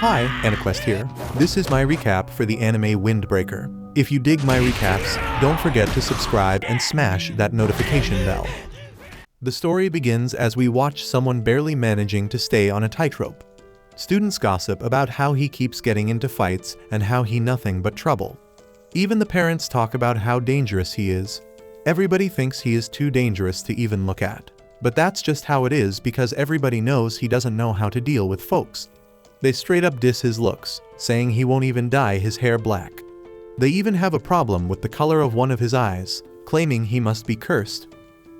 Hi, AniQuest here. This is my recap for the anime Windbreaker. If you dig my recaps, don't forget to subscribe and smash that notification bell. The story begins as we watch someone barely managing to stay on a tightrope. Students gossip about how he keeps getting into fights and how he nothing but trouble. Even the parents talk about how dangerous he is. Everybody thinks he is too dangerous to even look at. But that's just how it is because everybody knows he doesn't know how to deal with folks. They straight up diss his looks, saying he won't even dye his hair black. They even have a problem with the color of one of his eyes, claiming he must be cursed.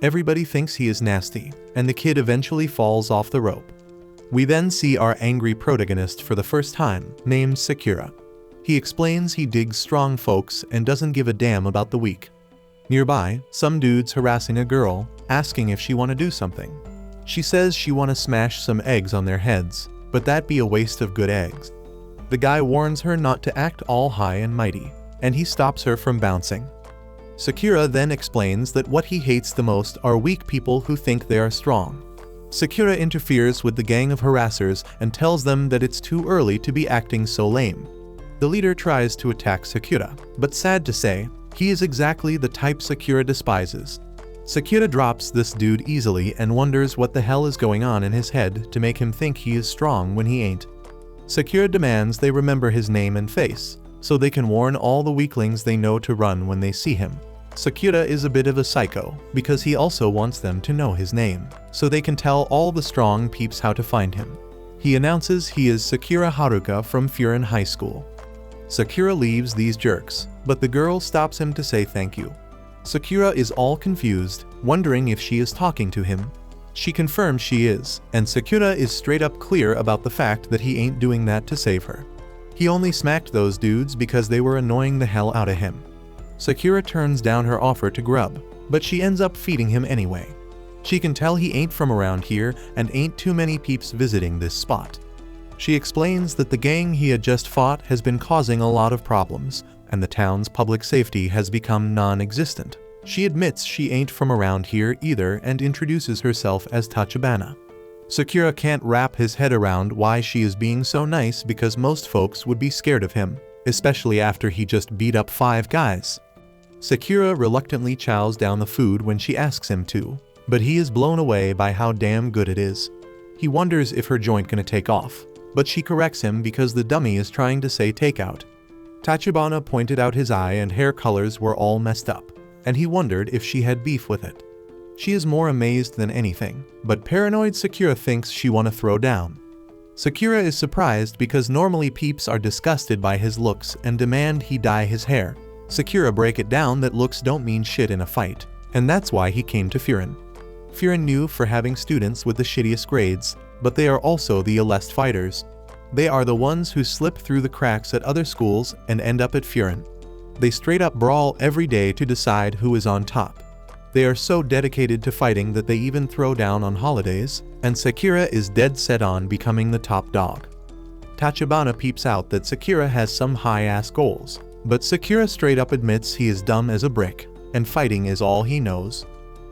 Everybody thinks he is nasty, and the kid eventually falls off the rope. We then see our angry protagonist for the first time, named Sakura. He explains he digs strong folks and doesn't give a damn about the weak. Nearby, some dude's harassing a girl, asking if she wanna do something. She says she wanna smash some eggs on their heads, but that'd be a waste of good eggs. The guy warns her not to act all high and mighty, and he stops her from bouncing. Sakura then explains that what he hates the most are weak people who think they are strong. Sakura interferes with the gang of harassers and tells them that it's too early to be acting so lame. The leader tries to attack Sakura, but sad to say, he is exactly the type Sakura despises. Sakura drops this dude easily and wonders what the hell is going on in his head to make him think he is strong when he ain't. Sakura demands they remember his name and face, so they can warn all the weaklings they know to run when they see him. Sakura is a bit of a psycho, because he also wants them to know his name, so they can tell all the strong peeps how to find him. He announces he is Sakura Haruka from Furin High School. Sakura leaves these jerks, but the girl stops him to say thank you. Sakura is all confused, wondering if she is talking to him. She confirms she is, and Sakura is straight up clear about the fact that he ain't doing that to save her. He only smacked those dudes because they were annoying the hell out of him. Sakura turns down her offer to grub, but she ends up feeding him anyway. She can tell he ain't from around here and ain't too many peeps visiting this spot. She explains that the gang he had just fought has been causing a lot of problems, and the town's public safety has become non-existent. She admits she ain't from around here either and introduces herself as Tachibana. Sakura can't wrap his head around why she is being so nice because most folks would be scared of him, especially after he just beat up 5 guys. Sakura reluctantly chows down the food when she asks him to, but he is blown away by how damn good it is. He wonders if her joint gonna take off, but she corrects him because the dummy is trying to say takeout. Tachibana pointed out his eye and hair colors were all messed up, and he wondered if she had beef with it. She is more amazed than anything, but paranoid Sakura thinks she wanna throw down. Sakura is surprised because normally peeps are disgusted by his looks and demand he dye his hair. Sakura break it down that looks don't mean shit in a fight, and that's why he came to Furin. Furin knew for having students with the shittiest grades, but they are also the illest fighters. They are the ones who slip through the cracks at other schools and end up at Furin. They straight up brawl every day to decide who is on top. They are so dedicated to fighting that they even throw down on holidays, and Sakura is dead set on becoming the top dog. Tachibana peeps out that Sakura has some high-ass goals, but Sakura straight up admits he is dumb as a brick, and fighting is all he knows.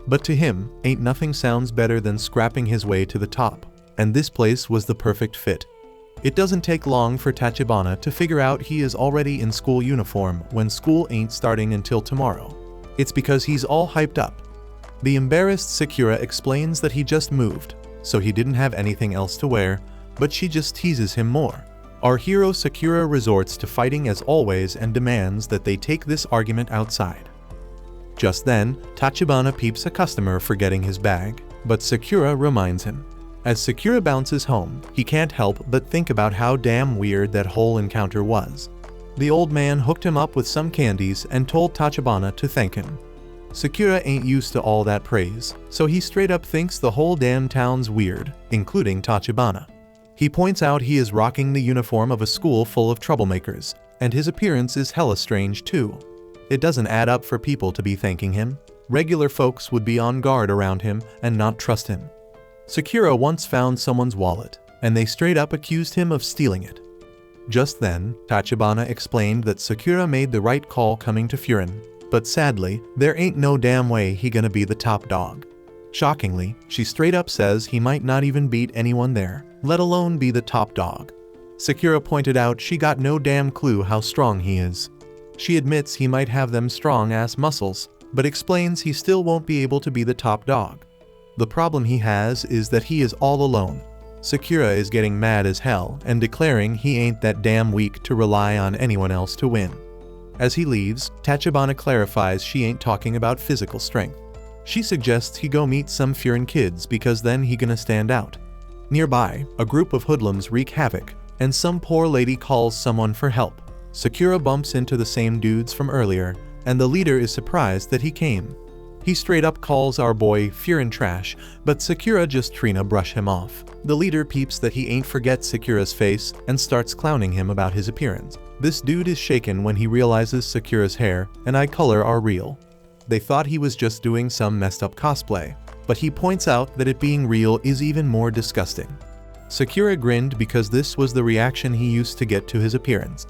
But to him, ain't nothing sounds better than scrapping his way to the top, and this place was the perfect fit. It doesn't take long for Tachibana to figure out he is already in school uniform when school ain't starting until tomorrow. It's because he's all hyped up. The embarrassed Sakura explains that he just moved, so he didn't have anything else to wear, but she just teases him more. Our hero Sakura resorts to fighting as always and demands that they take this argument outside. Just then, Tachibana peeps a customer forgetting his bag, but Sakura reminds him. As Sakura bounces home, he can't help but think about how damn weird that whole encounter was. The old man hooked him up with some candies and told Tachibana to thank him. Sakura ain't used to all that praise, so he straight up thinks the whole damn town's weird, including Tachibana. He points out he is rocking the uniform of a school full of troublemakers, and his appearance is hella strange too. It doesn't add up for people to be thanking him. Regular folks would be on guard around him and not trust him. Sakura once found someone's wallet, and they straight up accused him of stealing it. Just then, Tachibana explained that Sakura made the right call coming to Furin, but sadly, there ain't no damn way he gonna be the top dog. Shockingly, she straight up says he might not even beat anyone there, let alone be the top dog. Sakura pointed out she got no damn clue how strong he is. She admits he might have them strong-ass muscles, but explains he still won't be able to be the top dog. The problem he has is that he is all alone. Sakura is getting mad as hell and declaring he ain't that damn weak to rely on anyone else to win. As he leaves, Tachibana clarifies she ain't talking about physical strength. She suggests he go meet some Furin kids because then he gonna stand out. Nearby, a group of hoodlums wreak havoc, and some poor lady calls someone for help. Sakura bumps into the same dudes from earlier, and the leader is surprised that he came. He straight up calls our boy Furin trash, but Sakura just brush him off. The leader peeps that he ain't forget Sakura's face and starts clowning him about his appearance. This dude is shaken when he realizes Sakura's hair and eye color are real. They thought he was just doing some messed up cosplay, but he points out that it being real is even more disgusting. Sakura grinned because this was the reaction he used to get to his appearance.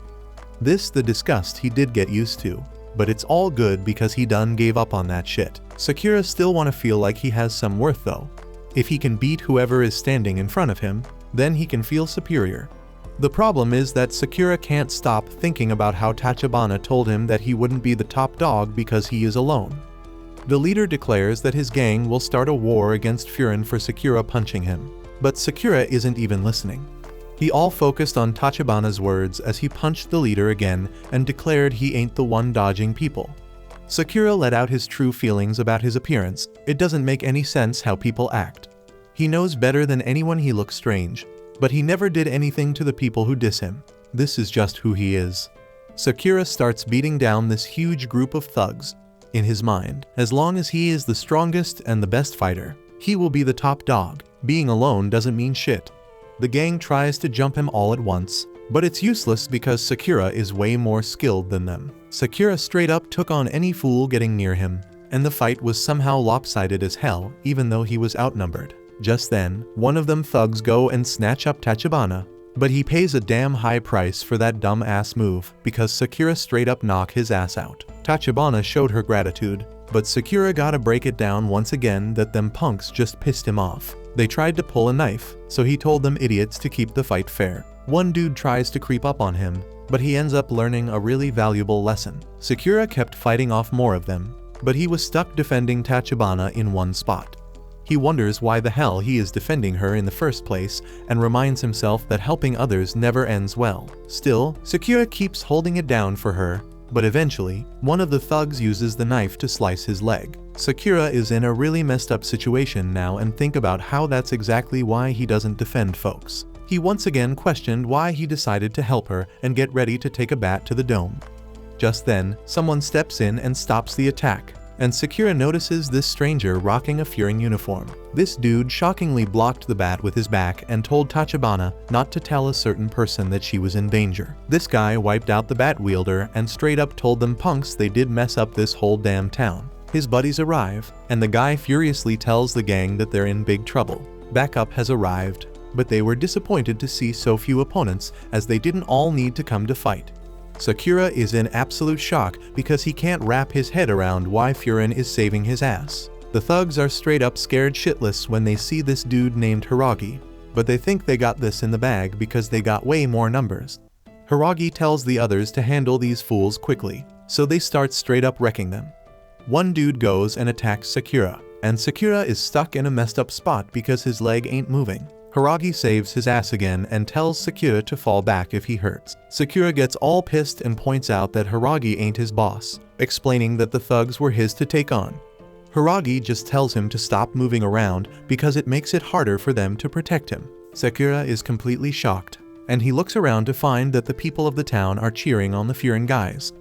This the disgust he did get used to, but it's all good because he done gave up on that shit. Sakura still wanna feel like he has some worth though. If he can beat whoever is standing in front of him, then he can feel superior. The problem is that Sakura can't stop thinking about how Tachibana told him that he wouldn't be the top dog because he is alone. The leader declares that his gang will start a war against Furin for Sakura punching him, but Sakura isn't even listening. He all focused on Tachibana's words as he punched the leader again and declared he ain't the one dodging people. Sakura let out his true feelings about his appearance. It doesn't make any sense how people act. He knows better than anyone he looks strange, but he never did anything to the people who diss him. This is just who he is. Sakura starts beating down this huge group of thugs. In his mind, as long as he is the strongest and the best fighter, he will be the top dog. Being alone doesn't mean shit. The gang tries to jump him all at once, but it's useless because Sakura is way more skilled than them. Sakura straight up took on any fool getting near him, and the fight was somehow lopsided as hell even though he was outnumbered. Just then, one of them thugs go and snatch up Tachibana, but he pays a damn high price for that dumb ass move because Sakura straight up knock his ass out. Tachibana showed her gratitude, but Sakura gotta break it down once again that them punks just pissed him off. They tried to pull a knife, so he told them idiots to keep the fight fair. One dude tries to creep up on him, but he ends up learning a really valuable lesson. Sakura kept fighting off more of them, but he was stuck defending Tachibana in one spot. He wonders why the hell he is defending her in the first place and reminds himself that helping others never ends well. Still, Sakura keeps holding it down for her, but eventually, one of the thugs uses the knife to slice his leg. Sakura is in a really messed up situation now and think about how that's exactly why he doesn't defend folks. He once again questioned why he decided to help her and get ready to take a bat to the dome. Just then, someone steps in and stops the attack, and Sakura notices this stranger rocking a Furin uniform. This dude shockingly blocked the bat with his back and told Tachibana not to tell a certain person that she was in danger. This guy wiped out the bat wielder and straight up told them punks they did mess up this whole damn town. His buddies arrive, and the guy furiously tells the gang that they're in big trouble. Backup has arrived, but they were disappointed to see so few opponents as they didn't all need to come to fight. Sakura is in absolute shock because he can't wrap his head around why Furin is saving his ass. The thugs are straight up scared shitless when they see this dude named Hiragi, but they think they got this in the bag because they got way more numbers. Hiragi tells the others to handle these fools quickly, so they start straight up wrecking them. One dude goes and attacks Sakura, and Sakura is stuck in a messed up spot because his leg ain't moving. Hiragi saves his ass again and tells Sakura to fall back if he hurts. Sakura gets all pissed and points out that Hiragi ain't his boss, explaining that the thugs were his to take on. Hiragi just tells him to stop moving around because it makes it harder for them to protect him. Sakura is completely shocked, and he looks around to find that the people of the town are cheering on the Furin guys.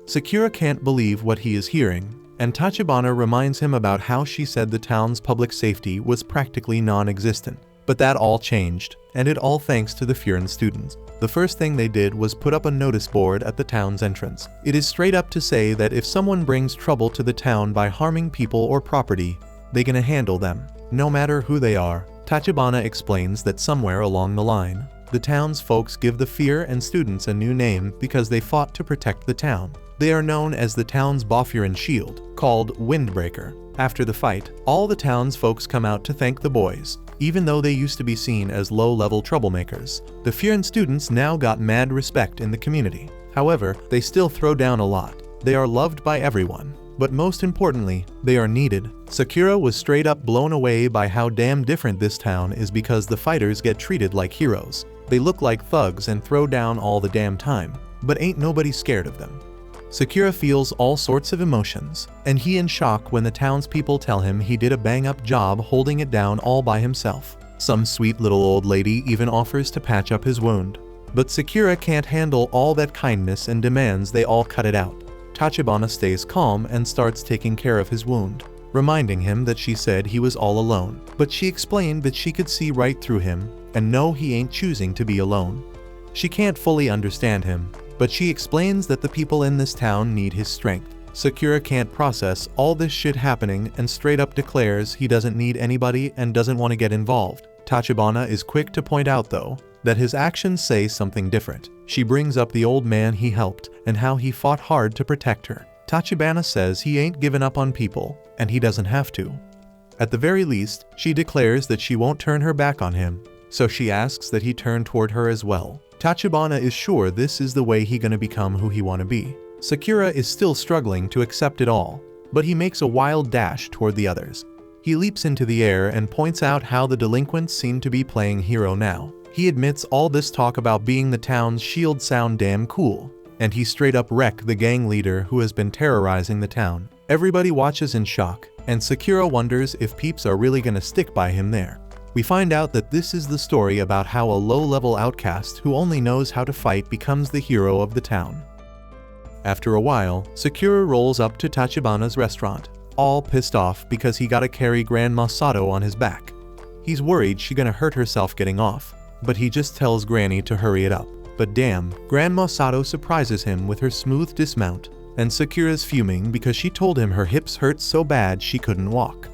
Sakura can't believe what he is hearing, and Tachibana reminds him about how she said the town's public safety was practically non-existent. But that all changed, and it all thanks to the Furin students. The first thing they did was put up a notice board at the town's entrance. It is straight up to say that if someone brings trouble to the town by harming people or property, they gonna handle them, no matter who they are. Tachibana explains that somewhere along the line, the town's folks give the Fear and students a new name because they fought to protect the town. They are known as the town's Bofurin shield, called Windbreaker. After the fight, all the town's folks come out to thank the boys. Even though they used to be seen as low-level troublemakers, the Furin students now got mad respect in the community. However, they still throw down a lot. They are loved by everyone. But most importantly, they are needed. Sakura was straight up blown away by how damn different this town is because the fighters get treated like heroes. They look like thugs and throw down all the damn time, but ain't nobody scared of them. Sakura feels all sorts of emotions, and he in shock when the townspeople tell him he did a bang-up job holding it down all by himself. Some sweet little old lady even offers to patch up his wound. But Sakura can't handle all that kindness and demands they all cut it out. Tachibana stays calm and starts taking care of his wound, reminding him that she said he was all alone. But she explained that she could see right through him and know he ain't choosing to be alone. She can't fully understand him, but she explains that the people in this town need his strength. Sakura can't process all this shit happening and straight up declares he doesn't need anybody and doesn't want to get involved. Tachibana is quick to point out though, that his actions say something different. She brings up the old man he helped and how he fought hard to protect her. Tachibana says he ain't given up on people, and he doesn't have to. At the very least, she declares that she won't turn her back on him, so she asks that he turn toward her as well. Tachibana is sure this is the way he gonna become who he wanna be. Sakura is still struggling to accept it all, but he makes a wild dash toward the others. He leaps into the air and points out how the delinquents seem to be playing hero now. He admits all this talk about being the town's shield sound damn cool, and he straight up wreck the gang leader who has been terrorizing the town. Everybody watches in shock, and Sakura wonders if peeps are really gonna stick by him there. We find out that this is the story about how a low-level outcast who only knows how to fight becomes the hero of the town. After a while, Sakura rolls up to Tachibana's restaurant, all pissed off because he gotta carry Grandma Sato on his back. He's worried she's gonna hurt herself getting off, but he just tells Granny to hurry it up. But damn, Grandma Sato surprises him with her smooth dismount, and Sakura's fuming because she told him her hips hurt so bad she couldn't walk.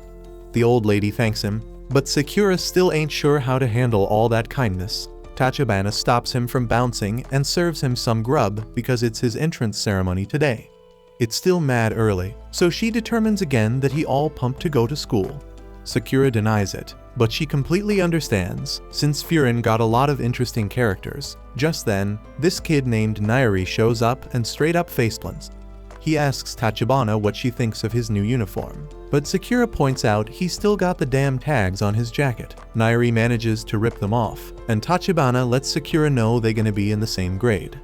The old lady thanks him, but Sakura still ain't sure how to handle all that kindness. Tachibana stops him from bouncing and serves him some grub because it's his entrance ceremony today. It's still mad early, so she determines again that he all pumped to go to school. Sakura denies it, but she completely understands, since Furin got a lot of interesting characters. Just then, this kid named Nairi shows up and straight up faceplants. He asks Tachibana what she thinks of his new uniform, but Sakura points out he's still got the damn tags on his jacket. Nairi manages to rip them off, and Tachibana lets Sakura know they're gonna be in the same grade.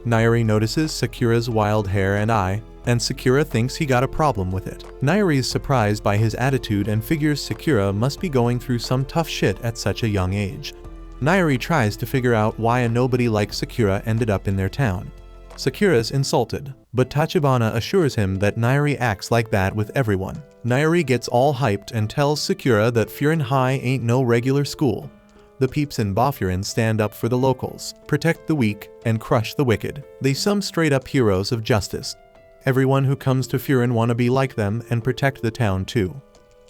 Nairi notices Sakura's wild hair and eye, and Sakura thinks he got a problem with it. Nairi is surprised by his attitude and figures Sakura must be going through some tough shit at such a young age. Nairi tries to figure out why a nobody like Sakura ended up in their town. Sakura's insulted, but Tachibana assures him that Nairi acts like that with everyone. Nairi gets all hyped and tells Sakura that Furin High ain't no regular school. The peeps in Bafurin stand up for the locals, protect the weak, and crush the wicked. They some straight up heroes of justice. Everyone who comes to Furin wanna be like them and protect the town too.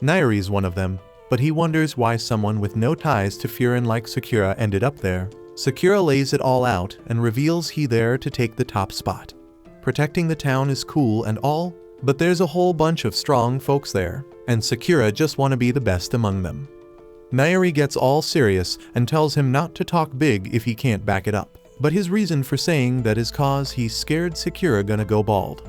Nairi's one of them, but he wonders why someone with no ties to Furin like Sakura ended up there. Sakura lays it all out and reveals he there to take the top spot. Protecting the town is cool and all, but there's a whole bunch of strong folks there, and Sakura just wanna be the best among them. Nairi gets all serious and tells him not to talk big if he can't back it up, but his reason for saying that is cause he's scared Sakura gonna go bald.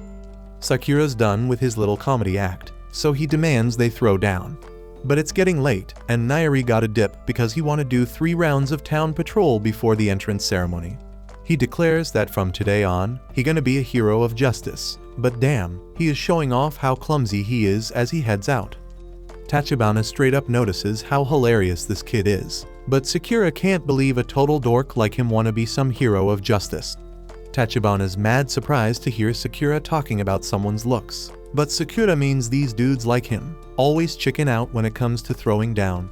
Sakura's done with his little comedy act, so he demands they throw down. But it's getting late, and Nairi got a dip because he wanna do 3 rounds of town patrol before the entrance ceremony. He declares that from today on, he gonna be a hero of justice, but damn, he is showing off how clumsy he is as he heads out. Tachibana straight up notices how hilarious this kid is, but Sakura can't believe a total dork like him wanna be some hero of justice. Tachibana's mad surprised to hear Sakura talking about someone's looks, but Sakura means these dudes like him, always chicken out when it comes to throwing down.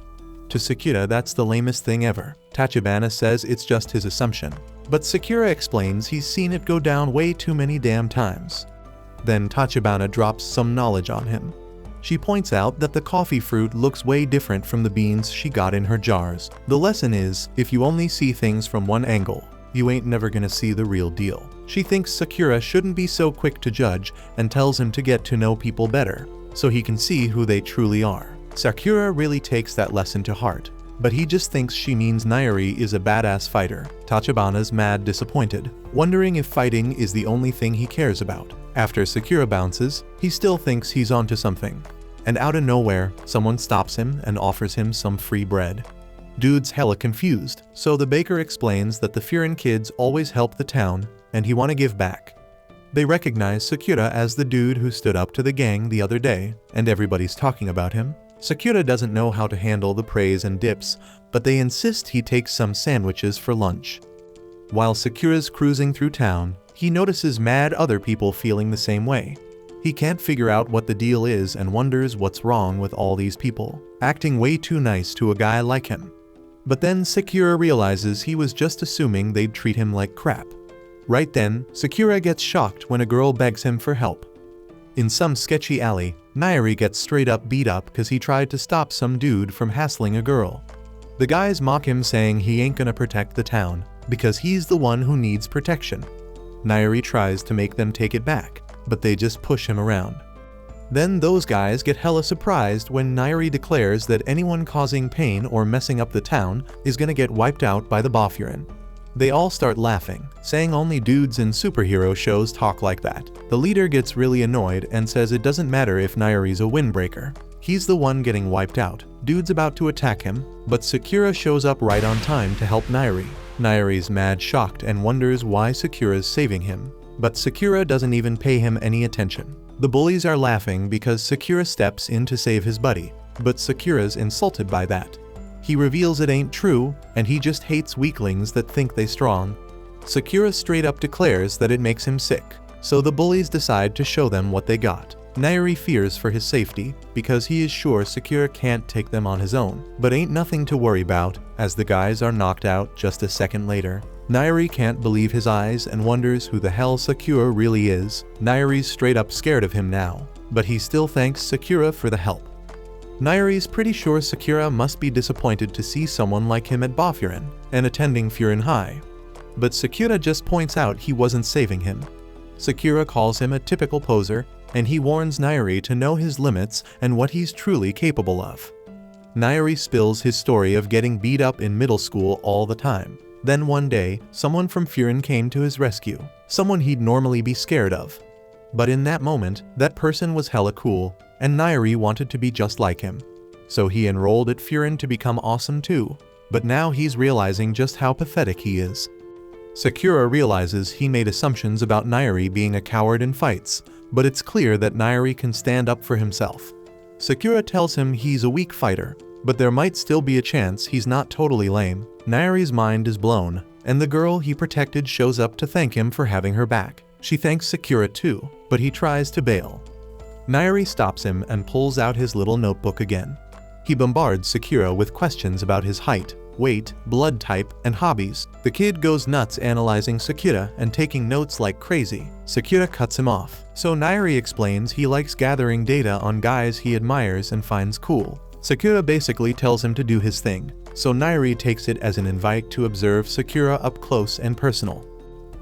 To Sakura that's the lamest thing ever. Tachibana says it's just his assumption, but Sakura explains he's seen it go down way too many damn times. Then Tachibana drops some knowledge on him. She points out that the coffee fruit looks way different from the beans she got in her jars. The lesson is, if you only see things from one angle, you ain't never gonna see the real deal. She thinks Sakura shouldn't be so quick to judge and tells him to get to know people better, so he can see who they truly are. Sakura really takes that lesson to heart. but he just thinks she means Nairi is a badass fighter. Tachibana's mad disappointed, wondering if fighting is the only thing he cares about. After Sakura bounces, he still thinks he's onto something. And out of nowhere, someone stops him and offers him some free bread. Dude's hella confused, so the baker explains that the Furin kids always help the town, and he wanna give back. They recognize Sakura as the dude who stood up to the gang the other day, and everybody's talking about him. Sakura doesn't know how to handle the praise and dips, but they insist he takes some sandwiches for lunch. While Sakura's cruising through town, he notices mad other people feeling the same way. He can't figure out what the deal is and wonders what's wrong with all these people, acting way too nice to a guy like him. But then Sakura realizes he was just assuming they'd treat him like crap. Right then, Sakura gets shocked when a girl begs him for help. In some sketchy alley, Nairi gets straight up beat up because he tried to stop some dude from hassling a girl. The guys mock him saying he ain't gonna protect the town, because he's the one who needs protection. Nairi tries to make them take it back, but they just push him around. Then those guys get hella surprised when Nairi declares that anyone causing pain or messing up the town is gonna get wiped out by the Boffurin. They all start laughing, saying only dudes in superhero shows talk like that. The leader gets really annoyed and says it doesn't matter if Nairi's a windbreaker. He's the one getting wiped out. Dude's about to attack him, but Sakura shows up right on time to help Nairi. Nairi's mad shocked and wonders why Sakura's saving him, but Sakura doesn't even pay him any attention. The bullies are laughing because Sakura steps in to save his buddy, but Sakura's insulted by that. He reveals it ain't true, and he just hates weaklings that think they strong. Sakura straight up declares that it makes him sick, so the bullies decide to show them what they got. Nairi fears for his safety, because he is sure Sakura can't take them on his own, but ain't nothing to worry about, as the guys are knocked out just a second later. Nairi can't believe his eyes and wonders who the hell Sakura really is. Nairi's straight up scared of him now, but he still thanks Sakura for the help. Nairi's pretty sure Sakura must be disappointed to see someone like him at Boffurin and attending Furin High. But Sakura just points out he wasn't saving him. Sakura calls him a typical poser, and he warns Nairi to know his limits and what he's truly capable of. Nairi spills his story of getting beat up in middle school all the time. Then one day, someone from Furin came to his rescue, someone he'd normally be scared of. But in that moment, that person was hella cool, and Nairi wanted to be just like him. So he enrolled at Furin to become awesome too, but now he's realizing just how pathetic he is. Sakura realizes he made assumptions about Nairi being a coward in fights, but it's clear that Nairi can stand up for himself. Sakura tells him he's a weak fighter, but there might still be a chance he's not totally lame. Nairi's mind is blown, and the girl he protected shows up to thank him for having her back. She thanks Sakura too, but he tries to bail. Nairi stops him and pulls out his little notebook again. He bombards Sakura with questions about his height, weight, blood type, and hobbies. The kid goes nuts analyzing Sakura and taking notes like crazy. Sakura cuts him off, so Nairi explains he likes gathering data on guys he admires and finds cool. Sakura basically tells him to do his thing, so Nairi takes it as an invite to observe Sakura up close and personal.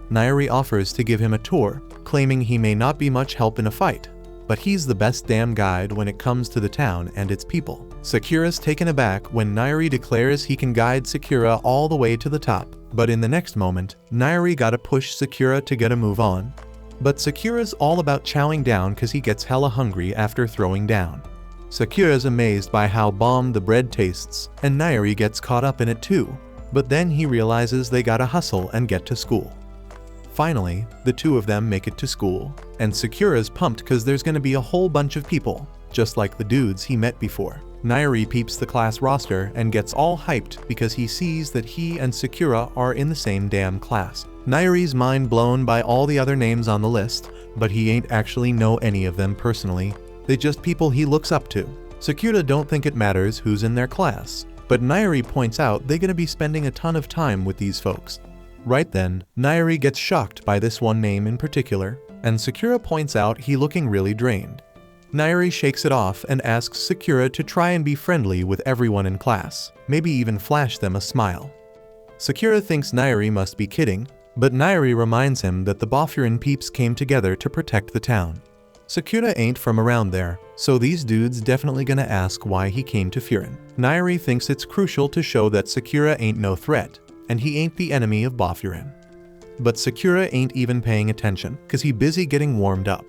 Nairi offers to give him a tour, claiming he may not be much help in a fight, but he's the best damn guide when it comes to the town and its people. Sakura's taken aback when Nairi declares he can guide Sakura all the way to the top, but in the next moment, Nairi gotta push Sakura to get a move on. But Sakura's all about chowing down cause he gets hella hungry after throwing down. Sakura's amazed by how bomb the bread tastes, and Nairi gets caught up in it too, but then he realizes they gotta hustle and get to school. Finally, the two of them make it to school, and Sakura's pumped cause there's gonna be a whole bunch of people, just like the dudes he met before. Nairi peeps the class roster and gets all hyped because he sees that he and Sakura are in the same damn class. Nairi's mind blown by all the other names on the list, but he ain't actually know any of them personally. They just people he looks up to. Sakura don't think it matters who's in their class, but Nairi points out they're gonna be spending a ton of time with these folks. Right then, Nairi gets shocked by this one name in particular, and Sakura points out he looking really drained. Nairi shakes it off and asks Sakura to try and be friendly with everyone in class, maybe even flash them a smile. Sakura thinks Nairi must be kidding, but Nairi reminds him that the Boffurin peeps came together to protect the town. Sakura ain't from around there, so these dudes definitely gonna ask why he came to Furin. Nairi thinks it's crucial to show that Sakura ain't no threat, and he ain't the enemy of Boffurin. But Sakura ain't even paying attention, cause he busy getting warmed up.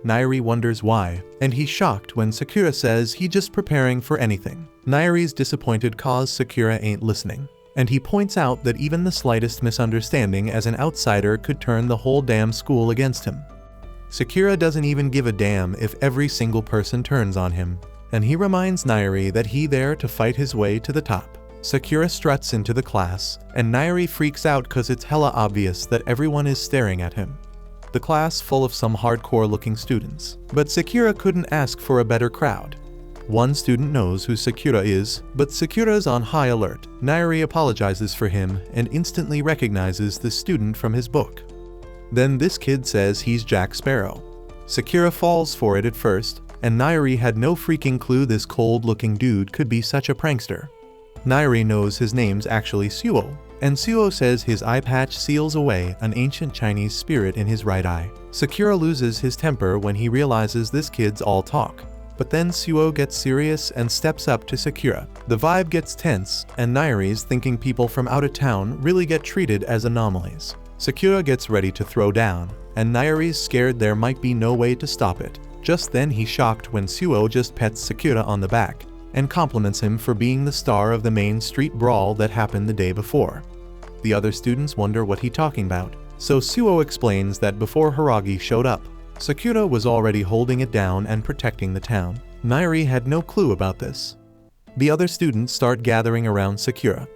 Nairi wonders why, and he's shocked when Sakura says he just preparing for anything. Nairi's disappointed cause Sakura ain't listening, and he points out that even the slightest misunderstanding as an outsider could turn the whole damn school against him. Sakura doesn't even give a damn if every single person turns on him, and he reminds Nairi that he there to fight his way to the top. Sakura struts into the class, and Nairi freaks out cause it's hella obvious that everyone is staring at him. The class full of some hardcore looking students, but Sakura couldn't ask for a better crowd. One student knows who Sakura is, but Sakura's on high alert. Nairi apologizes for him and instantly recognizes the student from his book. Then this kid says he's Jack Sparrow. Sakura falls for it at first, and Nairi had no freaking clue this cold-looking dude could be such a prankster. Nairi knows his name's actually Suo, and Suo says his eye patch seals away an ancient Chinese spirit in his right eye. Sakura loses his temper when he realizes this kid's all talk. But then Suo gets serious and steps up to Sakura. The vibe gets tense, and Nairi's thinking people from out of town really get treated as anomalies. Sakura gets ready to throw down, and Nairi's scared there might be no way to stop it. Just then he's shocked when Suo just pets Sakura on the back, and compliments him for being the star of the main street brawl that happened the day before. The other students wonder what he's talking about, so Suo explains that before Hiragi showed up, Sakura was already holding it down and protecting the town. Nairi had no clue about this. The other students start gathering around Sakura.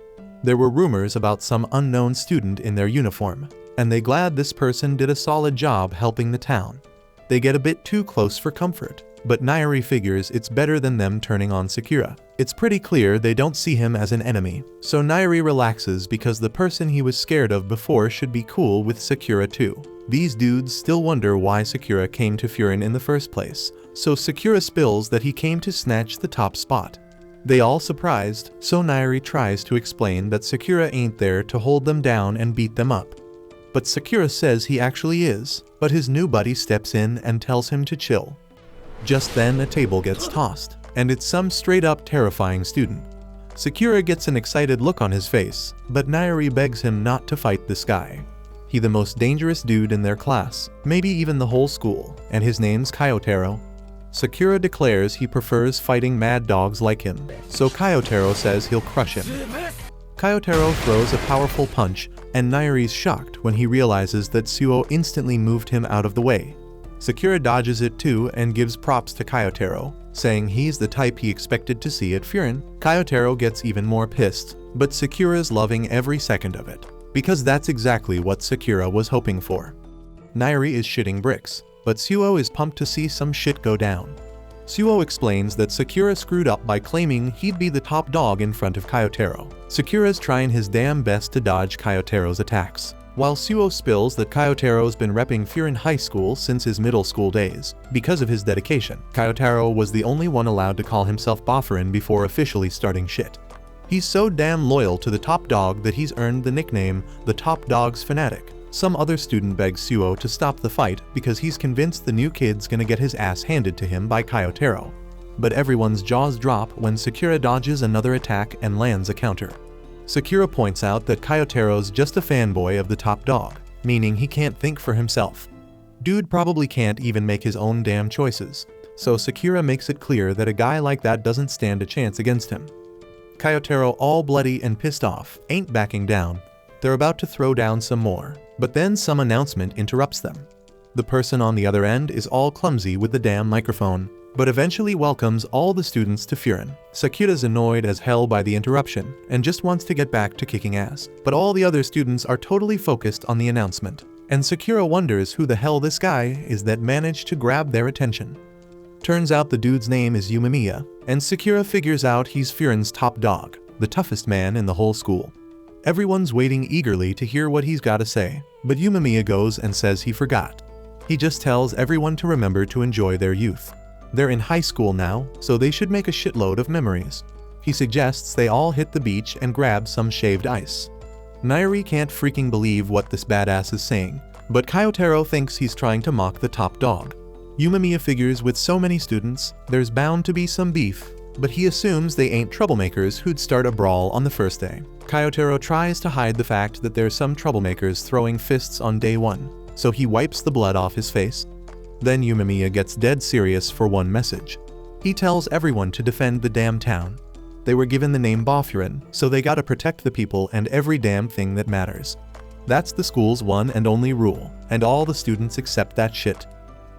There were rumors about some unknown student in their uniform, and they glad this person did a solid job helping the town. They get a bit too close for comfort, but Nairi figures it's better than them turning on Sakura. It's pretty clear they don't see him as an enemy, so Nairi relaxes because the person he was scared of before should be cool with Sakura too. These dudes still wonder why Sakura came to Furin in the first place, so Sakura spills that he came to snatch the top spot. They all surprised, so Nairi tries to explain that Sakura ain't there to hold them down and beat them up. But Sakura says he actually is, but his new buddy steps in and tells him to chill. Just then a table gets tossed, and it's some straight up terrifying student. Sakura gets an excited look on his face, but Nairi begs him not to fight this guy. He the most dangerous dude in their class, maybe even the whole school, and his name's Kyotaro. Sakura declares he prefers fighting mad dogs like him, so Kyotaro says he'll crush him. Kyotaro throws a powerful punch, and Nairi's shocked when he realizes that Suo instantly moved him out of the way. Sakura dodges it too and gives props to Kyotaro, saying he's the type he expected to see at Furin. Kyotaro gets even more pissed, but Sakura's loving every second of it, because that's exactly what Sakura was hoping for. Nairi is shitting bricks, but Suo is pumped to see some shit go down. Suo explains that Sakura screwed up by claiming he'd be the top dog in front of Kyotaro. Sakura's trying his damn best to dodge Kyotaro's attacks, while Suo spills that Kyotaro's been repping Furin High School since his middle school days. Because of his dedication, Kyotaro was the only one allowed to call himself Boffurin before officially starting shit. He's so damn loyal to the top dog that he's earned the nickname the Top Dog's Fanatic. Some other student begs Suo to stop the fight because he's convinced the new kid's gonna get his ass handed to him by Kyotaro. But everyone's jaws drop when Sakura dodges another attack and lands a counter. Sakura points out that Kyotaro's just a fanboy of the top dog, meaning he can't think for himself. Dude probably can't even make his own damn choices, so Sakura makes it clear that a guy like that doesn't stand a chance against him. Kyotaro, all bloody and pissed off, ain't backing down. They're about to throw down some more, but then some announcement interrupts them. The person on the other end is all clumsy with the damn microphone, but eventually welcomes all the students to Furin. Sakura's annoyed as hell by the interruption and just wants to get back to kicking ass, but all the other students are totally focused on the announcement, and Sakura wonders who the hell this guy is that managed to grab their attention. Turns out the dude's name is Yumemiya, and Sakura figures out he's Furin's top dog, the toughest man in the whole school. Everyone's waiting eagerly to hear what he's got to say, but Yumemiya goes and says he forgot. He just tells everyone to remember to enjoy their youth. They're in high school now, so they should make a shitload of memories. He suggests they all hit the beach and grab some shaved ice. Nairi can't freaking believe what this badass is saying, but Kyotaro thinks he's trying to mock the top dog. Yumamiya figures with so many students, there's bound to be some beef, but he assumes they ain't troublemakers who'd start a brawl on the first day. Kyotaro tries to hide the fact that there's some troublemakers throwing fists on day one, so he wipes the blood off his face. Then Yumamiya gets dead serious for one message. He tells everyone to defend the damn town. They were given the name Boffurin, so they gotta protect the people and every damn thing that matters. That's the school's one and only rule, and all the students accept that shit.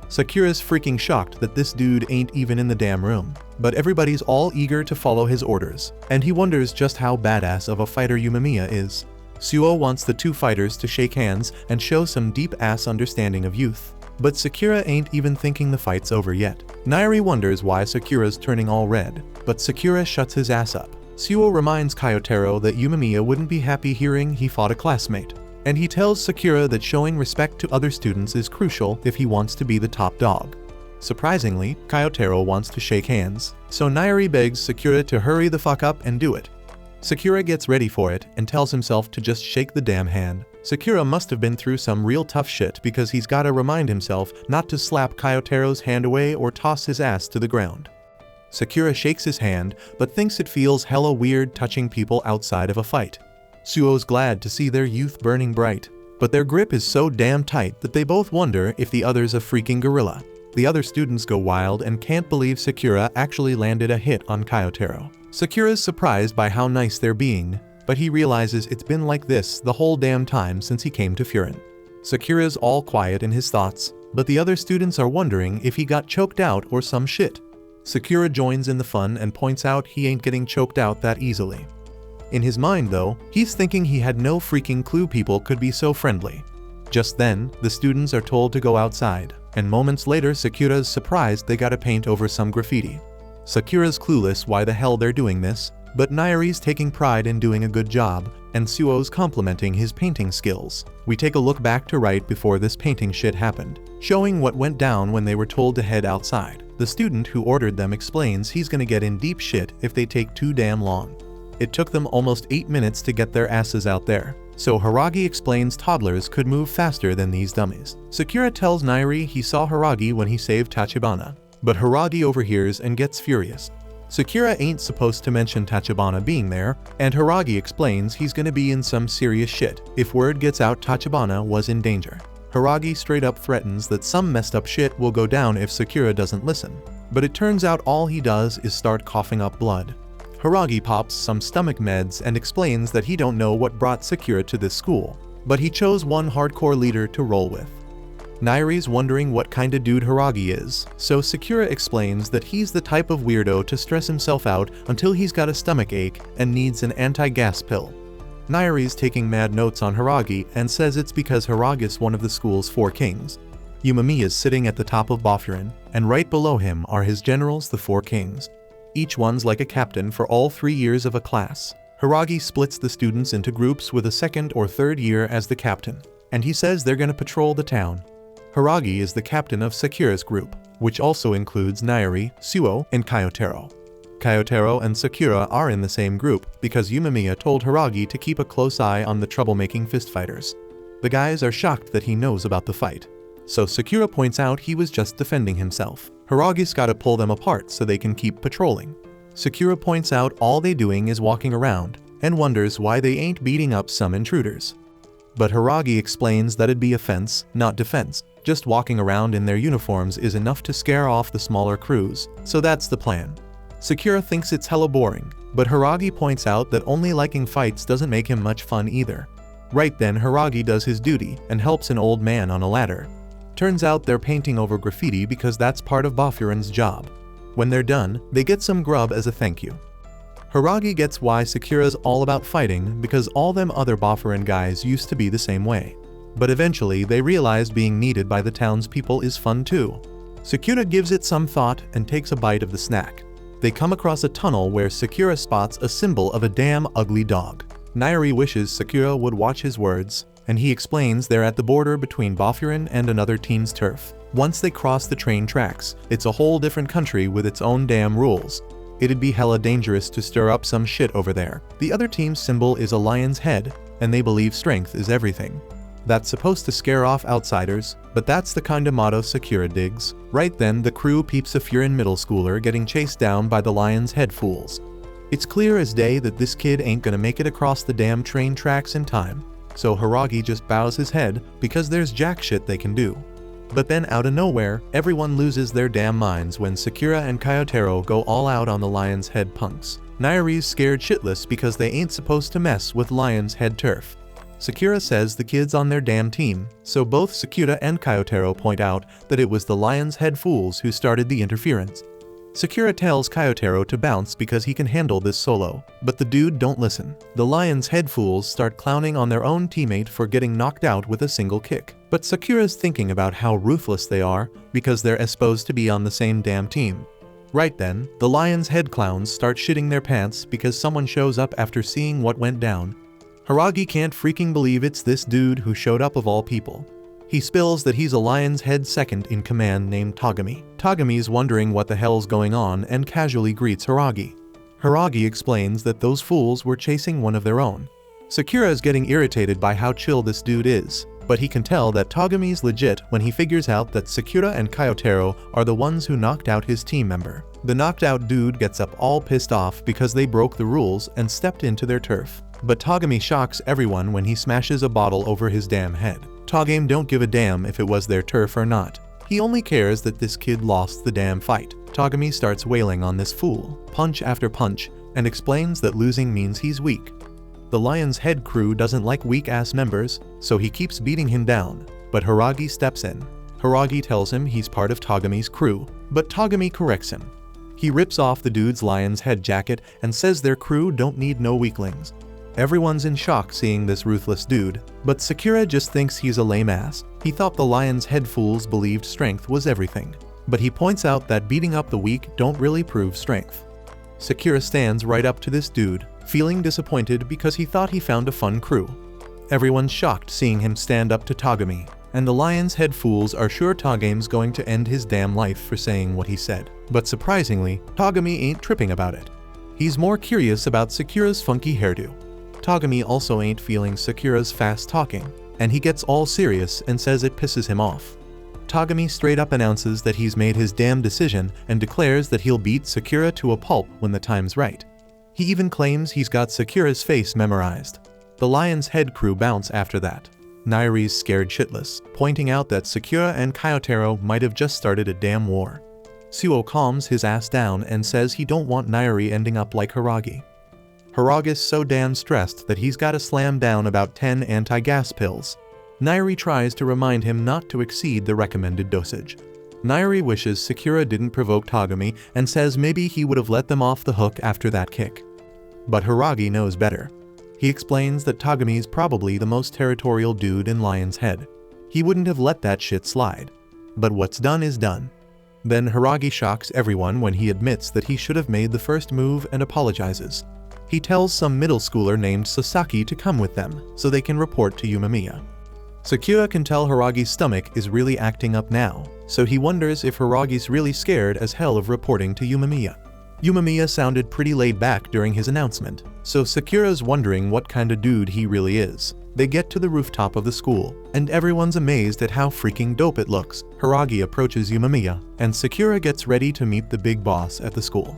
Sakura's freaking shocked that this dude ain't even in the damn room, but everybody's all eager to follow his orders, and he wonders just how badass of a fighter Yumamiya is. Suo wants the two fighters to shake hands and show some deep-ass understanding of youth, but Sakura ain't even thinking the fight's over yet. Nairi wonders why Sakura's turning all red, but Sakura shuts his ass up. Suo reminds Kyotaro that Yumamiya wouldn't be happy hearing he fought a classmate, and he tells Sakura that showing respect to other students is crucial if he wants to be the top dog. Surprisingly, Kyotaro wants to shake hands, so Nairi begs Sakura to hurry the fuck up and do it. Sakura gets ready for it and tells himself to just shake the damn hand. Sakura must have been through some real tough shit because he's gotta remind himself not to slap Kyotaro's hand away or toss his ass to the ground. Sakura shakes his hand, but thinks it feels hella weird touching people outside of a fight. Suo's glad to see their youth burning bright, but their grip is so damn tight that they both wonder if the other's a freaking gorilla. The other students go wild and can't believe Sakura actually landed a hit on Kyotaro. Sakura's surprised by how nice they're being, but he realizes it's been like this the whole damn time since he came to Furin. Sakura's all quiet in his thoughts, but the other students are wondering if he got choked out or some shit. Sakura joins in the fun and points out he ain't getting choked out that easily. In his mind though, he's thinking he had no freaking clue people could be so friendly. Just then, the students are told to go outside, and moments later Sakura's surprised they gotta paint over some graffiti. Sakura's clueless why the hell they're doing this, but Nairi's taking pride in doing a good job, and Suo's complimenting his painting skills. We take a look back to right before this painting shit happened, showing what went down when they were told to head outside. The student who ordered them explains he's gonna get in deep shit if they take too damn long. It took them almost 8 minutes to get their asses out there, so Haragi explains toddlers could move faster than these dummies. Sakura tells Nairi he saw Haragi when he saved Tachibana, but Haragi overhears and gets furious. Sakura ain't supposed to mention Tachibana being there, and Haragi explains he's gonna be in some serious shit if word gets out Tachibana was in danger. Haragi straight up threatens that some messed up shit will go down if Sakura doesn't listen, but it turns out all he does is start coughing up blood. Haragi pops some stomach meds and explains that he don't know what brought Sakura to this school, but he chose one hardcore leader to roll with. Nairi's wondering what kind of dude Haragi is, so Sakura explains that he's the type of weirdo to stress himself out until he's got a stomach ache and needs an anti-gas pill. Nairi's taking mad notes on Haragi and says it's because Haragi's one of the school's 4 kings. Yumamiya's sitting at the top of Boffurin, and right below him are his generals, the 4 kings. Each one's like a captain for all 3 years of a class. Haragi splits the students into groups with a 2nd or 3rd year as the captain, and he says they're gonna patrol the town. Haragi is the captain of Sakura's group, which also includes Nairi, Suo, and Kyotaro. Kyotaro and Sakura are in the same group because Yumamiya told Haragi to keep a close eye on the troublemaking fistfighters. The guys are shocked that he knows about the fight, so Sakura points out he was just defending himself. Haragi's gotta pull them apart so they can keep patrolling. Sakura points out all they doing is walking around, and wonders why they ain't beating up some intruders. But Haragi explains that it'd be offense, not defense. Just walking around in their uniforms is enough to scare off the smaller crews, so that's the plan. Sakura thinks it's hella boring, but Haragi points out that only liking fights doesn't make him much fun either. Right then Haragi does his duty and helps an old man on a ladder. Turns out they're painting over graffiti because that's part of Boffurin's job. When they're done, they get some grub as a thank you. Haragi gets why Sakura's all about fighting because all them other Boffurin guys used to be the same way. But eventually they realize being needed by the townspeople is fun too. Sakura gives it some thought and takes a bite of the snack. They come across a tunnel where Sakura spots a symbol of a damn ugly dog. Nairi wishes Sakura would watch his words, and he explains they're at the border between Boffurin and another team's turf. Once they cross the train tracks, it's a whole different country with its own damn rules. It'd be hella dangerous to stir up some shit over there. The other team's symbol is a lion's head, and they believe strength is everything. That's supposed to scare off outsiders, but that's the kinda motto Sakura digs. Right then, the crew peeps a Furin middle schooler getting chased down by the lion's head fools. It's clear as day that this kid ain't gonna make it across the damn train tracks in time, so Hiragi just bows his head because there's jack shit they can do. But then out of nowhere, everyone loses their damn minds when Sakura and Kyotaro go all out on the lion's head punks. Nairi's scared shitless because they ain't supposed to mess with lion's head turf. Sakura says the kid's on their damn team, so both Sakura and Kyotaro point out that it was the lion's head fools who started the interference. Sakura tells Kyotaro to bounce because he can handle this solo, but the dude don't listen. The lion's head fools start clowning on their own teammate for getting knocked out with a single kick. But Sakura's thinking about how ruthless they are because they're supposed to be on the same damn team. Right then, the lion's head clowns start shitting their pants because someone shows up after seeing what went down. Hiragi can't freaking believe it's this dude who showed up of all people. He spills that he's a lion's head second in command named Togami. Togami's wondering what the hell's going on and casually greets Hiragi. Hiragi explains that those fools were chasing one of their own. Sakura is getting irritated by how chill this dude is, but he can tell that Togami's legit when he figures out that Sakura and Kyotaro are the ones who knocked out his team member. The knocked out dude gets up all pissed off because they broke the rules and stepped into their turf. But Togami shocks everyone when he smashes a bottle over his damn head. Togame don't give a damn if it was their turf or not. He only cares that this kid lost the damn fight. Togami starts wailing on this fool, punch after punch, and explains that losing means he's weak. The lion's head crew doesn't like weak-ass members, so he keeps beating him down, but Hiragi steps in. Hiragi tells him he's part of Togami's crew, but Togami corrects him. He rips off the dude's lion's head jacket and says their crew don't need no weaklings. Everyone's in shock seeing this ruthless dude, but Sakura just thinks he's a lame ass. He thought the lion's head fools believed strength was everything, but he points out that beating up the weak don't really prove strength. Sakura stands right up to this dude, feeling disappointed because he thought he found a fun crew. Everyone's shocked seeing him stand up to Togami, and the lion's head fools are sure Togame's going to end his damn life for saying what he said. But surprisingly, Togami ain't tripping about it. He's more curious about Sakura's funky hairdo. Togami also ain't feeling Sakura's fast talking, and he gets all serious and says it pisses him off. Togami straight up announces that he's made his damn decision and declares that he'll beat Sakura to a pulp when the time's right. He even claims he's got Sakura's face memorized. The lion's head crew bounce after that. Nairi's scared shitless, pointing out that Sakura and Kyotaro might have just started a damn war. Suo calms his ass down and says he don't want Nairi ending up like Hiragi. Hiragi's so damn stressed that he's gotta slam down about 10 anti-gas pills. Nairi tries to remind him not to exceed the recommended dosage. Nairi wishes Sakura didn't provoke Togami and says maybe he would have let them off the hook after that kick. But Hiragi knows better. He explains that Togami's probably the most territorial dude in Lion's Head. He wouldn't have let that shit slide. But what's done is done. Then Hiragi shocks everyone when he admits that he should have made the first move and apologizes. He tells some middle schooler named Sasaki to come with them, so they can report to Yumamiya. Sakura can tell Hiragi's stomach is really acting up now, so he wonders if Hiragi's really scared as hell of reporting to Yumamiya. Yumamiya sounded pretty laid back during his announcement, so Sakura's wondering what kind of dude he really is. They get to the rooftop of the school, and everyone's amazed at how freaking dope it looks. Hiragi approaches Yumamiya, and Sakura gets ready to meet the big boss at the school.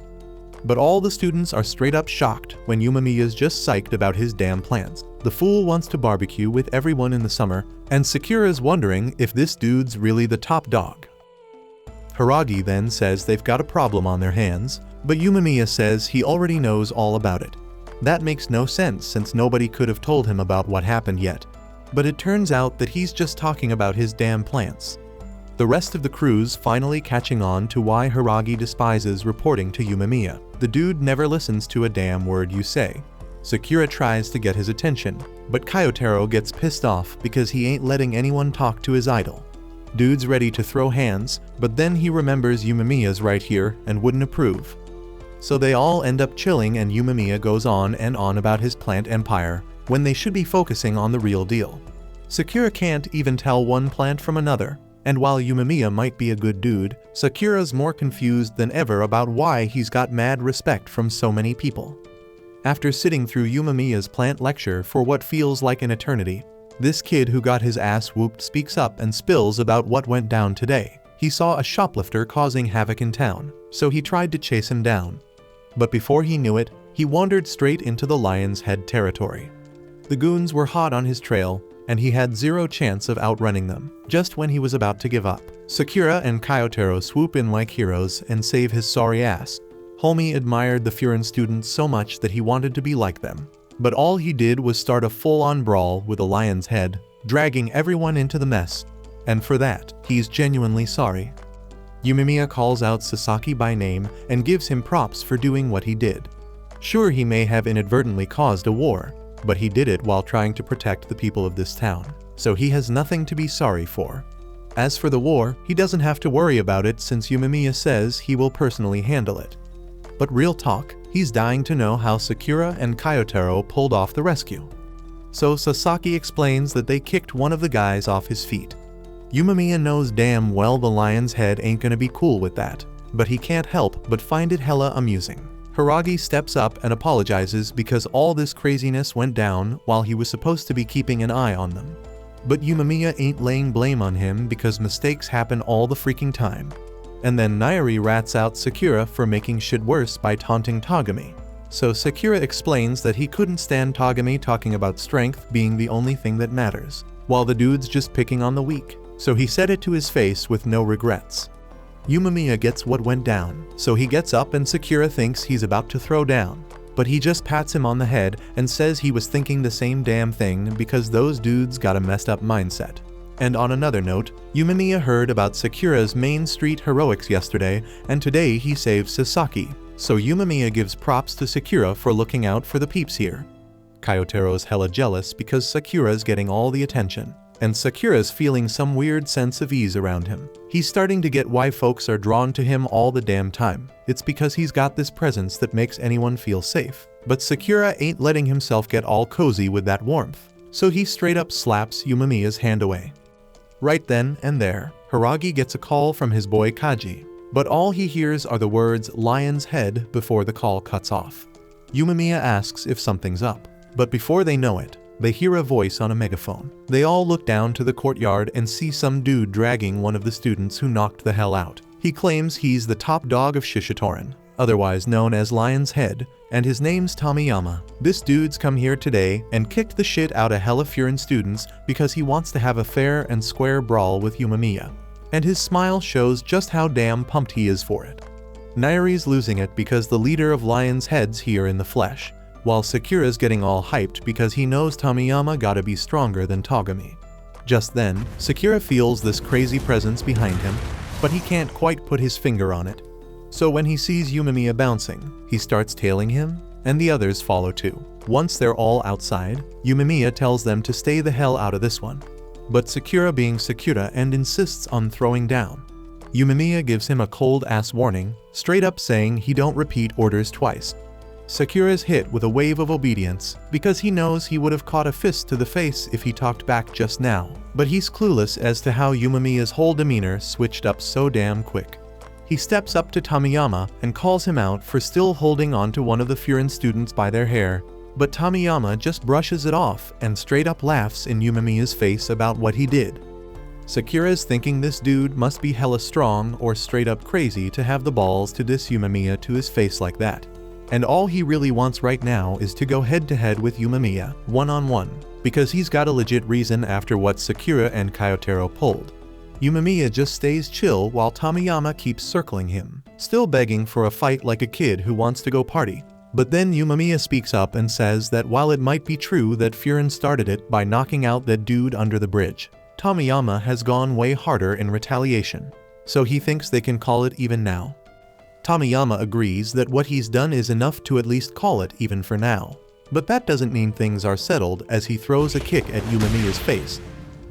But all the students are straight up shocked when Yumamiya's just psyched about his damn plans. The fool wants to barbecue with everyone in the summer, and Sakura's wondering if this dude's really the top dog. Hiragi then says they've got a problem on their hands, but Yumamiya says he already knows all about it. That makes no sense since nobody could have told him about what happened yet. But it turns out that he's just talking about his damn plants. The rest of the crew's finally catching on to why Hiragi despises reporting to Yumamiya. The dude never listens to a damn word you say. Sakura tries to get his attention, but Kyotaro gets pissed off because he ain't letting anyone talk to his idol. Dude's ready to throw hands, but then he remembers Yumamiya's right here and wouldn't approve. So they all end up chilling and Yumamiya goes on and on about his plant empire, when they should be focusing on the real deal. Sakura can't even tell one plant from another. And while Yumamiya might be a good dude, Sakura's more confused than ever about why he's got mad respect from so many people. After sitting through Yumamiya's plant lecture for what feels like an eternity, This kid who got his ass whooped speaks up and spills about what went down today. He saw a shoplifter causing havoc in town, so he tried to chase him down. But before he knew it, he wandered straight into the Lion's Head territory. The goons were hot on his trail, and he had zero chance of outrunning them. Just when he was about to give up, Sakura and Kyotaro swoop in like heroes and save his sorry ass. Homie admired the Furin students so much that he wanted to be like them. But all he did was start a full-on brawl with a Lion's Head, dragging everyone into the mess. And for that, he's genuinely sorry. Yumemiya calls out Sasaki by name and gives him props for doing what he did. Sure, he may have inadvertently caused a war, but he did it while trying to protect the people of this town, so he has nothing to be sorry for. As for the war, he doesn't have to worry about it since Yumemiya says he will personally handle it. But real talk, he's dying to know how Sakura and Kyotaro pulled off the rescue. So Sasaki explains that they kicked one of the guys off his feet. Yumemiya knows damn well the Lion's Head ain't gonna be cool with that, but he can't help but find it hella amusing. Hiragi steps up and apologizes because all this craziness went down while he was supposed to be keeping an eye on them. But Yumemiya ain't laying blame on him because mistakes happen all the freaking time. And then Nairi rats out Sakura for making shit worse by taunting Togami. So Sakura explains that he couldn't stand Togami talking about strength being the only thing that matters, while the dude's just picking on the weak. So he said it to his face with no regrets. Yumemiya gets what went down, so he gets up and Sakura thinks he's about to throw down. But he just pats him on the head and says he was thinking the same damn thing because those dudes got a messed up mindset. And on another note, Yumemiya heard about Sakura's Main Street heroics yesterday, and today he saves Sasaki. So Yumemiya gives props to Sakura for looking out for the peeps here. Kyotaro's hella jealous because Sakura's getting all the attention, and Sakura's feeling some weird sense of ease around him. He's starting to get why folks are drawn to him all the damn time. It's because he's got this presence that makes anyone feel safe. But Sakura ain't letting himself get all cozy with that warmth, so he straight up slaps Yumemiya's hand away. Right then and there, Hiragi gets a call from his boy Kaji, but all he hears are the words Lion's Head before the call cuts off. Yumemiya asks if something's up, but before they know it, they hear a voice on a megaphone. They all look down to the courtyard and see some dude dragging one of the students who knocked the hell out. He claims he's the top dog of Shishitoran, otherwise known as Lion's Head, and his name's Tomiyama. This dude's come here today and kicked the shit out of hella Furin students because he wants to have a fair and square brawl with Yumemiya. And his smile shows just how damn pumped he is for it. Nairi's losing it because the leader of Lion's Head's here in the flesh, while Sakura's getting all hyped because he knows Tomiyama gotta be stronger than Togami. Just then, Sakura feels this crazy presence behind him, but he can't quite put his finger on it. So when he sees Yumemiya bouncing, he starts tailing him, and the others follow too. Once they're all outside, Yumemiya tells them to stay the hell out of this one. But Sakura being Sakura and insists on throwing down. Yumemiya gives him a cold-ass warning, straight up saying he don't repeat orders twice. Sakura's hit with a wave of obedience because he knows he would have caught a fist to the face if he talked back just now, but he's clueless as to how Yumemiya's whole demeanor switched up so damn quick. He steps up to Tomiyama and calls him out for still holding on to one of the Furin students by their hair, but Tomiyama just brushes it off and straight up laughs in Yumemiya's face about what he did. Sakura's thinking this dude must be hella strong or straight up crazy to have the balls to diss Yumemiya to his face like that. And all he really wants right now is to go head to head with Yumemiya, one-on-one, because he's got a legit reason after what Sakura and Kyotaro pulled. Yumemiya just stays chill while Tomiyama keeps circling him, still begging for a fight like a kid who wants to go party. But then Yumemiya speaks up and says that while it might be true that Furin started it by knocking out that dude under the bridge, Tomiyama has gone way harder in retaliation, so he thinks they can call it even now. Tomiyama agrees that what he's done is enough to at least call it even for now. But that doesn't mean things are settled as he throws a kick at Yumemiya's face.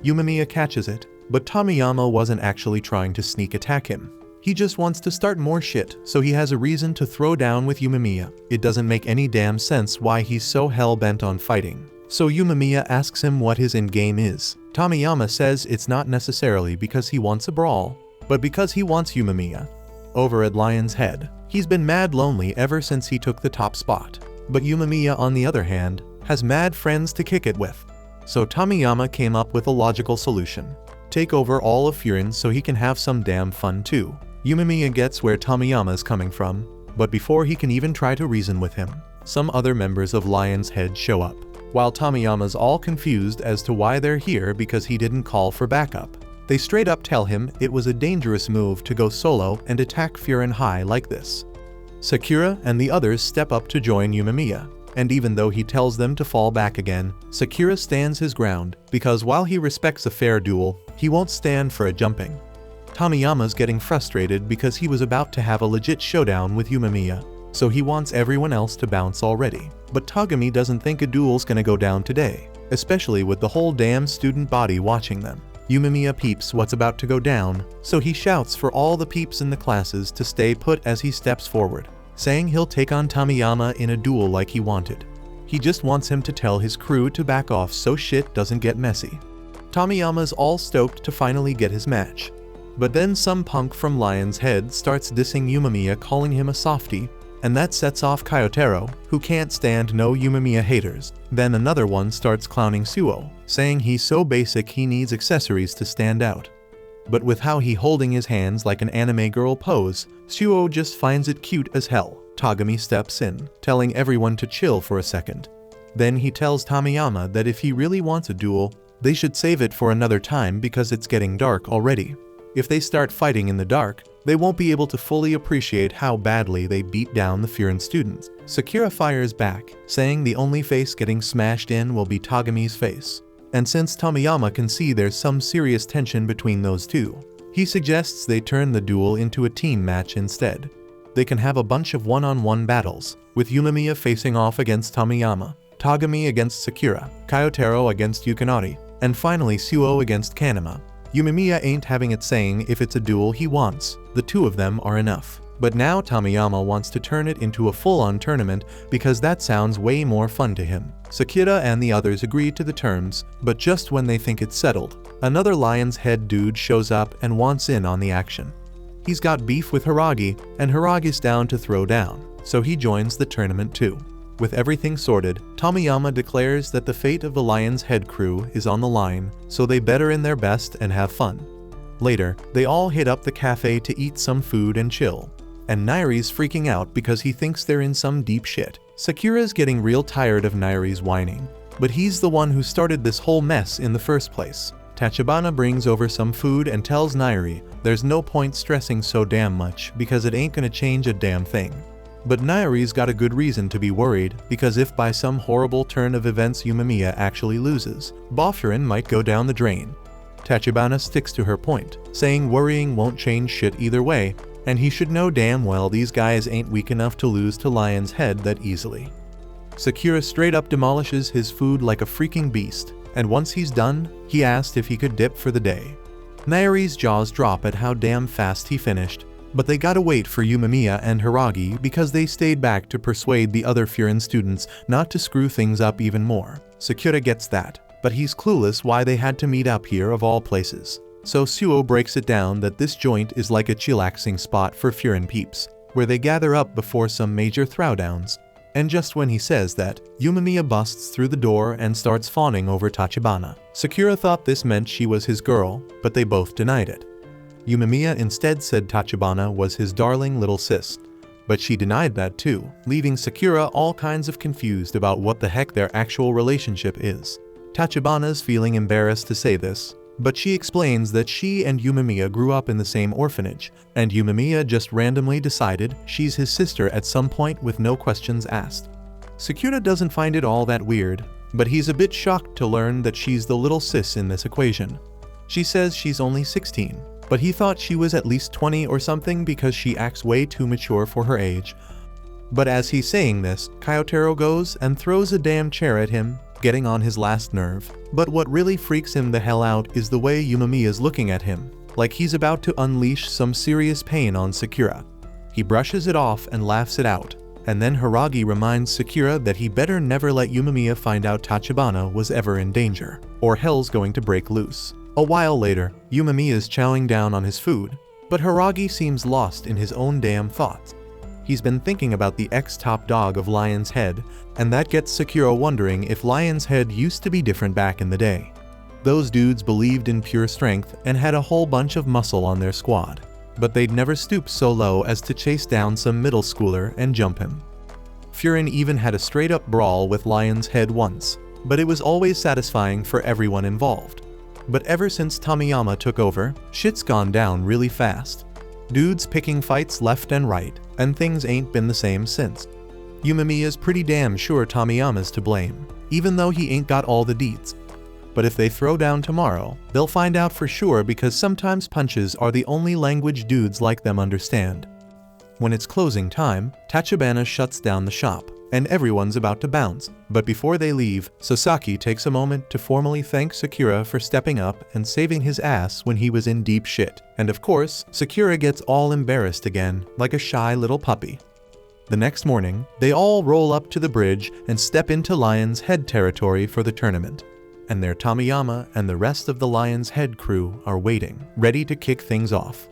Yumemiya catches it, but Tomiyama wasn't actually trying to sneak attack him. He just wants to start more shit, so he has a reason to throw down with Yumemiya. It doesn't make any damn sense why he's so hell-bent on fighting. So Yumemiya asks him what his endgame is. Tomiyama says it's not necessarily because he wants a brawl, but because he wants Yumemiya. Over at Lion's Head, he's been mad lonely ever since he took the top spot. But Yumemiya, on the other hand, has mad friends to kick it with. So Tomiyama came up with a logical solution. Take over all of Furin so he can have some damn fun too. Yumemiya gets where Tomiyama is coming from, but before he can even try to reason with him, some other members of Lion's Head show up. While Tomiyama's all confused as to why they're here because he didn't call for backup. They straight up tell him it was a dangerous move to go solo and attack Furin High like this. Sakura and the others step up to join Yumemiya, and even though he tells them to fall back again, Sakura stands his ground because while he respects a fair duel, he won't stand for a jumping. Tomiyama's getting frustrated because he was about to have a legit showdown with Yumemiya, so he wants everyone else to bounce already. But Togami doesn't think a duel's gonna go down today, especially with the whole damn student body watching them. Yumemiya peeps what's about to go down, so he shouts for all the peeps in the classes to stay put as he steps forward, saying he'll take on Tomiyama in a duel like he wanted. He just wants him to tell his crew to back off so shit doesn't get messy. Tomiyama's all stoked to finally get his match. But then some punk from Lion's Head starts dissing Yumemiya, calling him a softie, and that sets off Kyotaro, who can't stand no Yumemiya haters. Then another one starts clowning Suo, saying he's so basic he needs accessories to stand out. But with how he holding his hands like an anime girl pose, Suo just finds it cute as hell. Togami steps in, telling everyone to chill for a second. Then he tells Tomiyama that if he really wants a duel, they should save it for another time because it's getting dark already. If they start fighting in the dark, they won't be able to fully appreciate how badly they beat down the Furin students. Sakura fires back, saying the only face getting smashed in will be Togami's face. And since Tomiyama can see there's some serious tension between those two, he suggests they turn the duel into a team match instead. They can have a bunch of one-on-one battles, with Yumemiya facing off against Tomiyama, Togami against Sakura, Kyotaro against Yukinari, and finally Suo against Kanema. Yumemiya ain't having it, saying if it's a duel he wants, the two of them are enough. But now Tomiyama wants to turn it into a full-on tournament because that sounds way more fun to him. Sakura and the others agree to the terms, but just when they think it's settled, another Lion's Head dude shows up and wants in on the action. He's got beef with Hiragi, and Hiragi's down to throw down, so he joins the tournament too. With everything sorted, Tomiyama declares that the fate of the Lion's Head crew is on the line, so they better in their best and have fun. Later, they all hit up the cafe to eat some food and chill. And Nairi's freaking out because he thinks they're in some deep shit. Sakura's getting real tired of Nairi's whining, but he's the one who started this whole mess in the first place. Tachibana brings over some food and tells Nairi there's no point stressing so damn much because it ain't gonna change a damn thing. But Nairi's got a good reason to be worried, because if by some horrible turn of events Yumemiya actually loses, Bofurin might go down the drain. Tachibana sticks to her point, saying worrying won't change shit either way, and he should know damn well these guys ain't weak enough to lose to Lion's Head that easily. Sakura straight up demolishes his food like a freaking beast, and once he's done, he asked if he could dip for the day. Nairi's jaws drop at how damn fast he finished, but they gotta wait for Yumemiya and Hiragi because they stayed back to persuade the other Furin students not to screw things up even more. Sakura gets that, but he's clueless why they had to meet up here of all places. So Suo breaks it down that this joint is like a chillaxing spot for Furin peeps, where they gather up before some major throwdowns. And just when he says that, Yumemiya busts through the door and starts fawning over Tachibana. Sakura thought this meant she was his girl, but they both denied it. Yumemiya instead said Tachibana was his darling little sis, but she denied that too, leaving Sakura all kinds of confused about what the heck their actual relationship is. Tachibana's feeling embarrassed to say this, but she explains that she and Yumemiya grew up in the same orphanage, and Yumemiya just randomly decided she's his sister at some point with no questions asked. Sakura doesn't find it all that weird, but he's a bit shocked to learn that she's the little sis in this equation. She says she's only 16. But he thought she was at least 20 or something because she acts way too mature for her age. But as he's saying this, Kyotaro goes and throws a damn chair at him, getting on his last nerve. But what really freaks him the hell out is the way Yumemiya's looking at him, like he's about to unleash some serious pain on Sakura. He brushes it off and laughs it out, and then Hiragi reminds Sakura that he better never let Yumemiya find out Tachibana was ever in danger, or hell's going to break loose. A while later, Yumemiya is chowing down on his food, but Hiragi seems lost in his own damn thoughts. He's been thinking about the ex-top dog of Lion's Head, and that gets Sakura wondering if Lion's Head used to be different back in the day. Those dudes believed in pure strength and had a whole bunch of muscle on their squad, but they'd never stoop so low as to chase down some middle schooler and jump him. Furin even had a straight-up brawl with Lion's Head once, but it was always satisfying for everyone involved. But ever since Tomiyama took over, shit's gone down really fast. Dudes picking fights left and right, and things ain't been the same since. Yumemiya's pretty damn sure Tomiyama's to blame, even though he ain't got all the deets. But if they throw down tomorrow, they'll find out for sure because sometimes punches are the only language dudes like them understand. When it's closing time, Tachibana shuts down the shop, and everyone's about to bounce, but before they leave, Sasaki takes a moment to formally thank Sakura for stepping up and saving his ass when he was in deep shit, and of course, Sakura gets all embarrassed again, like a shy little puppy. The next morning, they all roll up to the bridge and step into Lion's Head territory for the tournament. And there Tomiyama and the rest of the Lion's Head crew are waiting, ready to kick things off.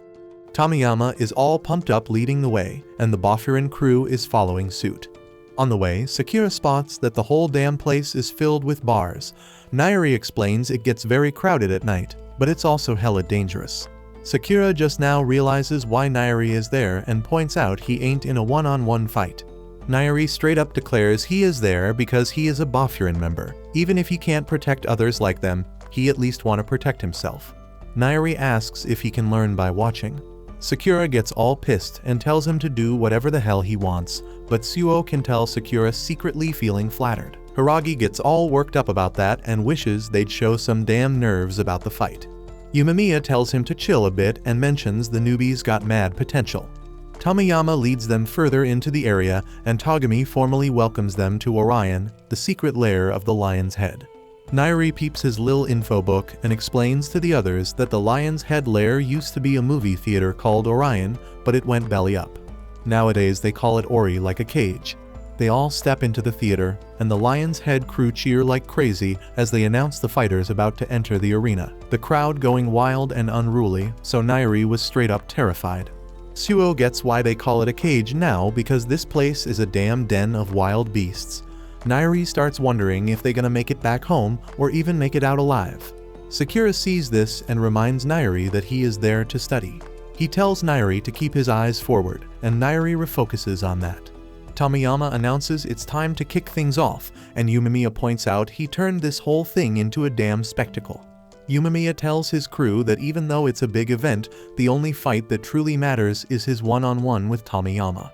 Tomiyama is all pumped up leading the way, and the Bofurin crew is following suit. On the way, Sakura spots that the whole damn place is filled with bars. Nairi explains it gets very crowded at night, but it's also hella dangerous. Sakura just now realizes why Nairi is there and points out he ain't in a one-on-one fight. Nairi straight up declares he is there because he is a Bofurin member. Even if he can't protect others like them, he at least want to protect himself. Nairi asks if he can learn by watching. Sakura gets all pissed and tells him to do whatever the hell he wants, but Suo can tell Sakura secretly feeling flattered. Hiragi gets all worked up about that and wishes they'd show some damn nerves about the fight. Yumemiya tells him to chill a bit and mentions the newbies got mad potential. Tomiyama leads them further into the area and Togami formally welcomes them to Orion, the secret lair of the Lion's Head. Nairi peeps his lil info book and explains to the others that the Lion's Head lair used to be a movie theater called Orion, but it went belly up. Nowadays they call it Ori like a cage. They all step into the theater, and the Lion's Head crew cheer like crazy as they announce the fighters about to enter the arena, the crowd going wild and unruly, so Nairi was straight up terrified. Suo gets why they call it a cage now because this place is a damn den of wild beasts. Nairi starts wondering if they're gonna make it back home or even make it out alive. Sakura sees this and reminds Nairi that he is there to study. He tells Nairi to keep his eyes forward, and Nairi refocuses on that. Tomiyama announces it's time to kick things off, and Yumemiya points out he turned this whole thing into a damn spectacle. Yumemiya tells his crew that even though it's a big event, the only fight that truly matters is his one-on-one with Tomiyama.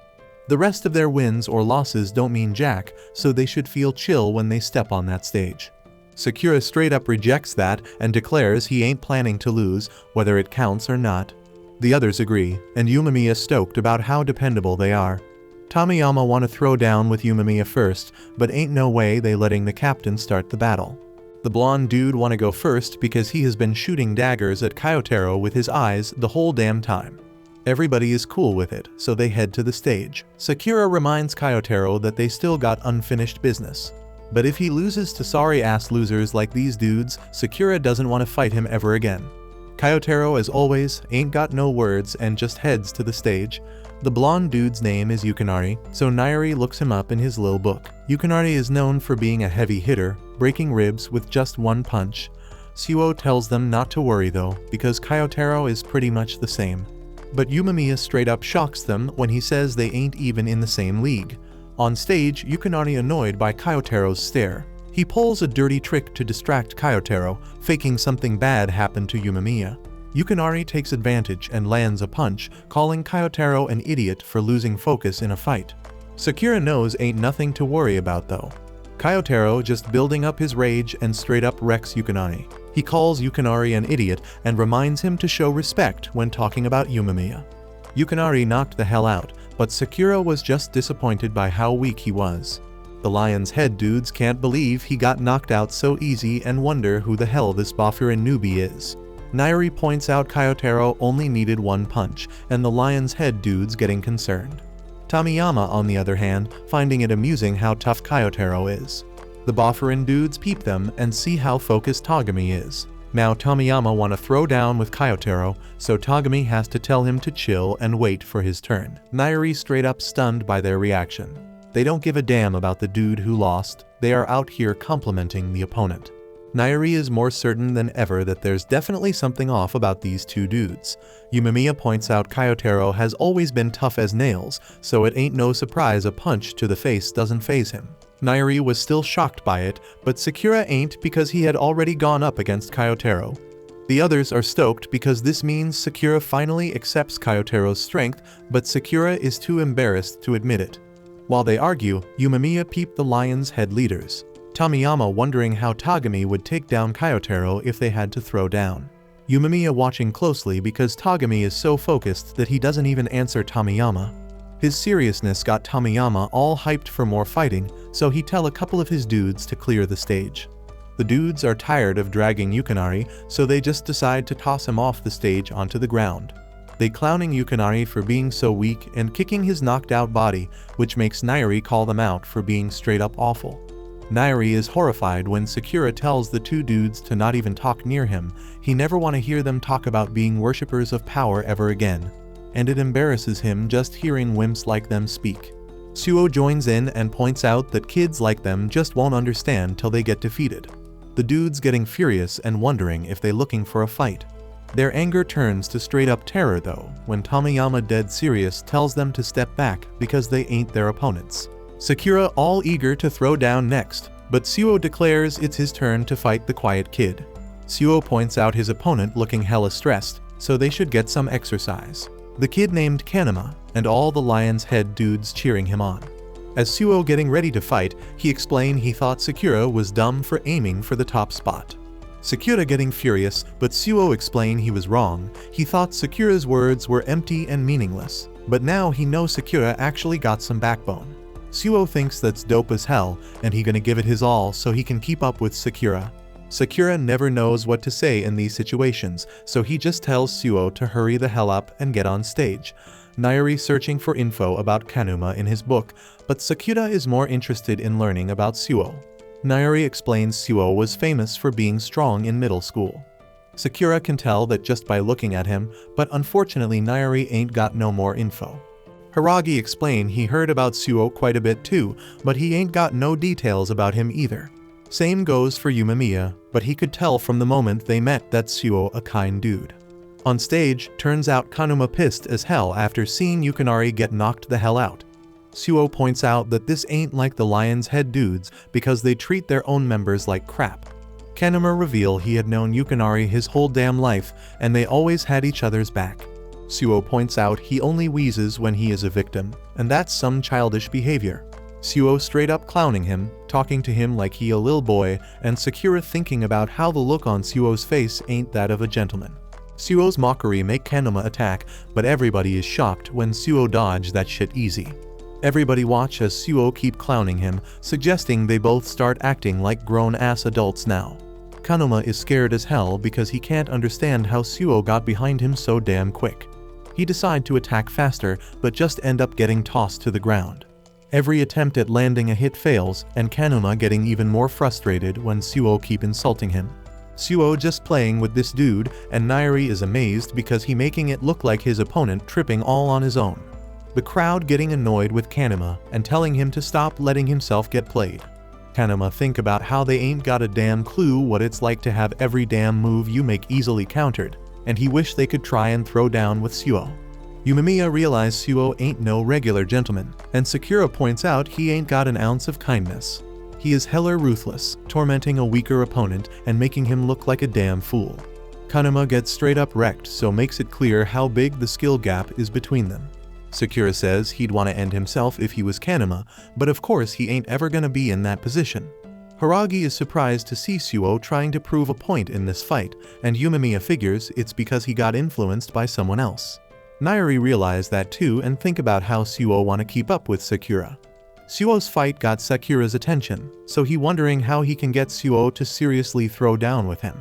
The rest of their wins or losses don't mean jack, so they should feel chill when they step on that stage. Sakura straight up rejects that and declares he ain't planning to lose, whether it counts or not. The others agree, and Yumemiya stoked about how dependable they are. Tomiyama want to throw down with Yumemiya first, but ain't no way they letting the captain start the battle. The blonde dude want to go first because he has been shooting daggers at Kyotaro with his eyes the whole damn time. Everybody is cool with it, so they head to the stage. Sakura reminds Kyotaro that they still got unfinished business. But if he loses to sorry-ass losers like these dudes, Sakura doesn't want to fight him ever again. Kyotaro, as always, ain't got no words and just heads to the stage. The blonde dude's name is Yukinari, so Nairi looks him up in his little book. Yukinari is known for being a heavy hitter, breaking ribs with just one punch. Suo tells them not to worry though, because Kyotaro is pretty much the same. But Yumemiya straight up shocks them when he says they ain't even in the same league. On stage, Yukinari annoyed by Kyotaro's stare. He pulls a dirty trick to distract Kyotaro, faking something bad happened to Yumemiya. Yukinari takes advantage and lands a punch, calling Kyotaro an idiot for losing focus in a fight. Sakura knows ain't nothing to worry about though. Kyotaro just building up his rage and straight up wrecks Yukinari. He calls Yukinari an idiot and reminds him to show respect when talking about Yumemiya. Yukinari knocked the hell out, but Sakura was just disappointed by how weak he was. The Lion's Head dudes can't believe he got knocked out so easy and wonder who the hell this Bofurin newbie is. Nairi points out Kyotaro only needed one punch, and the Lion's Head dudes getting concerned. Tomiyama, on the other hand, finding it amusing how tough Kyotaro is. The Bofurin dudes peep them and see how focused Togami is. Now Tomiyama wanna throw down with Kyotaro, so Togami has to tell him to chill and wait for his turn. Nairi straight up stunned by their reaction. They don't give a damn about the dude who lost, they are out here complimenting the opponent. Nairi is more certain than ever that there's definitely something off about these two dudes. Yumemiya points out Kyotaro has always been tough as nails, so it ain't no surprise a punch to the face doesn't faze him. Nairi was still shocked by it, but Sakura ain't because he had already gone up against Kyotaro. The others are stoked because this means Sakura finally accepts Kyotaro's strength, but Sakura is too embarrassed to admit it. While they argue, Yumemiya peeped the Lion's head leaders. Tomiyama wondering how Togami would take down Kyotaro if they had to throw down. Yumemiya watching closely because Togami is so focused that he doesn't even answer Tomiyama. His seriousness got Tomiyama all hyped for more fighting, so he tell a couple of his dudes to clear the stage. The dudes are tired of dragging Yukinari, so they just decide to toss him off the stage onto the ground. They clowning Yukinari for being so weak and kicking his knocked out body, which makes Nairi call them out for being straight up awful. Nairi is horrified when Sakura tells the two dudes to not even talk near him. He never want to hear them talk about being worshippers of power ever again. And it embarrasses him just hearing wimps like them speak. Suo joins in and points out that kids like them just won't understand till they get defeated. The dudes getting furious and wondering if they looking for a fight. Their anger turns to straight up terror though, when Tomiyama dead serious tells them to step back because they ain't their opponents. Sakura all eager to throw down next, but Suo declares it's his turn to fight the quiet kid. Suo points out his opponent looking hella stressed, so they should get some exercise. The kid named Kanema, and all the Lion's Head dudes cheering him on. As Suo getting ready to fight, he explained he thought Sakura was dumb for aiming for the top spot. Sakura getting furious, but Suo explained he was wrong. He thought Sakura's words were empty and meaningless, but now he knows Sakura actually got some backbone. Suo thinks that's dope as hell, and he gonna give it his all so he can keep up with Sakura. Sakura never knows what to say in these situations, so he just tells Suo to hurry the hell up and get on stage. Nairi searching for info about Kanuma in his book, but Sakura is more interested in learning about Suo. Nairi explains Suo was famous for being strong in middle school. Sakura can tell that just by looking at him, but unfortunately Nairi ain't got no more info. Hiragi explained he heard about Suo quite a bit too, but he ain't got no details about him either. Same goes for Yumemiya, but he could tell from the moment they met that Suo a kind dude. On stage, turns out Kanuma pissed as hell after seeing Yukinari get knocked the hell out. Suo points out that this ain't like the Lion's Head dudes because they treat their own members like crap. Kanuma reveal he had known Yukinari his whole damn life and they always had each other's back. Suo points out he only wheezes when he is a victim, and that's some childish behavior. Suo straight up clowning him, talking to him like he a lil boy, and Sakura thinking about how the look on Suo's face ain't that of a gentleman. Suo's mockery make Kanuma attack, but everybody is shocked when Suo dodge that shit easy. Everybody watch as Suo keep clowning him, suggesting they both start acting like grown-ass adults now. Kanuma is scared as hell because he can't understand how Suo got behind him so damn quick. He decide to attack faster, but just end up getting tossed to the ground. Every attempt at landing a hit fails, and Kanuma getting even more frustrated when Suo keep insulting him. Suo just playing with this dude, and Nairi is amazed because he making it look like his opponent tripping all on his own. The crowd getting annoyed with Kanuma and telling him to stop letting himself get played. Kanuma think about how they ain't got a damn clue what it's like to have every damn move you make easily countered, and he wish they could try and throw down with Suo. Yumemiya realize Suo ain't no regular gentleman, and Sakura points out he ain't got an ounce of kindness. He is hella ruthless, tormenting a weaker opponent and making him look like a damn fool. Kanuma gets straight up wrecked, so makes it clear how big the skill gap is between them. Sakura says he'd want to end himself if he was Kanuma, but of course he ain't ever gonna be in that position. Hiragi is surprised to see Suo trying to prove a point in this fight, and Yumemiya figures it's because he got influenced by someone else. Nairi realize that too and think about how Suo want to keep up with Sakura. Suo's fight got Sakura's attention, so he wondering how he can get Suo to seriously throw down with him.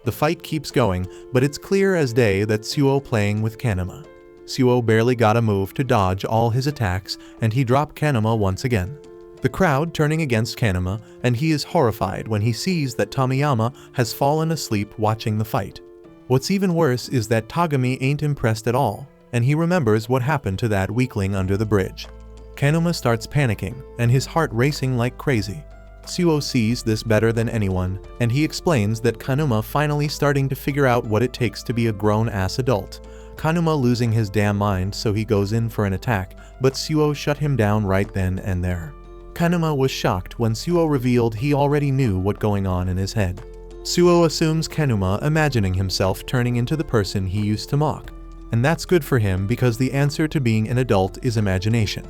The fight keeps going, but it's clear as day that Suo playing with Kanuma. Suo barely got a move to dodge all his attacks, and he dropped Kanuma once again. the crowd turning against Kanuma, and he is horrified when he sees that Tomiyama has fallen asleep watching the fight. What's even worse is that Togami ain't impressed at all, and he remembers what happened to that weakling under the bridge. Kanuma starts panicking, and his heart racing like crazy. Suo sees this better than anyone, and he explains that Kanuma finally starting to figure out what it takes to be a grown-ass adult. Kanuma losing his damn mind, so he goes in for an attack, but Suo shut him down right then and there. Kanuma was shocked when Suo revealed he already knew what going on in his head. Suo assumes Kanuma imagining himself turning into the person he used to mock. And that's good for him because the answer to being an adult is imagination.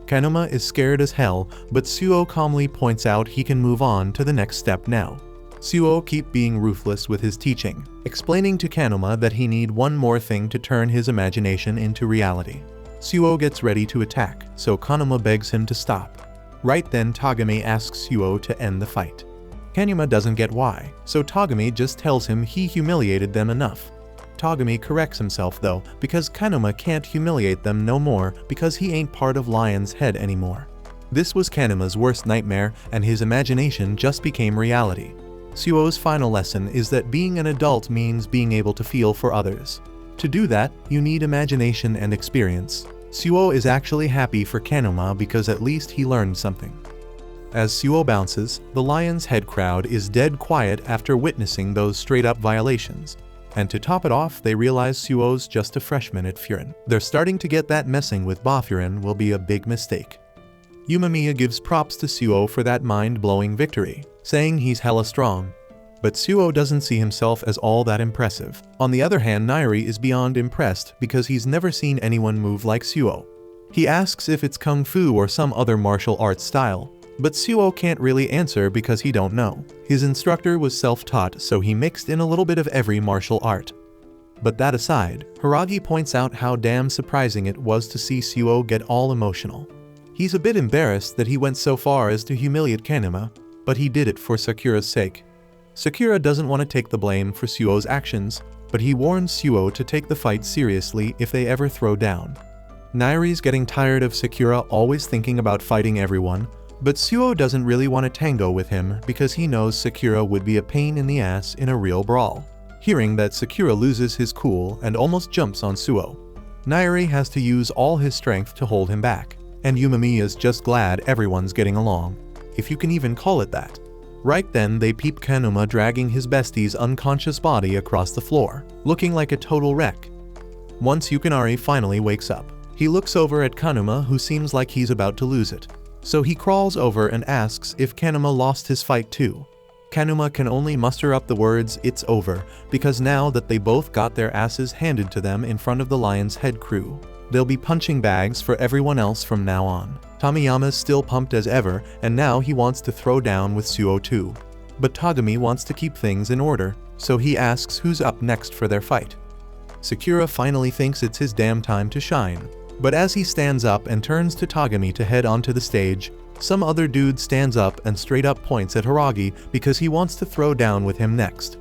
Kanuma is scared as hell, but Suo calmly points out he can move on to the next step now. Suo keep being ruthless with his teaching, explaining to Kanuma that he need one more thing to turn his imagination into reality. Suo gets ready to attack, so Kanuma begs him to stop. Right then Togami asks Suo to end the fight. Kanuma doesn't get why, so Togami just tells him he humiliated them enough. Togami corrects himself though, because Kanuma can't humiliate them no more because he ain't part of Lion's head anymore. This was Kanuma's worst nightmare, and his imagination just became reality. Suo's final lesson is that being an adult means being able to feel for others. To do that, you need imagination and experience. Suo is actually happy for Kanuma because at least he learned something. As Suo bounces, the Lion's Head crowd is dead quiet after witnessing those straight-up violations. And to top it off, they realize Suo's just a freshman at Furin. They're starting to get that messing with Bafurin will be a big mistake. Umemiya gives props to Suo for that mind-blowing victory, saying he's hella strong. But Suo doesn't see himself as all that impressive. On the other hand, Nairi is beyond impressed because he's never seen anyone move like Suo. He asks if it's Kung Fu or some other martial arts style, but Suo can't really answer because he don't know. His instructor was self-taught, so he mixed in a little bit of every martial art. But that aside, Hiragi points out how damn surprising it was to see Suo get all emotional. He's a bit embarrassed that he went so far as to humiliate Kanuma, but he did it for Sakura's sake. Sakura doesn't want to take the blame for Suo's actions, but he warns Suo to take the fight seriously if they ever throw down. Nairi's getting tired of Sakura always thinking about fighting everyone, but Suo doesn't really want to tango with him because he knows Sakura would be a pain in the ass in a real brawl. Hearing that Sakura loses his cool and almost jumps on Suo, Nairi has to use all his strength to hold him back, and Umemiya's just glad everyone's getting along, if you can even call it that. Right then they peep Kanuma dragging his bestie's unconscious body across the floor, looking like a total wreck. Once Yukinari finally wakes up, he looks over at Kanuma who seems like he's about to lose it. So he crawls over and asks if Kanuma lost his fight too. Kanuma can only muster up the words "it's over" because now that they both got their asses handed to them in front of the Lion's Head crew, they'll be punching bags for everyone else from now on. Tomiyama's still pumped as ever, and now he wants to throw down with Suo too. But Togami wants to keep things in order, so he asks who's up next for their fight. Sakura finally thinks it's his damn time to shine. But as he stands up and turns to Togami to head onto the stage, some other dude stands up and straight up points at Hiragi because he wants to throw down with him next.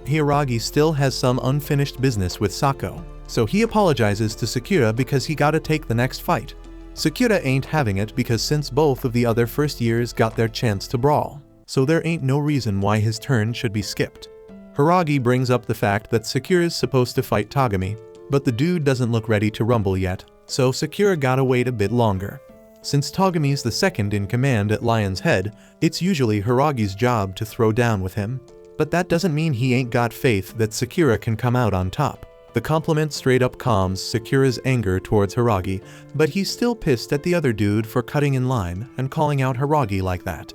Hiragi still has some unfinished business with Sako, so he apologizes to Sakura because he gotta take the next fight. Sakura ain't having it because since both of the other first years got their chance to brawl, so there ain't no reason why his turn should be skipped. Hiragi brings up the fact that Sakura's supposed to fight Togami, but the dude doesn't look ready to rumble yet, so Sakura gotta wait a bit longer. Since Togami's the second in command at Lion's Head, it's usually Hiragi's job to throw down with him. But that doesn't mean he ain't got faith that Sakura can come out on top. The compliment straight up calms Sakura's anger towards Hiragi, but he's still pissed at the other dude for cutting in line and calling out Hiragi like that.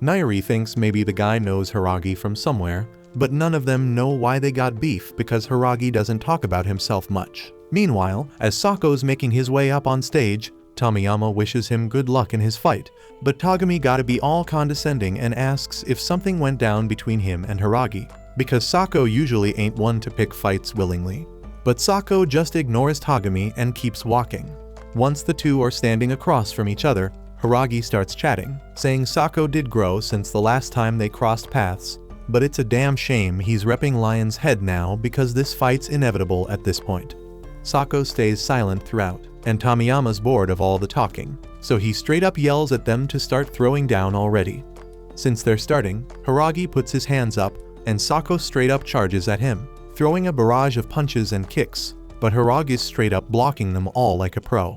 Nairi thinks maybe the guy knows Hiragi from somewhere, but none of them know why they got beef because Hiragi doesn't talk about himself much. Meanwhile, as Sako's making his way up on stage, Tomiyama wishes him good luck in his fight, but Togami gotta be all condescending and asks if something went down between him and Hiragi, because Sako usually ain't one to pick fights willingly. But Sako just ignores Togami and keeps walking. Once the two are standing across from each other, Hiragi starts chatting, saying Sako did grow since the last time they crossed paths, but it's a damn shame he's repping Lion's Head now because this fight's inevitable at this point. Sako stays silent throughout, and Tomiyama's bored of all the talking. so he straight up yells at them to start throwing down already. Since they're starting, Hiragi puts his hands up, and Sako straight up charges at him, throwing a barrage of punches and kicks, but Hiragi's straight up blocking them all like a pro.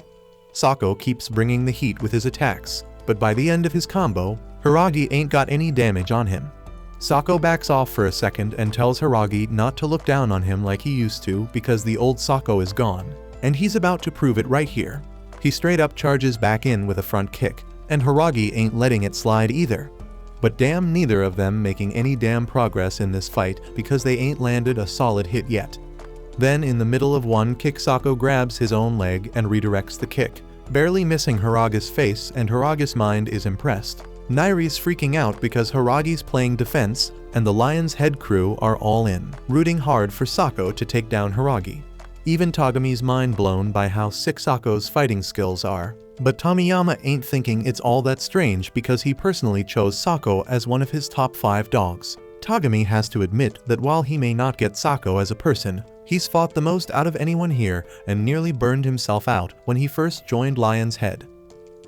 Sako keeps bringing the heat with his attacks, but by the end of his combo, Hiragi ain't got any damage on him. Sako backs off for a second and tells Hiragi not to look down on him like he used to because the old Sako is gone, and he's about to prove it right here. He straight up charges back in with a front kick, and Hiragi ain't letting it slide either. But damn neither of them making any damn progress in this fight because they ain't landed a solid hit yet. Then in the middle of one kick, Sako grabs his own leg and redirects the kick, barely missing Hiragi's face, and Hiragi's mind is impressed. Nairi's freaking out because Hiragi's playing defense, and the Lion's Head crew are all in, rooting hard for Sako to take down Hiragi. Even Tagami's mind blown by how sick Sako's fighting skills are. But Tomiyama ain't thinking it's all that strange because he personally chose Sako as one of his top 5 dogs. Tagami has to admit that while he may not get Sako as a person, he's fought the most out of anyone here and nearly burned himself out when he first joined Lion's Head.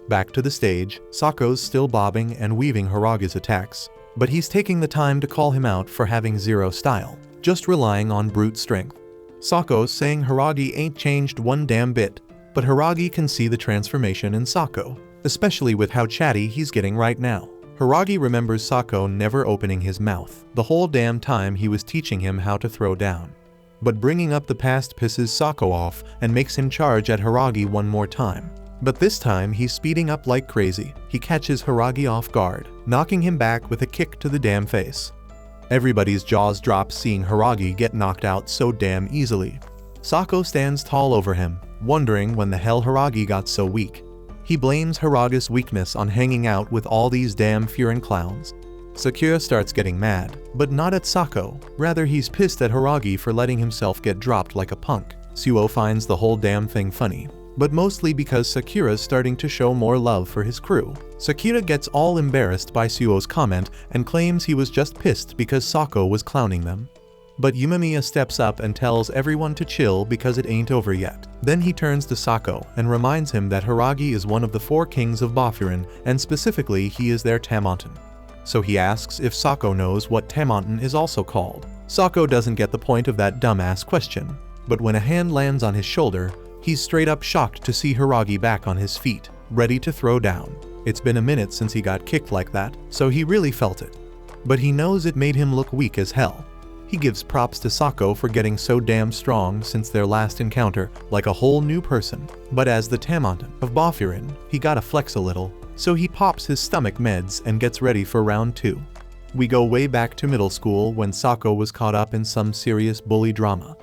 Back to the stage, Sako's still bobbing and weaving Hiragi's attacks, but he's taking the time to call him out for having zero style, just relying on brute strength. Sako's saying Hiragi ain't changed one damn bit, but Hiragi can see the transformation in Sako, especially with how chatty he's getting right now. Hiragi remembers Sako never opening his mouth the whole damn time he was teaching him how to throw down. But bringing up the past pisses Sako off and makes him charge at Hiragi one more time. But this time he's speeding up like crazy. He catches Hiragi off guard, knocking him back with a kick to the damn face. Everybody's jaws drop seeing Hiragi get knocked out so damn easily. Sako stands tall over him, wondering when the hell Hiragi got so weak. He blames Hiragi's weakness on hanging out with all these damn Furin clowns. Sakura starts getting mad, but not at Sako, rather he's pissed at Hiragi for letting himself get dropped like a punk. Suo finds the whole damn thing funny, but mostly because Sakura's starting to show more love for his crew. Sakura gets all embarrassed by Suo's comment and claims he was just pissed because Sako was clowning them. But Yumemiya steps up and tells everyone to chill because it ain't over yet. Then he turns to Sako and reminds him that Hiragi is one of the 4 kings of Boffurin, and specifically he is their Tamonten. So he asks if Sako knows what Tamonten is also called. Sako doesn't get the point of that dumbass question, but when a hand lands on his shoulder, he's straight up shocked to see Hiragi back on his feet, ready to throw down. It's been a minute since he got kicked like that, so he really felt it. But he knows it made him look weak as hell. He gives props to Sako for getting so damn strong since their last encounter, like a whole new person. But as the Tamonten of Boffurin, he gotta flex a little, so he pops his stomach meds and gets ready for round 2. We go way back to middle school when Sako was caught up in some serious bully drama.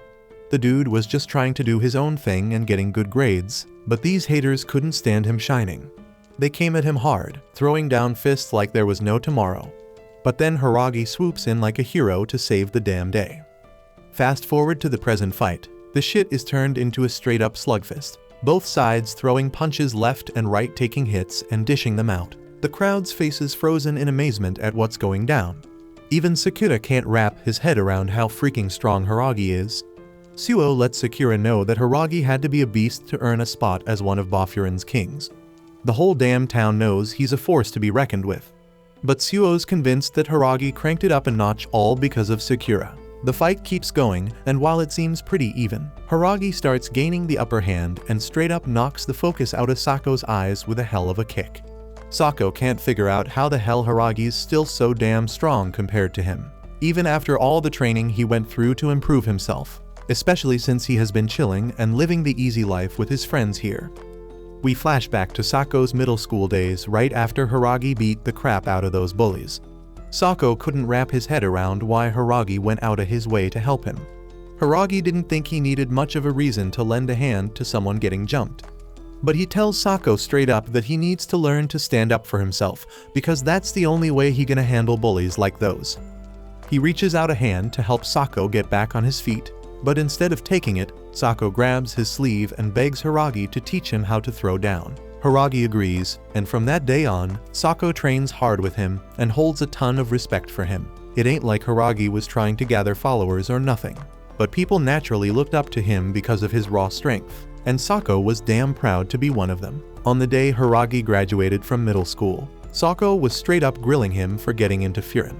The dude was just trying to do his own thing and getting good grades, but these haters couldn't stand him shining. They came at him hard, throwing down fists like there was no tomorrow. But then Hiragi swoops in like a hero to save the damn day. Fast forward to the present fight. The shit is turned into a straight up slugfest. Both sides throwing punches left and right, taking hits and dishing them out. The crowd's faces frozen in amazement at what's going down. Even Sakura can't wrap his head around how freaking strong Hiragi is. Suo lets Sakura know that Hiragi had to be a beast to earn a spot as one of Boffurin's kings. The whole damn town knows he's a force to be reckoned with. But Suo's convinced that Hiragi cranked it up a notch all because of Sakura. The fight keeps going, and while it seems pretty even, Hiragi starts gaining the upper hand and straight up knocks the focus out of Sako's eyes with a hell of a kick. Sako can't figure out how the hell Hiragi's still so damn strong compared to him, even after all the training he went through to improve himself, especially since he has been chilling and living the easy life with his friends here. We flash back to Sako's middle school days right after Hiragi beat the crap out of those bullies. Sako couldn't wrap his head around why Hiragi went out of his way to help him. Hiragi didn't think he needed much of a reason to lend a hand to someone getting jumped. But he tells Sako straight up that he needs to learn to stand up for himself because that's the only way he gonna handle bullies like those. He reaches out a hand to help Sako get back on his feet, but instead of taking it, Sako grabs his sleeve and begs Hiragi to teach him how to throw down. Hiragi agrees, and from that day on, Sako trains hard with him and holds a ton of respect for him. It ain't like Hiragi was trying to gather followers or nothing, but people naturally looked up to him because of his raw strength. and Sako was damn proud to be one of them. On the day Hiragi graduated from middle school, Sako was straight up grilling him for getting into Furin.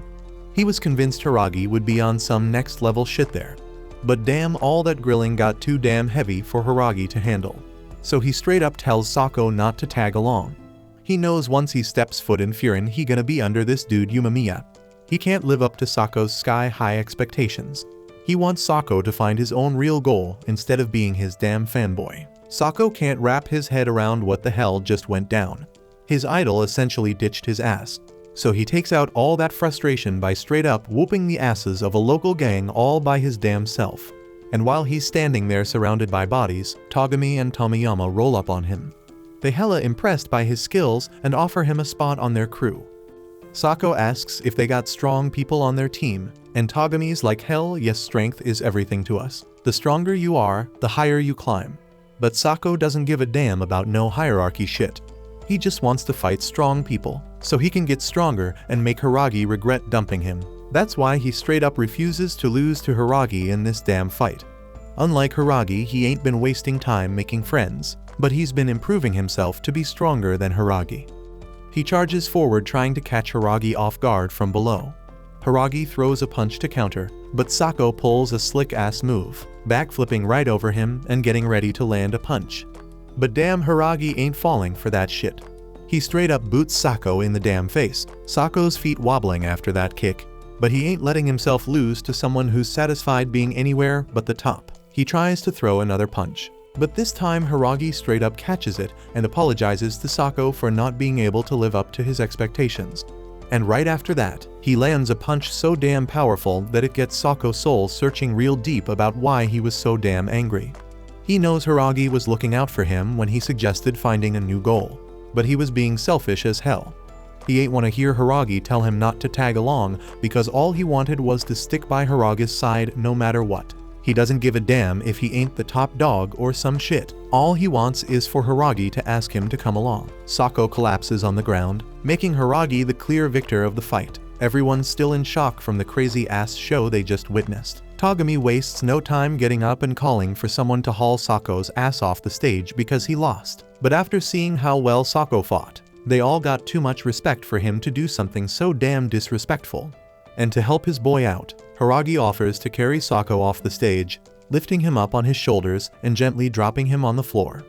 He was convinced Hiragi would be on some next level shit there. But damn, all that grilling got too damn heavy for Hiragi to handle. So he straight up tells Sako not to tag along. He knows once he steps foot in Furin he gonna be under this dude Umemiya. He can't live up to Sako's sky-high expectations. He wants Sako to find his own real goal instead of being his damn fanboy. Sako can't wrap his head around what the hell just went down. His idol essentially ditched his ass. So he takes out all that frustration by straight up whooping the asses of a local gang all by his damn self. And while he's standing there surrounded by bodies, Togami and Tomiyama roll up on him. They hella impressed by his skills and offer him a spot on their crew. Sako asks if they got strong people on their team, and Togami's like, hell yes, strength is everything to us. The stronger you are, the higher you climb. But Sako doesn't give a damn about no hierarchy shit. He just wants to fight strong people, so he can get stronger and make Hiragi regret dumping him. That's why he straight up refuses to lose to Hiragi in this damn fight. Unlike Hiragi, he ain't been wasting time making friends, but he's been improving himself to be stronger than Hiragi. He charges forward trying to catch Hiragi off guard from below. Hiragi throws a punch to counter, but Sako pulls a slick-ass move, backflipping right over him and getting ready to land a punch. But damn, Hiragi ain't falling for that shit. He straight up boots Sako in the damn face, Sako's feet wobbling after that kick, but he ain't letting himself lose to someone who's satisfied being anywhere but the top. He tries to throw another punch, but this time Hiragi straight up catches it and apologizes to Sako for not being able to live up to his expectations. And right after that, he lands a punch so damn powerful that it gets Sako's soul searching real deep about why he was so damn angry. He knows Hiragi was looking out for him when he suggested finding a new goal, but he was being selfish as hell. He ain't want to hear Hiragi tell him not to tag along because all he wanted was to stick by Hiragi's side no matter what. He doesn't give a damn if he ain't the top dog or some shit. All he wants is for Hiragi to ask him to come along. Sako collapses on the ground, making Hiragi the clear victor of the fight. Everyone's still in shock from the crazy-ass show they just witnessed. Togami wastes no time getting up and calling for someone to haul Sako's ass off the stage because he lost. But after seeing how well Sako fought, they all got too much respect for him to do something so damn disrespectful. And to help his boy out, Hiragi offers to carry Sako off the stage, lifting him up on his shoulders and gently dropping him on the floor.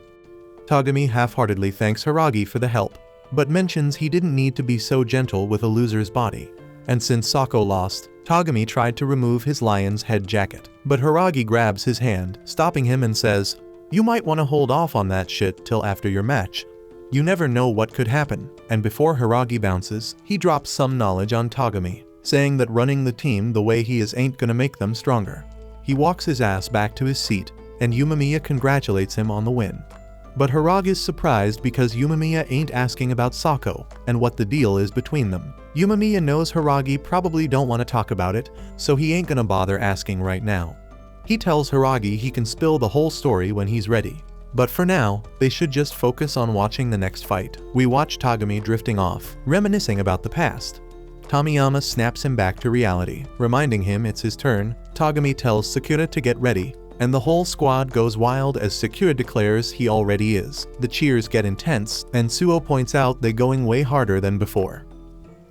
Togami half-heartedly thanks Hiragi for the help, but mentions he didn't need to be so gentle with a loser's body. And since Sako lost, Togami tried to remove his lion's head jacket, but Hiragi grabs his hand, stopping him and says, "You might want to hold off on that shit till after your match. You never know what could happen." And before Hiragi bounces, he drops some knowledge on Togami, saying that running the team the way he is ain't gonna make them stronger. He walks his ass back to his seat, and Umemiya congratulates him on the win. But Hiragi is surprised because Umemiya ain't asking about Sako and what the deal is between them. Umemiya knows Hiragi probably don't want to talk about it, so he ain't gonna bother asking right now. He tells Hiragi he can spill the whole story when he's ready. But for now, they should just focus on watching the next fight. We watch Togami drifting off, reminiscing about the past. Tomiyama snaps him back to reality, reminding him it's his turn. Togami tells Sakura to get ready, and the whole squad goes wild as Sakura declares he already is. The cheers get intense, and Suo points out they're going way harder than before.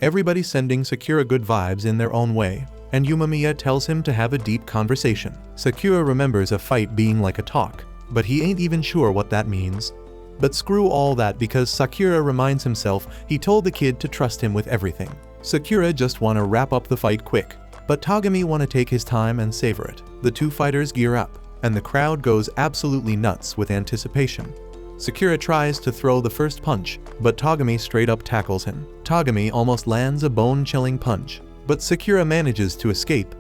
Everybody sending Sakura good vibes in their own way, and Umemiya tells him to have a deep conversation. Sakura remembers a fight being like a talk, but he ain't even sure what that means. But screw all that because Sakura reminds himself he told the kid to trust him with everything. Sakura just want to wrap up the fight quick, but Togami want to take his time and savor it. The two fighters gear up, and the crowd goes absolutely nuts with anticipation. Sakura tries to throw the first punch, but Togami straight up tackles him. Togami almost lands a bone-chilling punch, but Sakura manages to escape.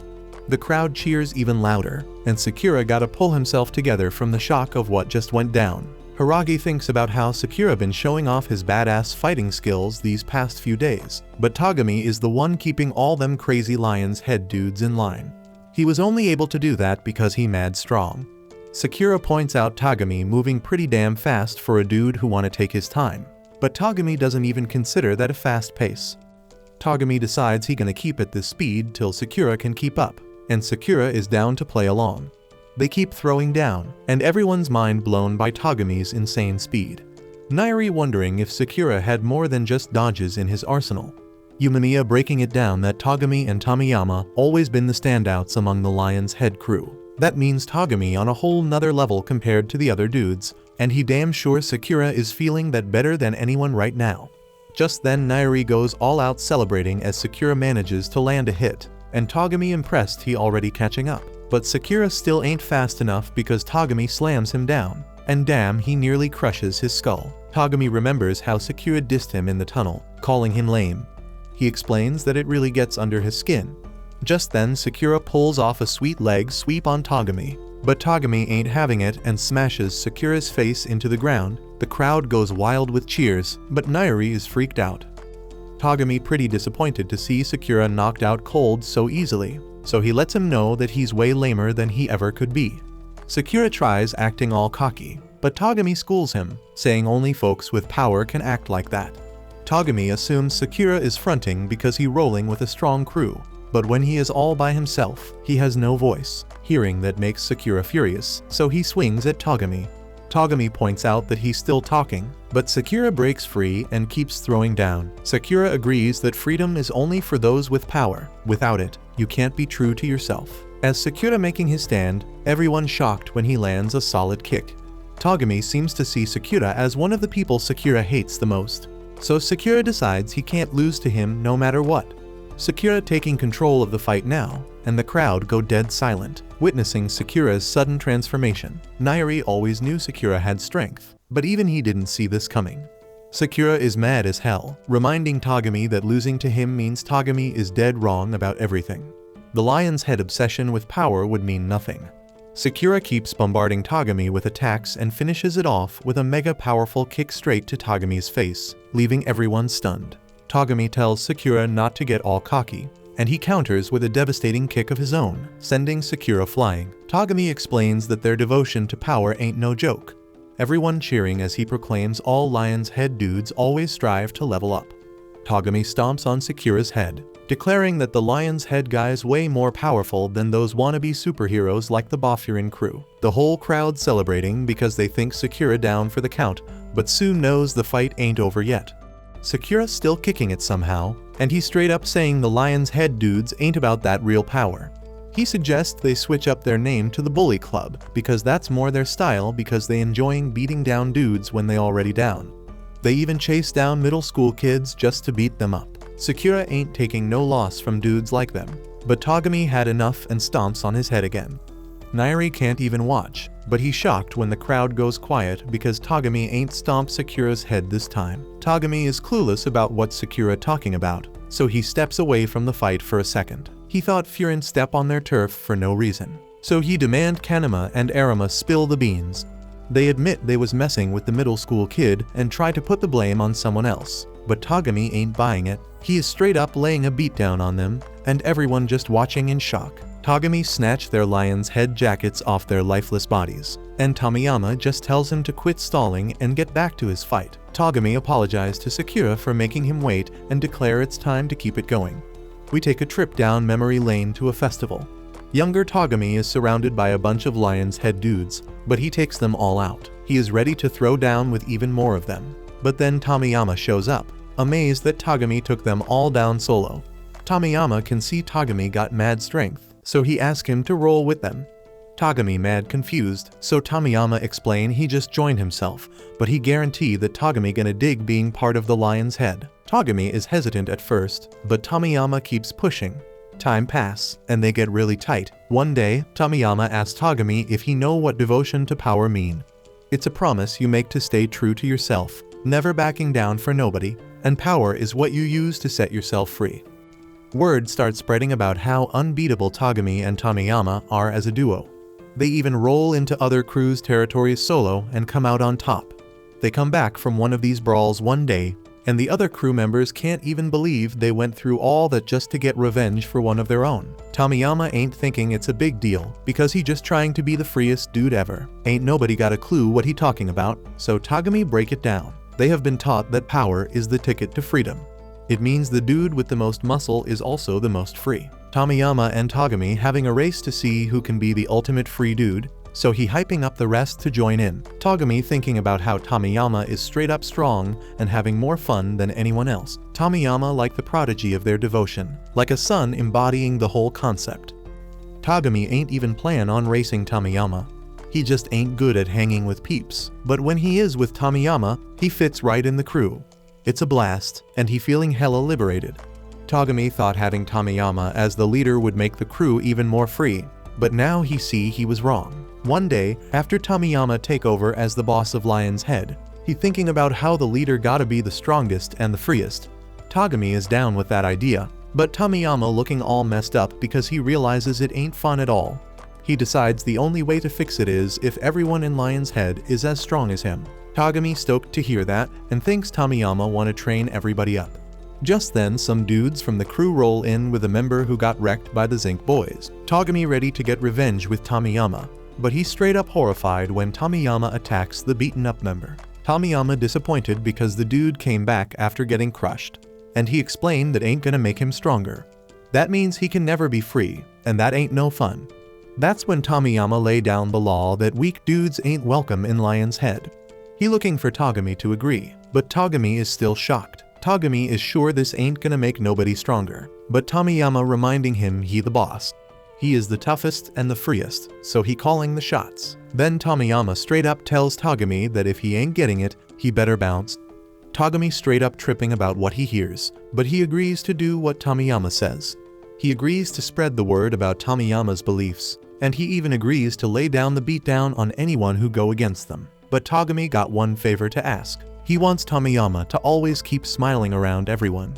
The crowd cheers even louder, and Sakura gotta pull himself together from the shock of what just went down. Hiragi thinks about how Sakura been showing off his badass fighting skills these past few days, but Togami is the one keeping all them crazy lion's head dudes in line. He was only able to do that because he mad strong. Sakura points out Togami moving pretty damn fast for a dude who wanna take his time, but Togami doesn't even consider that a fast pace. Togami decides he gonna keep at this speed till Sakura can keep up, and Sakura is down to play along. They keep throwing down, and everyone's mind blown by Togami's insane speed. Nairi wondering if Sakura had more than just dodges in his arsenal. Umemiya breaking it down that Togami and Tomiyama always been the standouts among the Lion's Head crew. That means Togami on a whole nother level compared to the other dudes, and he damn sure Sakura is feeling that better than anyone right now. Just then Nairi goes all out celebrating as Sakura manages to land a hit, and Togami impressed he already catching up. But Sakura still ain't fast enough because Togami slams him down, and damn, he nearly crushes his skull. Togami remembers how Sakura dissed him in the tunnel, calling him lame. He explains that it really gets under his skin. Just then Sakura pulls off a sweet leg sweep on Togami, but Togami ain't having it and smashes Sakura's face into the ground. The crowd goes wild with cheers, but Nairi is freaked out. Togami pretty disappointed to see Sakura knocked out cold so easily, so he lets him know that he's way lamer than he ever could be. Sakura tries acting all cocky, but Togami schools him, saying only folks with power can act like that. Togami assumes Sakura is fronting because he's rolling with a strong crew, but when he is all by himself, he has no voice. Hearing that makes Sakura furious, so he swings at Togami. Togami points out that he's still talking, but Sakura breaks free and keeps throwing down. Sakura agrees that freedom is only for those with power. Without it, you can't be true to yourself. As Sakura making his stand, everyone's shocked when he lands a solid kick. Togami seems to see Sakura as one of the people Sakura hates the most, so Sakura decides he can't lose to him no matter what. Sakura taking control of the fight now, and the crowd go dead silent, witnessing Sakura's sudden transformation. Nairi always knew Sakura had strength, but even he didn't see this coming. Sakura is mad as hell, reminding Togami that losing to him means Togami is dead wrong about everything. The Lion's Head obsession with power would mean nothing. Sakura keeps bombarding Togami with attacks and finishes it off with a mega powerful kick straight to Togami's face, leaving everyone stunned. Togami tells Sakura not to get all cocky, and he counters with a devastating kick of his own, sending Sakura flying. Togami explains that their devotion to power ain't no joke. Everyone cheering as he proclaims all Lion's Head dudes always strive to level up. Togami stomps on Sakura's head, declaring that the Lion's Head guys way more powerful than those wannabe superheroes like the Boffurin crew. The whole crowd celebrating because they think Sakura down for the count, but soon knows the fight ain't over yet. Sakura still kicking it somehow, and he's straight up saying the Lion's Head dudes ain't about that real power. He suggests they switch up their name to the Bully Club, because that's more their style because they enjoying beating down dudes when they already down. They even chase down middle school kids just to beat them up. Sakura ain't taking no loss from dudes like them, but Togami had enough and stomps on his head again. Nairi can't even watch, but he's shocked when the crowd goes quiet because Togami ain't stomped Sakura's head this time. Togami is clueless about what Sakura talking about, so he steps away from the fight for a second. He thought Furin step on their turf for no reason, so he demand Kanema and Arima spill the beans. They admit they was messing with the middle school kid and try to put the blame on someone else, but Togami ain't buying it. He is straight up laying a beatdown on them, and everyone just watching in shock. Togami snatched their Lion's Head jackets off their lifeless bodies, and Tomiyama just tells him to quit stalling and get back to his fight. Togami apologized to Sakura for making him wait and declare it's time to keep it going. We take a trip down memory lane to a festival. Younger Togami is surrounded by a bunch of Lion's Head dudes, but he takes them all out. He is ready to throw down with even more of them. But then Tomiyama shows up, amazed that Togami took them all down solo. Tomiyama can see Togami got mad strength, so he asks him to roll with them. Togami mad confused, so Tomiyama explain he just joined himself, but he guarantee that Togami gonna dig being part of the Lion's Head. Togami is hesitant at first, but Tomiyama keeps pushing. Time pass, and they get really tight. One day, Tomiyama asks Togami if he know what devotion to power mean. It's a promise you make to stay true to yourself, never backing down for nobody, and power is what you use to set yourself free. Word starts spreading about how unbeatable Togami and Tomiyama are as a duo. They even roll into other crews' territories solo and come out on top. They come back from one of these brawls one day, and the other crew members can't even believe they went through all that just to get revenge for one of their own. Tomiyama ain't thinking it's a big deal, because he just trying to be the freest dude ever. Ain't nobody got a clue what he talking about, so Togami break it down. They have been taught that power is the ticket to freedom. It means the dude with the most muscle is also the most free. Tomiyama and Togami having a race to see who can be the ultimate free dude, so he hyping up the rest to join in. Togami thinking about how Tomiyama is straight up strong and having more fun than anyone else. Tomiyama like the prodigy of their devotion, like a son embodying the whole concept. Togami ain't even plan on racing Tomiyama. He just ain't good at hanging with peeps, but when he is with Tomiyama, he fits right in the crew. It's a blast, and he feeling hella liberated. Togami thought having Tomiyama as the leader would make the crew even more free, but now he see he was wrong. One day, after Tomiyama take over as the boss of Lion's Head, he thinking about how the leader gotta be the strongest and the freest. Togami is down with that idea, but Tomiyama looking all messed up because he realizes it ain't fun at all. He decides the only way to fix it is if everyone in Lion's Head is as strong as him. Togami stoked to hear that and thinks Tomiyama wanna train everybody up. Just then, some dudes from the crew roll in with a member who got wrecked by the Zinc boys. Togami ready to get revenge with Tomiyama, but he's straight up horrified when Tomiyama attacks the beaten up member. Tomiyama disappointed because the dude came back after getting crushed, and he explained that ain't gonna make him stronger. That means he can never be free, and that ain't no fun. That's when Tomiyama lay down the law that weak dudes ain't welcome in Lion's Head. He looking for Togami to agree, but Togami is still shocked. Togami is sure this ain't gonna make nobody stronger, but Tomiyama reminding him he the boss. He is the toughest and the freest, so he calling the shots. Then Tomiyama straight up tells Togami that if he ain't getting it, he better bounce. Togami straight up tripping about what he hears, but he agrees to do what Tomiyama says. He agrees to spread the word about Tomiyama's beliefs, and he even agrees to lay down the beatdown on anyone who go against them. But Togami got one favor to ask. He wants Tomiyama to always keep smiling around everyone.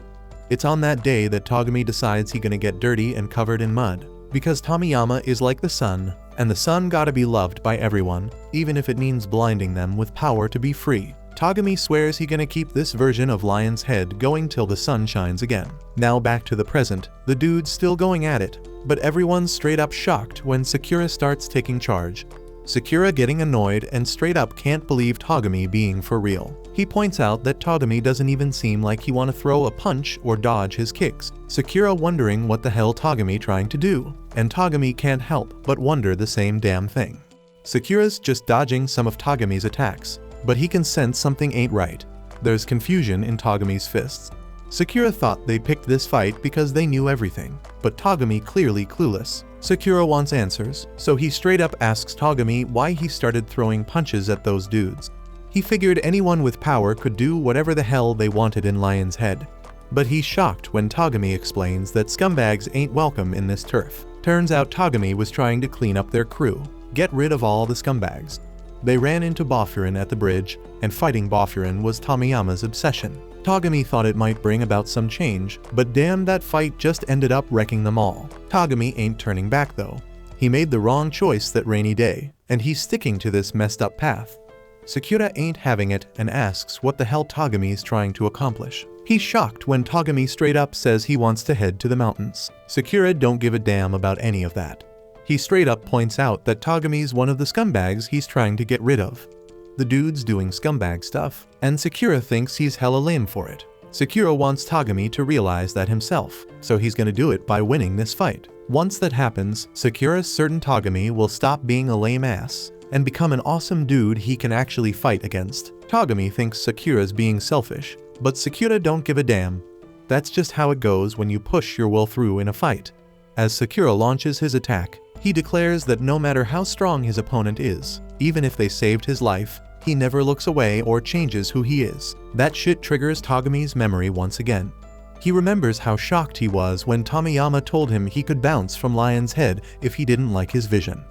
It's on that day that Togami decides he gonna get dirty and covered in mud, because Tomiyama is like the sun, and the sun gotta be loved by everyone, even if it means blinding them with power to be free. Togami swears he gonna keep this version of Lion's Head going till the sun shines again. Now back to the present, the dude's still going at it, but everyone's straight up shocked when Sakura starts taking charge. Sakura getting annoyed and straight up can't believe Togami being for real. He points out that Togami doesn't even seem like he wanna throw a punch or dodge his kicks. Sakura wondering what the hell Togami trying to do, and Togami can't help but wonder the same damn thing. Sakura's just dodging some of Togami's attacks, but he can sense something ain't right. There's confusion in Togami's fists. Sakura thought they picked this fight because they knew everything, but Togami clearly clueless. Sakura wants answers, so he straight up asks Togami why he started throwing punches at those dudes. He figured anyone with power could do whatever the hell they wanted in Lion's Head. But he's shocked when Togami explains that scumbags ain't welcome in this turf. Turns out Togami was trying to clean up their crew, get rid of all the scumbags. They ran into Bofurin at the bridge, and fighting Bofurin was Tomiyama's obsession. Togami thought it might bring about some change, but damn, that fight just ended up wrecking them all. Togami ain't turning back though. He made the wrong choice that rainy day, and he's sticking to this messed up path. Sakura ain't having it and asks what the hell Togami is trying to accomplish. He's shocked when Togami straight up says he wants to head to the mountains. Sakura don't give a damn about any of that. He straight up points out that Togami's one of the scumbags he's trying to get rid of. The dude's doing scumbag stuff, and Sakura thinks he's hella lame for it. Sakura wants Togami to realize that himself, so he's gonna do it by winning this fight. Once that happens, Sakura's certain Togami will stop being a lame ass and become an awesome dude he can actually fight against. Togami thinks Sakura's being selfish, but Sakura don't give a damn. That's just how it goes when you push your will through in a fight. As Sakura launches his attack, he declares that no matter how strong his opponent is, even if they saved his life, he never looks away or changes who he is. That shit triggers Togami's memory once again. He remembers how shocked he was when Tomiyama told him he could bounce from Lion's Head if he didn't like his vision.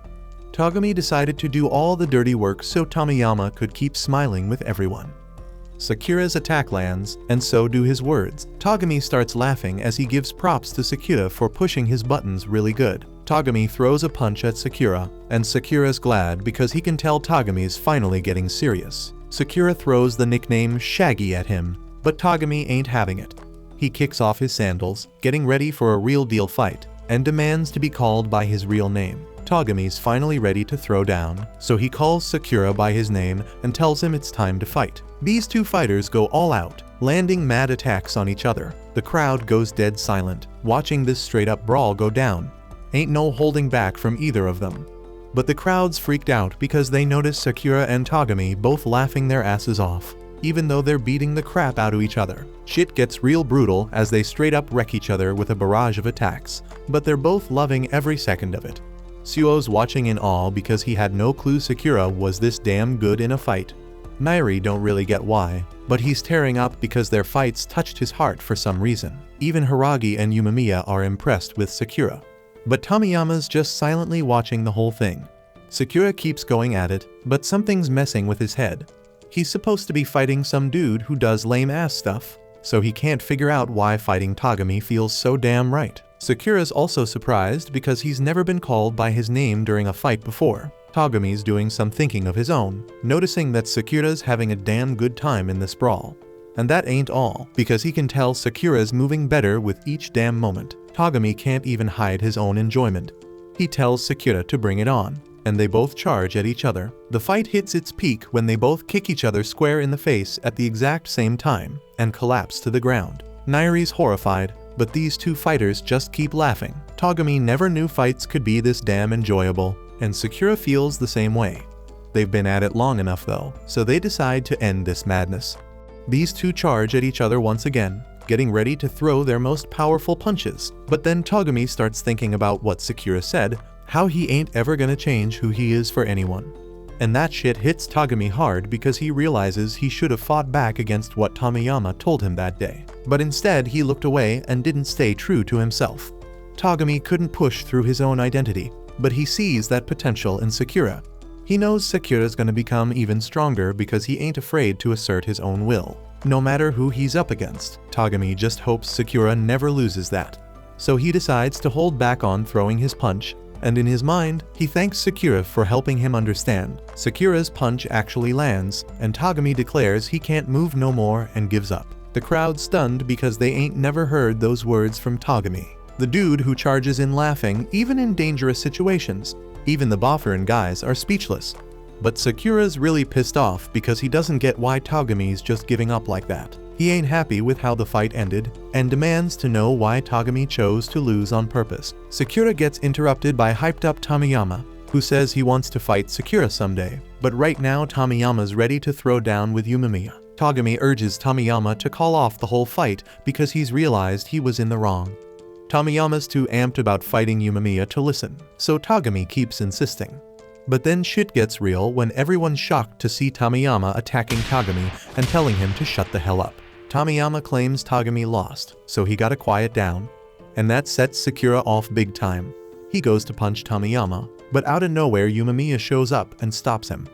Togami decided to do all the dirty work so Tomiyama could keep smiling with everyone. Sakura's attack lands, and so do his words. Togami starts laughing as he gives props to Sakura for pushing his buttons really good. Togami throws a punch at Sakura, and Sakura's glad because he can tell Togami's finally getting serious. Sakura throws the nickname Shaggy at him, but Togami ain't having it. He kicks off his sandals, getting ready for a real deal fight, and demands to be called by his real name. Togami's finally ready to throw down, so he calls Sakura by his name and tells him it's time to fight. These two fighters go all out, landing mad attacks on each other. The crowd goes dead silent, watching this straight-up brawl go down. Ain't no holding back from either of them. But the crowd's freaked out because they notice Sakura and Togami both laughing their asses off, even though they're beating the crap out of each other. Shit gets real brutal as they straight up wreck each other with a barrage of attacks, but they're both loving every second of it. Suo's watching in awe because he had no clue Sakura was this damn good in a fight. Nairi don't really get why, but he's tearing up because their fights touched his heart for some reason. Even Haragi and Yumemiya are impressed with Sakura. But Tomiyama's just silently watching the whole thing. Sakura keeps going at it, but something's messing with his head. He's supposed to be fighting some dude who does lame ass stuff, so he can't figure out why fighting Togami feels so damn right. Sakura's also surprised because he's never been called by his name during a fight before. Togami's doing some thinking of his own, noticing that Sakura's having a damn good time in this brawl. And that ain't all, because he can tell Sakura's moving better with each damn moment. Togami can't even hide his own enjoyment. He tells Sakura to bring it on, and they both charge at each other. The fight hits its peak when they both kick each other square in the face at the exact same time, and collapse to the ground. Nairi's horrified, but these two fighters just keep laughing. Togami never knew fights could be this damn enjoyable, and Sakura feels the same way. They've been at it long enough though, so they decide to end this madness. These two charge at each other once again, getting ready to throw their most powerful punches. But then Togami starts thinking about what Sakura said, how he ain't ever gonna change who he is for anyone. And that shit hits Togami hard because he realizes he should have fought back against what Tomiyama told him that day. But instead he looked away and didn't stay true to himself. Togami couldn't push through his own identity, but he sees that potential in Sakura. He knows Sakura's gonna become even stronger because he ain't afraid to assert his own will. No matter who he's up against, Togami just hopes Sakura never loses that. So he decides to hold back on throwing his punch, and in his mind, he thanks Sakura for helping him understand. Sakura's punch actually lands, and Togami declares he can't move no more and gives up. The crowd's stunned because they ain't never heard those words from Togami. The dude who charges in laughing even in dangerous situations. Even the Bofferin guys are speechless. But Sakura's really pissed off because he doesn't get why Togami's just giving up like that. He ain't happy with how the fight ended, and demands to know why Togami chose to lose on purpose. Sakura gets interrupted by hyped-up Tomiyama, who says he wants to fight Sakura someday, but right now Tomiyama's ready to throw down with Yumemiya. Togami urges Tomiyama to call off the whole fight because he's realized he was in the wrong. Tomiyama's too amped about fighting Yumemiya to listen, so Togami keeps insisting. But then shit gets real when everyone's shocked to see Tomiyama attacking Togami and telling him to shut the hell up. Tomiyama claims Togami lost, so he gotta quiet down. And that sets Sakura off big time. He goes to punch Tomiyama, but out of nowhere Yumemiya shows up and stops him.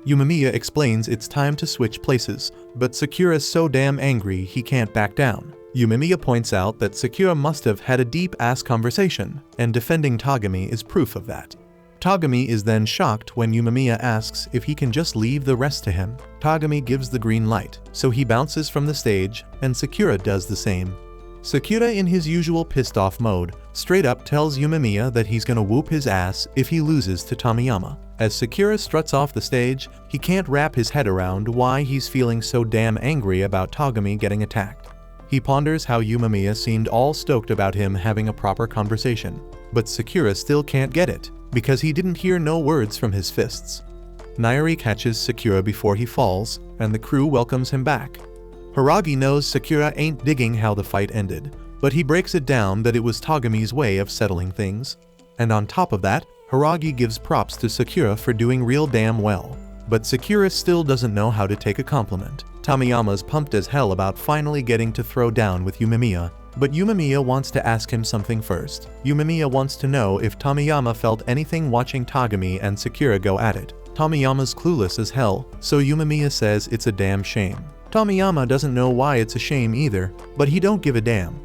Yumemiya explains it's time to switch places, but Sakura's so damn angry he can't back down. Yumemiya points out that Sakura must have had a deep-ass conversation, and defending Togami is proof of that. Togami is then shocked when Yumemiya asks if he can just leave the rest to him. Togami gives the green light, so he bounces from the stage, and Sakura does the same. Sakura, in his usual pissed-off mode, straight up tells Yumemiya that he's gonna whoop his ass if he loses to Tomiyama. As Sakura struts off the stage, he can't wrap his head around why he's feeling so damn angry about Togami getting attacked. He ponders how Yumemiya seemed all stoked about him having a proper conversation, but Sakura still can't get it, because he didn't hear no words from his fists. Nairi catches Sakura before he falls, and the crew welcomes him back. Haragi knows Sakura ain't digging how the fight ended, but he breaks it down that it was Togami's way of settling things. And on top of that, Haragi gives props to Sakura for doing real damn well. But Sakura still doesn't know how to take a compliment. Tomiyama's pumped as hell about finally getting to throw down with Yumemiya, but Yumemiya wants to ask him something first. Yumemiya wants to know if Tomiyama felt anything watching Togami and Sakura go at it. Tomiyama's clueless as hell, so Yumemiya says it's a damn shame. Tomiyama doesn't know why it's a shame either, but he don't give a damn.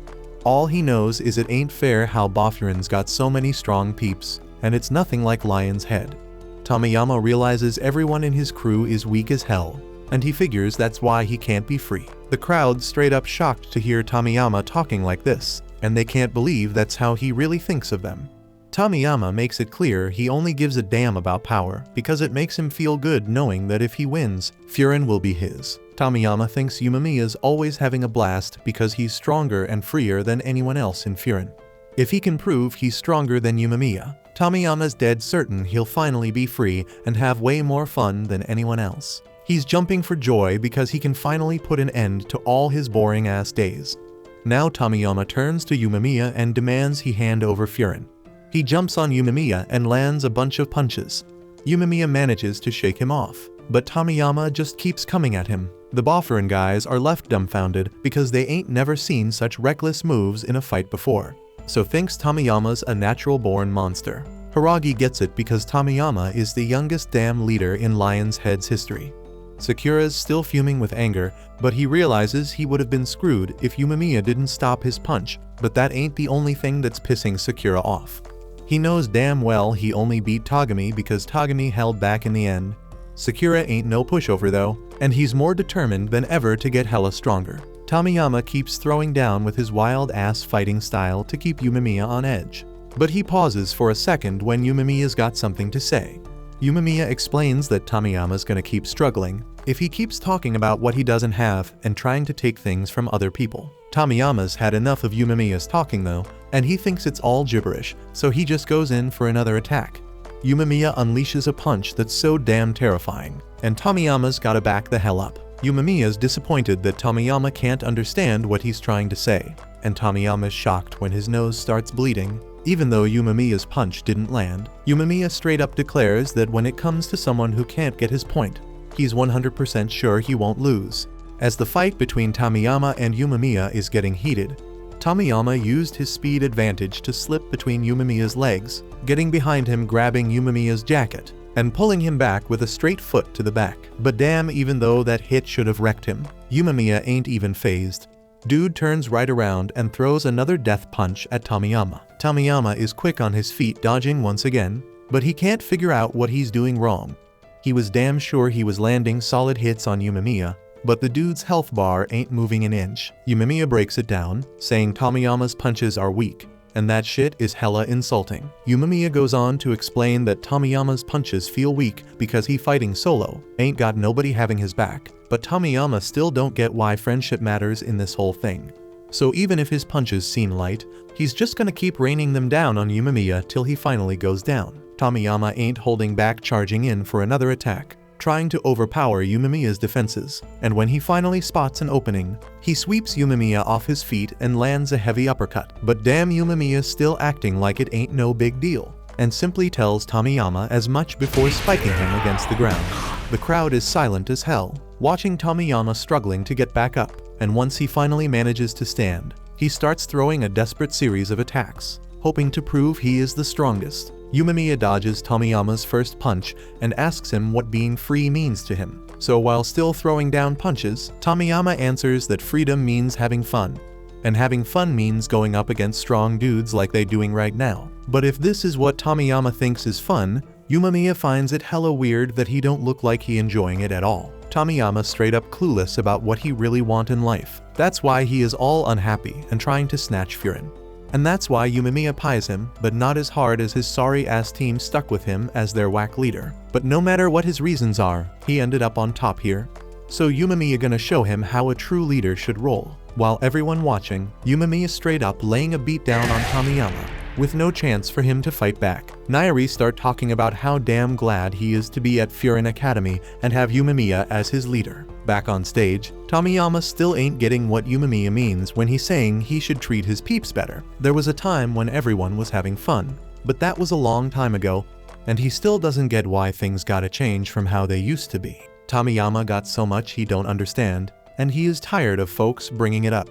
All he knows is it ain't fair how Boffurin's got so many strong peeps, and it's nothing like Lion's Head. Tomiyama realizes everyone in his crew is weak as hell, and he figures that's why he can't be free. The crowd's straight up shocked to hear Tomiyama talking like this, and they can't believe that's how he really thinks of them. Tomiyama makes it clear he only gives a damn about power because it makes him feel good knowing that if he wins, Furin will be his. Tomiyama thinks Yumamiya's always having a blast because he's stronger and freer than anyone else in Furin. If he can prove he's stronger than Yumamiya, Tomiyama's dead certain he'll finally be free and have way more fun than anyone else. He's jumping for joy because he can finally put an end to all his boring-ass days. Now Tomiyama turns to Yumamiya and demands he hand over Furin. He jumps on Yumamiya and lands a bunch of punches. Yumamiya manages to shake him off, but Tomiyama just keeps coming at him. The Bofferin guys are left dumbfounded because they ain't never seen such reckless moves in a fight before. So thinks Tomiyama's a natural-born monster. Hiragi gets it because Tomiyama is the youngest damn leader in Lion's Head's history. Sakura's still fuming with anger, but he realizes he would have been screwed if Yumamiya didn't stop his punch, but that ain't the only thing that's pissing Sakura off. He knows damn well he only beat Togami because Togami held back in the end. Sakura ain't no pushover though, and he's more determined than ever to get hella stronger. Tomiyama keeps throwing down with his wild-ass fighting style to keep Yumamiya on edge. But he pauses for a second when Yumamiya's got something to say. Yumamiya explains that Tomiyama's gonna keep struggling if he keeps talking about what he doesn't have and trying to take things from other people. Tomiyama's had enough of Yumamiya's talking though, and he thinks it's all gibberish, so he just goes in for another attack. Yumamiya unleashes a punch that's so damn terrifying, and Tomiyama's gotta back the hell up. Yumamiya's disappointed that Tomiyama can't understand what he's trying to say, and Tomiyama's shocked when his nose starts bleeding. Even though Yumamiya's punch didn't land, Yumamiya straight up declares that when it comes to someone who can't get his point, he's 100% sure he won't lose. As the fight between Tomiyama and Yumamiya is getting heated, Tomiyama used his speed advantage to slip between Yumamiya's legs, getting behind him, grabbing Yumamiya's jacket, and pulling him back with a straight foot to the back. But damn, even though that hit should have wrecked him, Yumamiya ain't even phased. Dude turns right around and throws another death punch at Tomiyama. Tomiyama is quick on his feet, dodging once again, but he can't figure out what he's doing wrong. He was damn sure he was landing solid hits on Yumamiya, but the dude's health bar ain't moving an inch. Yumamiya breaks it down, saying Tomiyama's punches are weak, and that shit is hella insulting. Yumamiya goes on to explain that Tomiyama's punches feel weak because he fighting solo, ain't got nobody having his back, but Tomiyama still don't get why friendship matters in this whole thing. So even if his punches seem light, he's just gonna keep raining them down on Yumamiya till he finally goes down. Tomiyama ain't holding back, charging in for another attack, trying to overpower Yumamiya's defenses, and when he finally spots an opening, he sweeps Yumamiya off his feet and lands a heavy uppercut. But damn, Yumamiya's still acting like it ain't no big deal, and simply tells Tomiyama as much before spiking him against the ground. The crowd is silent as hell, watching Tomiyama struggling to get back up, and once he finally manages to stand, he starts throwing a desperate series of attacks, hoping to prove he is the strongest. Yumamiya dodges Tomiyama's first punch and asks him what being free means to him. So while still throwing down punches, Tomiyama answers that freedom means having fun, and having fun means going up against strong dudes like they doing right now. But if this is what Tomiyama thinks is fun, Yumamiya finds it hella weird that he don't look like he enjoying it at all. Tomiyama straight up clueless about what he really want in life. That's why he is all unhappy and trying to snatch Furin. And that's why Yumamiya pies him, but not as hard as his sorry-ass team stuck with him as their whack leader. But no matter what his reasons are, he ended up on top here. So Yumamiya gonna show him how a true leader should roll. While everyone watching, Yumamiya straight up laying a beat down on Tomiyama, with no chance for him to fight back. Nairi start talking about how damn glad he is to be at Furin Academy and have Yumamiya as his leader. Back on stage, Tomiyama still ain't getting what Yumamiya means when he's saying he should treat his peeps better. There was a time when everyone was having fun, but that was a long time ago, and he still doesn't get why things gotta change from how they used to be. Tomiyama got so much he don't understand, and he is tired of folks bringing it up.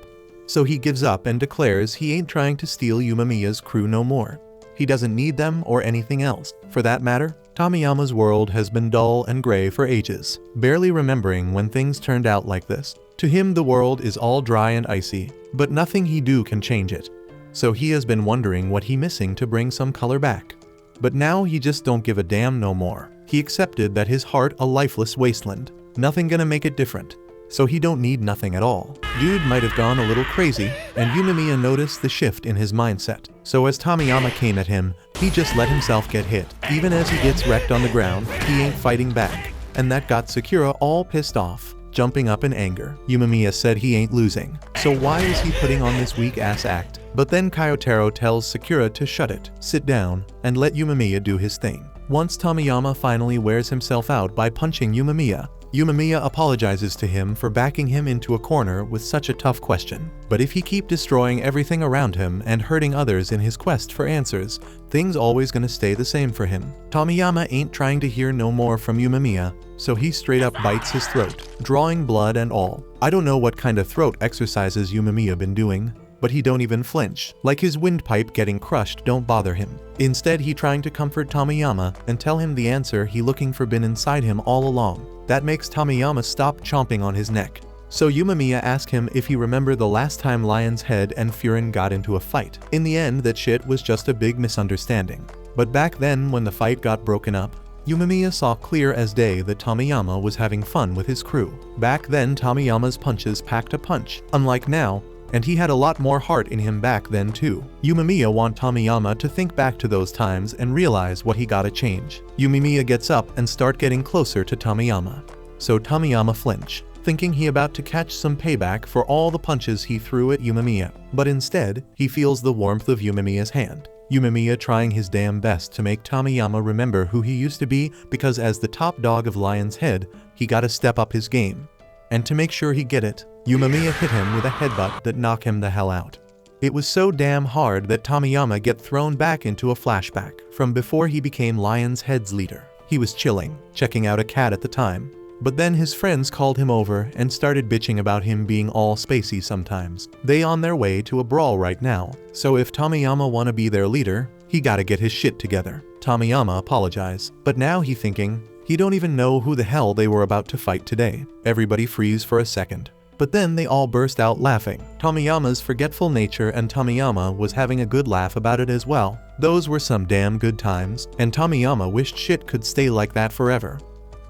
So he gives up and declares he ain't trying to steal Yumamiya's crew no more. He doesn't need them or anything else. For that matter, Tomiyama's world has been dull and gray for ages, barely remembering when things turned out like this. To him, the world is all dry and icy, but nothing he do can change it. So he has been wondering what he missing to bring some color back. But now he just don't give a damn no more. He accepted that his heart a lifeless wasteland. Nothing gonna make it different. So he don't need nothing at all. Dude might have gone a little crazy, and Yumamiya noticed the shift in his mindset. So as Tomiyama came at him, He just let himself get hit. Even as he gets wrecked on the ground, he ain't fighting back. And that got Sakura all pissed off, jumping up in anger. Yumemiya said he ain't losing, so why is he putting on this weak-ass act? But then Kyotaro tells Sakura to shut it, sit down, and let Yumemiya do his thing. Once Tomiyama finally wears himself out by punching Yumemiya, Yumemiya apologizes to him for backing him into a corner with such a tough question. But if he keep destroying everything around him and hurting others in his quest for answers, things always gonna stay the same for him. Tomiyama ain't trying to hear no more from Yumemiya, so he straight up bites his throat, drawing blood and all. I don't know what kind of throat exercises Yumemiya been doing, but he don't even flinch, like his windpipe getting crushed don't bother him. Instead, he trying to comfort Tomiyama and tell him the answer he looking for been inside him all along. That makes Tomiyama stop chomping on his neck. So Yumemiya ask him if he remember the last time Lion's Head and Furin got into a fight. In the end, that shit was just a big misunderstanding. But back then when the fight got broken up, Yumemiya saw clear as day that Tomiyama was having fun with his crew. Back then Tomiyama's punches packed a punch, unlike now, and he had a lot more heart in him back then too. Yumemiya want Tomiyama to think back to those times and realize what he gotta change. Yumemiya gets up and start getting closer to Tomiyama. So Tomiyama flinch, thinking he about to catch some payback for all the punches he threw at Yumemiya. But instead, he feels the warmth of Yumemiya's hand. Yumemiya trying his damn best to make Tomiyama remember who he used to be, because as the top dog of Lion's Head, he gotta step up his game. And to make sure he get it, Yumemiya hit him with a headbutt that knocked him the hell out. It was so damn hard that Tomiyama get thrown back into a flashback from before he became Lion's Head's leader. He was chilling, checking out a cat at the time. But then his friends called him over and started bitching about him being all spacey sometimes. They on their way to a brawl right now, so if Tomiyama wanna be their leader, he gotta get his shit together. Tomiyama apologized, but now he thinking, he don't even know who the hell they were about to fight today. Everybody freeze for a second. But then they all burst out laughing. Tomiyama's forgetful nature, and Tomiyama was having a good laugh about it as well. Those were some damn good times, and Tomiyama wished shit could stay like that forever.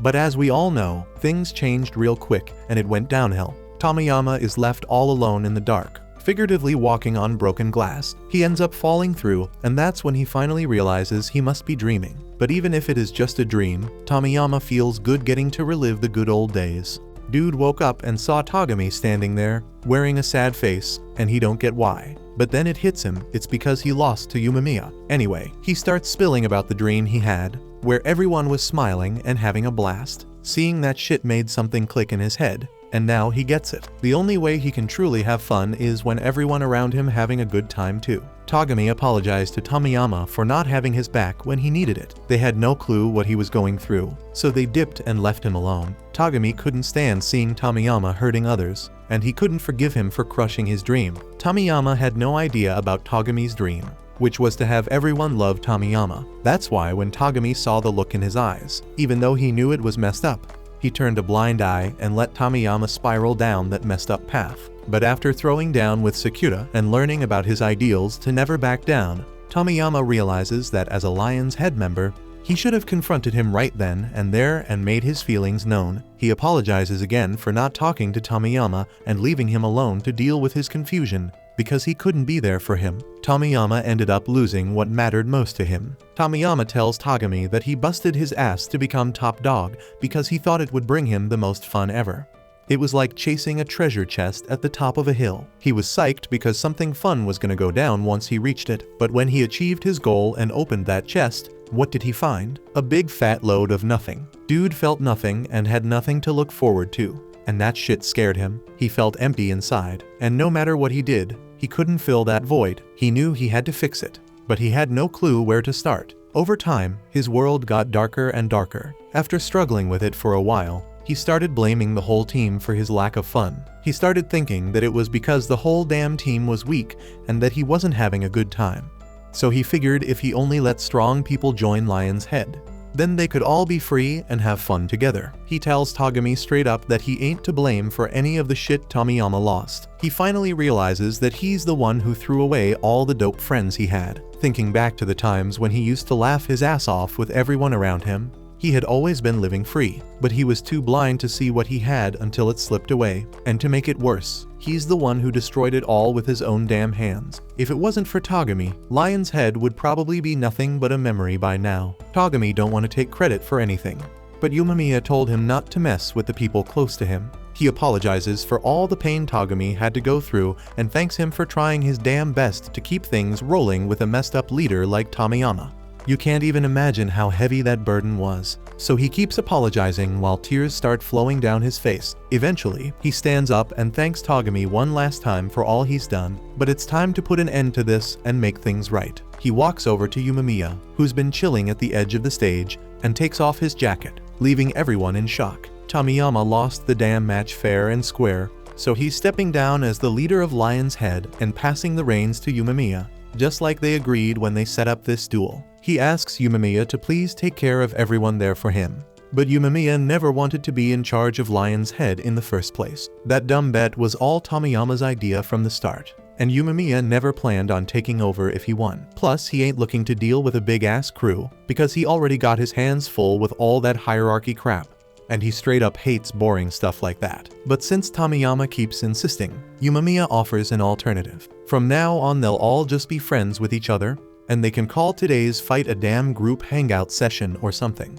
But as we all know, things changed real quick, and it went downhill. Tomiyama is left all alone in the dark, figuratively walking on broken glass. He ends up falling through, and that's when he finally realizes he must be dreaming. But even if it is just a dream, Tomiyama feels good getting to relive the good old days. Dude woke up and saw Togami standing there, wearing a sad face, and he don't get why. But then it hits him, it's because he lost to Yumemiya. Anyway, he starts spilling about the dream he had, where everyone was smiling and having a blast. Seeing that shit made something click in his head, and now he gets it. The only way he can truly have fun is when everyone around him having a good time too. Togami apologized to Tomiyama for not having his back when he needed it. They had no clue what he was going through, so they dipped and left him alone. Togami couldn't stand seeing Tomiyama hurting others, and he couldn't forgive him for crushing his dream. Tomiyama had no idea about Togami's dream, which was to have everyone love Tomiyama. That's why when Togami saw the look in his eyes, even though he knew it was messed up, he turned a blind eye and let Tomiyama spiral down that messed up path. But after throwing down with Sakura and learning about his ideals to never back down, Tomiyama realizes that as a Lion's Head member, he should have confronted him right then and there and made his feelings known. He apologizes again for not talking to Tomiyama and leaving him alone to deal with his confusion, because he couldn't be there for him. Tomiyama ended up losing what mattered most to him. Tomiyama tells Togami that he busted his ass to become top dog because he thought it would bring him the most fun ever. It was like chasing a treasure chest at the top of a hill. He was psyched because something fun was gonna go down once he reached it, but when he achieved his goal and opened that chest, what did he find? A big fat load of nothing. Dude felt nothing and had nothing to look forward to, and that shit scared him. He felt empty inside, and no matter what he did, he couldn't fill that void. He knew he had to fix it, but he had no clue where to start. Over time, his world got darker and darker. After struggling with it for a while, he started blaming the whole team for his lack of fun. He started thinking that it was because the whole damn team was weak and that he wasn't having a good time. So he figured if he only let strong people join Lion's Head, then they could all be free and have fun together. He tells Togami straight up that he ain't to blame for any of the shit Tomiyama lost. He finally realizes that he's the one who threw away all the dope friends he had. Thinking back to the times when he used to laugh his ass off with everyone around him, He had always been living free, but he was too blind to see what he had until it slipped away. And to make it worse, he's the one who destroyed it all with his own damn hands. If it wasn't for Togami, Lion's Head would probably be nothing but a memory by now. Togami don't want to take credit for anything, but Yumamiya told him not to mess with the people close to him. He apologizes for all the pain Togami had to go through and thanks him for trying his damn best to keep things rolling with a messed up leader like Tomiyama. You can't even imagine how heavy that burden was. So he keeps apologizing while tears start flowing down his face. Eventually, he stands up and thanks Togami one last time for all he's done, but it's time to put an end to this and make things right. He walks over to Yumamiya, who's been chilling at the edge of the stage, and takes off his jacket, leaving everyone in shock. Tomiyama lost the damn match fair and square, so he's stepping down as the leader of Lion's Head and passing the reins to Yumamiya, just like they agreed when they set up this duel. He asks Yumamiya to please take care of everyone there for him. But Yumamiya never wanted to be in charge of Lion's Head in the first place. That dumb bet was all Tomiyama's idea from the start, and Yumamiya never planned on taking over if he won. Plus, he ain't looking to deal with a big-ass crew, because he already got his hands full with all that hierarchy crap, and he straight up hates boring stuff like that. But since Tomiyama keeps insisting, Yumamiya offers an alternative. From now on they'll all just be friends with each other, and they can call today's fight a damn group hangout session or something.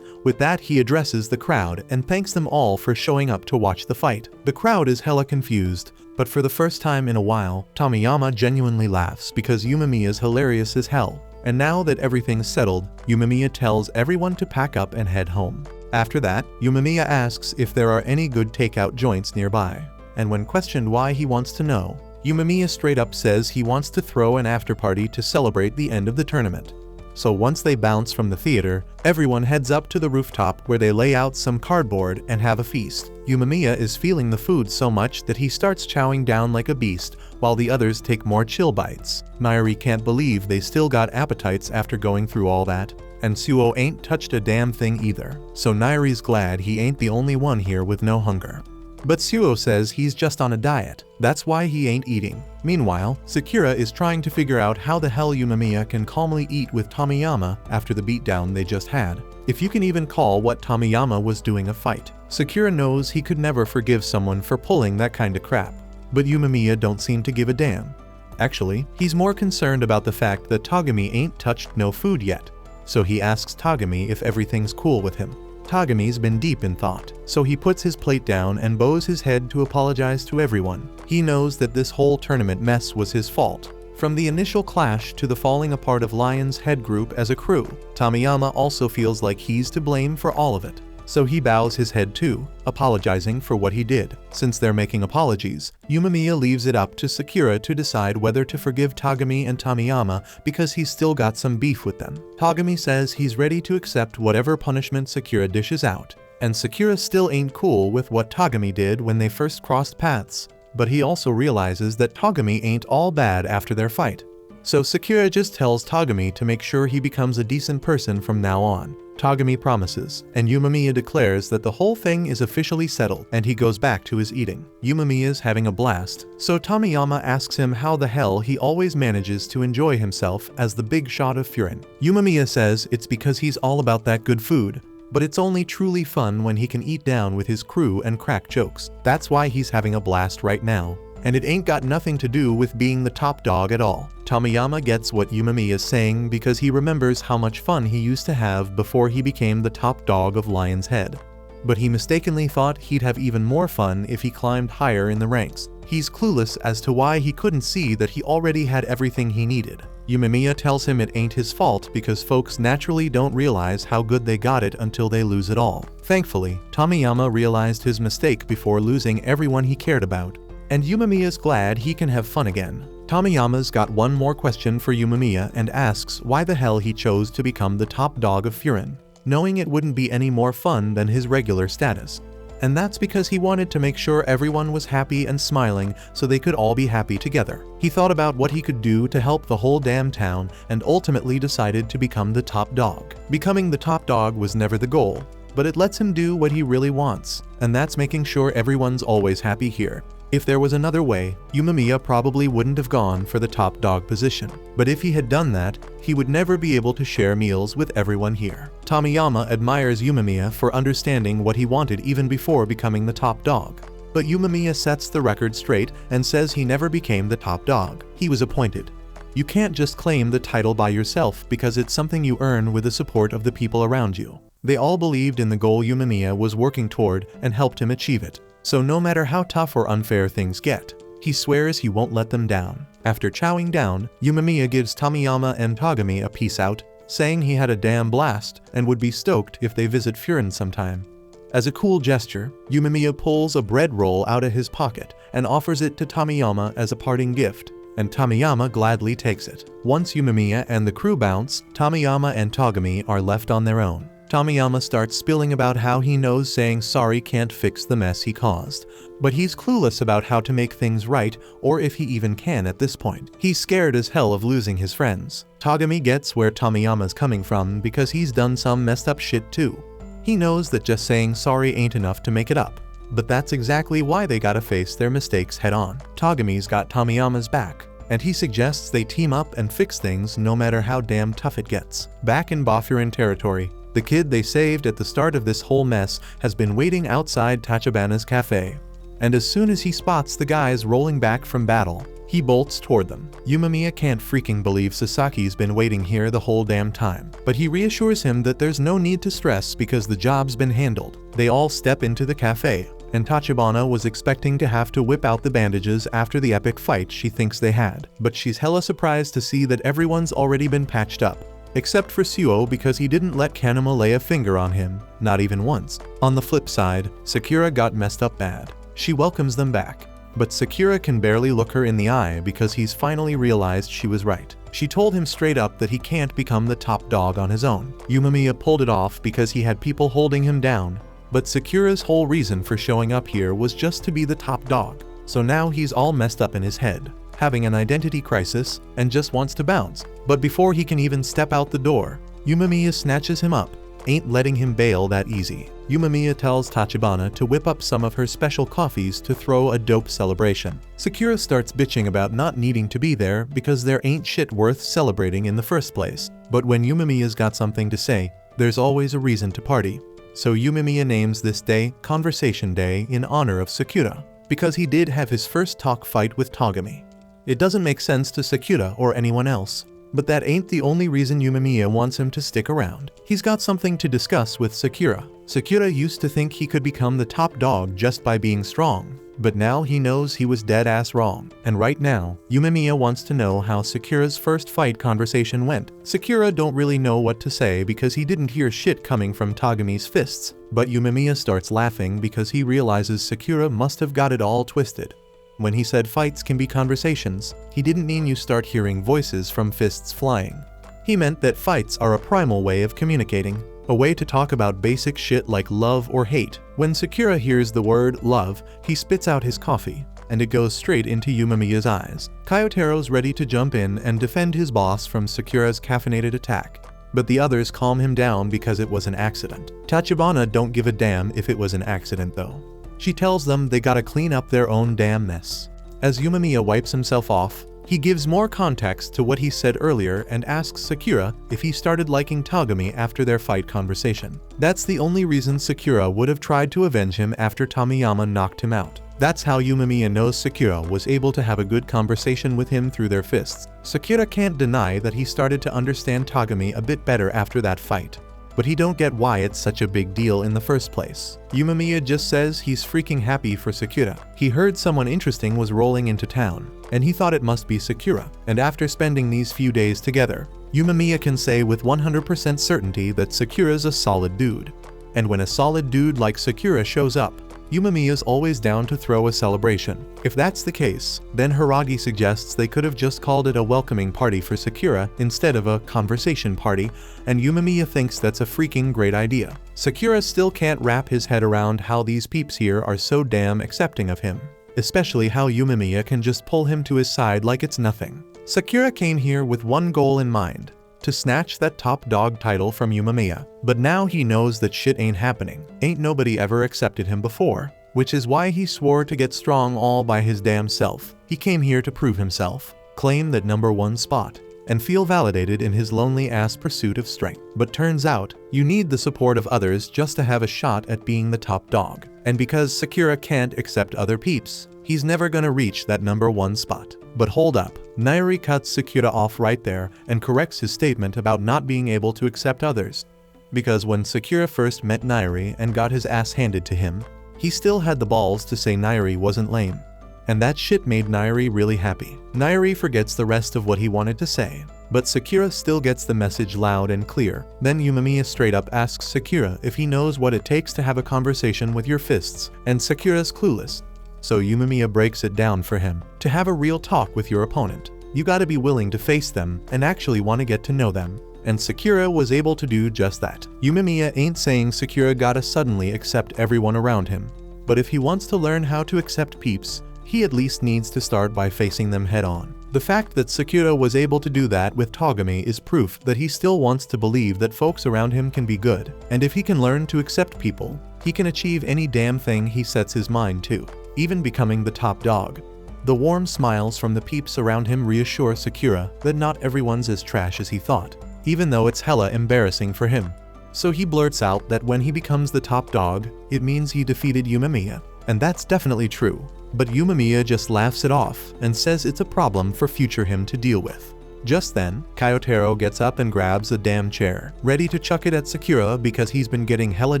With that, he addresses the crowd and thanks them all for showing up to watch the fight. The crowd is hella confused, but for the first time in a while, Tomiyama genuinely laughs because Yumamiya's hilarious as hell. And now that everything's settled, Yumamiya tells everyone to pack up and head home. After that, Yumamiya asks if there are any good takeout joints nearby, and when questioned why he wants to know, Yumamiya straight up says he wants to throw an after-party to celebrate the end of the tournament. So once they bounce from the theater, everyone heads up to the rooftop where they lay out some cardboard and have a feast. Yumamiya is feeling the food so much that he starts chowing down like a beast, while the others take more chill bites. Nairi can't believe they still got appetites after going through all that, and Suo ain't touched a damn thing either. So Nairi's glad he ain't the only one here with no hunger. But Suo says he's just on a diet, that's why he ain't eating. Meanwhile, Sakura is trying to figure out how the hell Yumamiya can calmly eat with Tomiyama after the beatdown they just had. If you can even call what Tomiyama was doing a fight. Sakura knows he could never forgive someone for pulling that kind of crap. But Yumamiya don't seem to give a damn. Actually, he's more concerned about the fact that Togami ain't touched no food yet. So he asks Togami if everything's cool with him. Togami's been deep in thought, so he puts his plate down and bows his head to apologize to everyone. He knows that this whole tournament mess was his fault. From the initial clash to the falling apart of Lion's Head group as a crew, Tomiyama also feels like he's to blame for all of it. So he bows his head too, apologizing for what he did. Since they're making apologies, Yumamiya leaves it up to Sakura to decide whether to forgive Togami and Tomiyama because he's still got some beef with them. Togami says he's ready to accept whatever punishment Sakura dishes out, and Sakura still ain't cool with what Togami did when they first crossed paths, but he also realizes that Togami ain't all bad after their fight. So Sakura just tells Togami to make sure he becomes a decent person from now on. Togami promises, and Yumamiya declares that the whole thing is officially settled, and he goes back to his eating. Yumamiya's having a blast, so Tomiyama asks him how the hell he always manages to enjoy himself as the big shot of Furin. Yumamiya says it's because he's all about that good food, but it's only truly fun when he can eat down with his crew and crack jokes. That's why he's having a blast right now, and it ain't got nothing to do with being the top dog at all. Tomiyama gets what Yumamiya is saying because he remembers how much fun he used to have before he became the top dog of Lion's Head. But he mistakenly thought he'd have even more fun if he climbed higher in the ranks. He's clueless as to why he couldn't see that he already had everything he needed. Yumamiya tells him it ain't his fault because folks naturally don't realize how good they got it until they lose it all. Thankfully, Tomiyama realized his mistake before losing everyone he cared about, and Yumamiya's glad he can have fun again. Tomiyama's got one more question for Yumamiya and asks why the hell he chose to become the top dog of Furin, knowing it wouldn't be any more fun than his regular status. And that's because he wanted to make sure everyone was happy and smiling so they could all be happy together. He thought about what he could do to help the whole damn town and ultimately decided to become the top dog. Becoming the top dog was never the goal, but it lets him do what he really wants, and that's making sure everyone's always happy here. If there was another way, Umemiya probably wouldn't have gone for the top dog position. But if he had done that, he would never be able to share meals with everyone here. Tomiyama admires Umemiya for understanding what he wanted even before becoming the top dog. But Umemiya sets the record straight and says he never became the top dog. He was appointed. You can't just claim the title by yourself because it's something you earn with the support of the people around you. They all believed in the goal Umemiya was working toward and helped him achieve it. So no matter how tough or unfair things get, he swears he won't let them down. After chowing down, Umemiya gives Tomiyama and Togami a peace out, saying he had a damn blast and would be stoked if they visit Furin sometime. As a cool gesture, Umemiya pulls a bread roll out of his pocket and offers it to Tomiyama as a parting gift, and Tomiyama gladly takes it. Once Umemiya and the crew bounce, Tomiyama and Togami are left on their own. Tomiyama starts spilling about how he knows saying sorry can't fix the mess he caused, but he's clueless about how to make things right or if he even can at this point. He's scared as hell of losing his friends. Togami gets where Tomiyama's coming from because he's done some messed up shit too. He knows that just saying sorry ain't enough to make it up, but that's exactly why they gotta face their mistakes head on. Togami's got Tomiyama's back, and he suggests they team up and fix things no matter how damn tough it gets. Back in Bafurin territory, the kid they saved at the start of this whole mess has been waiting outside Tachibana's cafe. And as soon as he spots the guys rolling back from battle, he bolts toward them. Umemiya can't freaking believe Sasaki's been waiting here the whole damn time, but he reassures him that there's no need to stress because the job's been handled. They all step into the cafe, and Tachibana was expecting to have to whip out the bandages after the epic fight she thinks they had, but she's hella surprised to see that everyone's already been patched up. Except for Suo because he didn't let Kanama lay a finger on him, not even once. On the flip side, Sakura got messed up bad. She welcomes them back, but Sakura can barely look her in the eye because he's finally realized she was right. She told him straight up that he can't become the top dog on his own. Umemiya pulled it off because he had people holding him down, but Sakura's whole reason for showing up here was just to be the top dog. So now he's all messed up in his head, having an identity crisis, and just wants to bounce. But before he can even step out the door, Umemiya snatches him up, ain't letting him bail that easy. Umemiya tells Tachibana to whip up some of her special coffees to throw a dope celebration. Sakura starts bitching about not needing to be there because there ain't shit worth celebrating in the first place. But when Umemiya's got something to say, there's always a reason to party. So Umemiya names this day Conversation Day in honor of Sakura, because he did have his first talk fight with Togami. It doesn't make sense to Sakura or anyone else, but that ain't the only reason Umemiya wants him to stick around. He's got something to discuss with Sakura. Sakura used to think he could become the top dog just by being strong, but now he knows he was dead-ass wrong. And right now, Umemiya wants to know how Sakura's first fight conversation went. Sakura don't really know what to say because he didn't hear shit coming from Togami's fists, but Umemiya starts laughing because he realizes Sakura must have got it all twisted. When he said fights can be conversations, he didn't mean you start hearing voices from fists flying. He meant that fights are a primal way of communicating, a way to talk about basic shit like love or hate. When Sakura hears the word love, he spits out his coffee, and it goes straight into Umemiya's eyes. Kyotaro's ready to jump in and defend his boss from Sakura's caffeinated attack, but the others calm him down because it was an accident. Tachibana don't give a damn if it was an accident though. She tells them they gotta clean up their own damn mess. As Umemiya wipes himself off, he gives more context to what he said earlier and asks Sakura if he started liking Togami after their fight conversation. That's the only reason Sakura would have tried to avenge him after Tomiyama knocked him out. That's how Umemiya knows Sakura was able to have a good conversation with him through their fists. Sakura can't deny that he started to understand Togami a bit better after that fight, but he don't get why it's such a big deal in the first place. Umemiya just says he's freaking happy for Sakura. He heard someone interesting was rolling into town, and he thought it must be Sakura. And after spending these few days together, Umemiya can say with 100% certainty that Sakura's a solid dude. And when a solid dude like Sakura shows up, Umemiya's always down to throw a celebration. If that's the case, then Hiragi suggests they could have just called it a welcoming party for Sakura instead of a conversation party, and Umemiya thinks that's a freaking great idea. Sakura still can't wrap his head around how these peeps here are so damn accepting of him, especially how Umemiya can just pull him to his side like it's nothing. Sakura came here with one goal in mind: to snatch that top dog title from Umemiya. But now he knows that shit ain't happening. Ain't nobody ever accepted him before. which is why he swore to get strong all by his damn self. He came here to prove himself, claim that #1 spot, and feel validated in his lonely-ass pursuit of strength. But turns out, you need the support of others just to have a shot at being the top dog. And because Sakura can't accept other peeps, he's never gonna reach that #1 spot. But hold up, Nairi cuts Sakura off right there and corrects his statement about not being able to accept others. Because when Sakura first met Nairi and got his ass handed to him, he still had the balls to say Nairi wasn't lame. And that shit made Nairi really happy. Nairi forgets the rest of what he wanted to say, but Sakura still gets the message loud and clear. Then Yumemiya straight up asks Sakura if he knows what it takes to have a conversation with your fists, and Sakura's clueless. So Yumemiya breaks it down for him. To have a real talk with your opponent, you gotta be willing to face them and actually want to get to know them. And Sakura was able to do just that. Yumemiya ain't saying Sakura gotta suddenly accept everyone around him, but if he wants to learn how to accept peeps, he at least needs to start by facing them head on. The fact that Sakura was able to do that with Togami is proof that he still wants to believe that folks around him can be good, and if he can learn to accept people, he can achieve any damn thing he sets his mind to, even becoming the top dog. The warm smiles from the peeps around him reassure Sakura that not everyone's as trash as he thought, even though it's hella embarrassing for him. So he blurts out that when he becomes the top dog, it means he defeated Yumemiya, and that's definitely true. But Yumemiya just laughs it off and says it's a problem for future him to deal with. Just then, Kyotaro gets up and grabs a damn chair, ready to chuck it at Sakura because he's been getting hella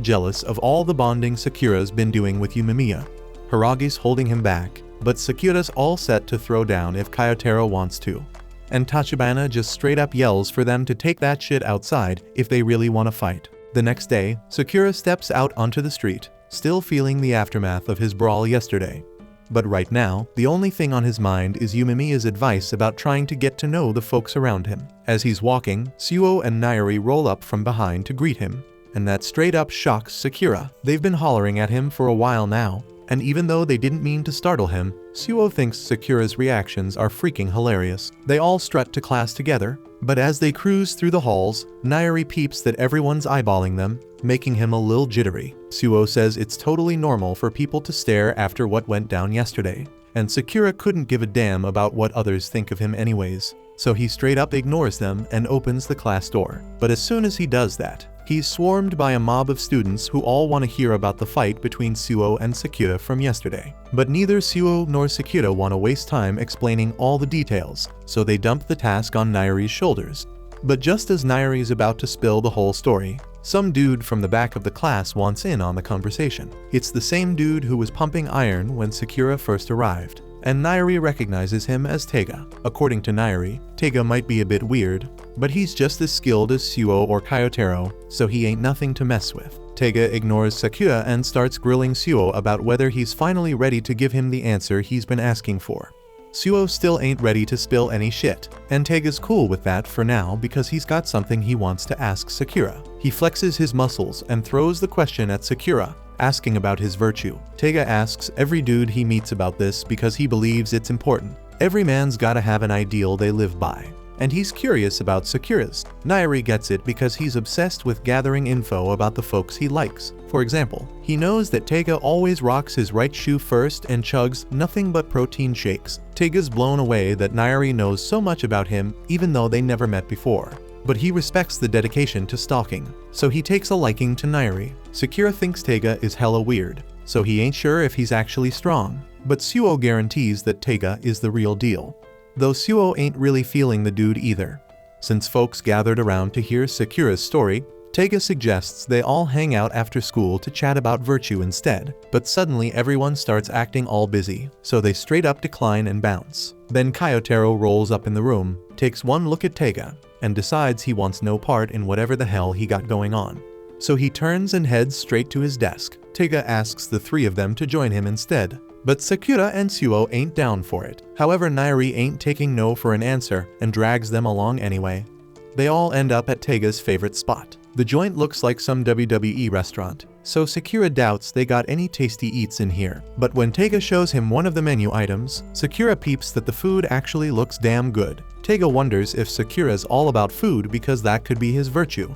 jealous of all the bonding Sakura's been doing with Yumemiya. Hiragi's holding him back, but Sakura's all set to throw down if Kyotaro wants to. And Tachibana just straight up yells for them to take that shit outside if they really want to fight. The next day, Sakura steps out onto the street, still feeling the aftermath of his brawl yesterday. But right now, the only thing on his mind is Yumemiya's advice about trying to get to know the folks around him. As he's walking, Suo and Nairi roll up from behind to greet him, and that straight up shocks Sakura. They've been hollering at him for a while now, and even though they didn't mean to startle him, Suo thinks Sakura's reactions are freaking hilarious. They all strut to class together, but as they cruise through the halls, Nairi peeps that everyone's eyeballing them, making him a little jittery. Suo says it's totally normal for people to stare after what went down yesterday, and Sakura couldn't give a damn about what others think of him anyways, so he straight up ignores them and opens the class door. But as soon as he does that, he's swarmed by a mob of students who all want to hear about the fight between Suo and Sakura from yesterday. But neither Suo nor Sakura want to waste time explaining all the details, so they dump the task on Nairi's shoulders. But just as Nairi's about to spill the whole story, some dude from the back of the class wants in on the conversation. It's the same dude who was pumping iron when Sakura first arrived, and Nairi recognizes him as Tega. According to Nairi, Tega might be a bit weird, but he's just as skilled as Suo or Kyotaro, so he ain't nothing to mess with. Tega ignores Sakura and starts grilling Suo about whether he's finally ready to give him the answer he's been asking for. Suo still ain't ready to spill any shit, and Tega's cool with that for now because he's got something he wants to ask Sakura. He flexes his muscles and throws the question at Sakura, asking about his virtue. Tega asks every dude he meets about this because he believes it's important. Every man's gotta have an ideal they live by, and he's curious about Sakura's. Nairi gets it because he's obsessed with gathering info about the folks he likes. For example, he knows that Tega always rocks his right shoe first and chugs nothing but protein shakes. Tega's blown away that Nairi knows so much about him even though they never met before. But he respects the dedication to stalking, so he takes a liking to Nairi. Sakura thinks Tega is hella weird, so he ain't sure if he's actually strong. But Suo guarantees that Tega is the real deal. Though Suo ain't really feeling the dude either. Since folks gathered around to hear Sakura's story, Tega suggests they all hang out after school to chat about virtue instead, but suddenly everyone starts acting all busy, so they straight up decline and bounce. Then Kyotaro rolls up in the room, takes one look at Tega, and decides he wants no part in whatever the hell he got going on. So he turns and heads straight to his desk. Tega asks the three of them to join him instead, but Sakura and Suo ain't down for it. However, Nairi ain't taking no for an answer and drags them along anyway. They all end up at Tega's favorite spot. The joint looks like some WWE restaurant, so Sakura doubts they got any tasty eats in here. But when Tega shows him one of the menu items, Sakura peeps that the food actually looks damn good. Tega wonders if Sakura's all about food because that could be his virtue.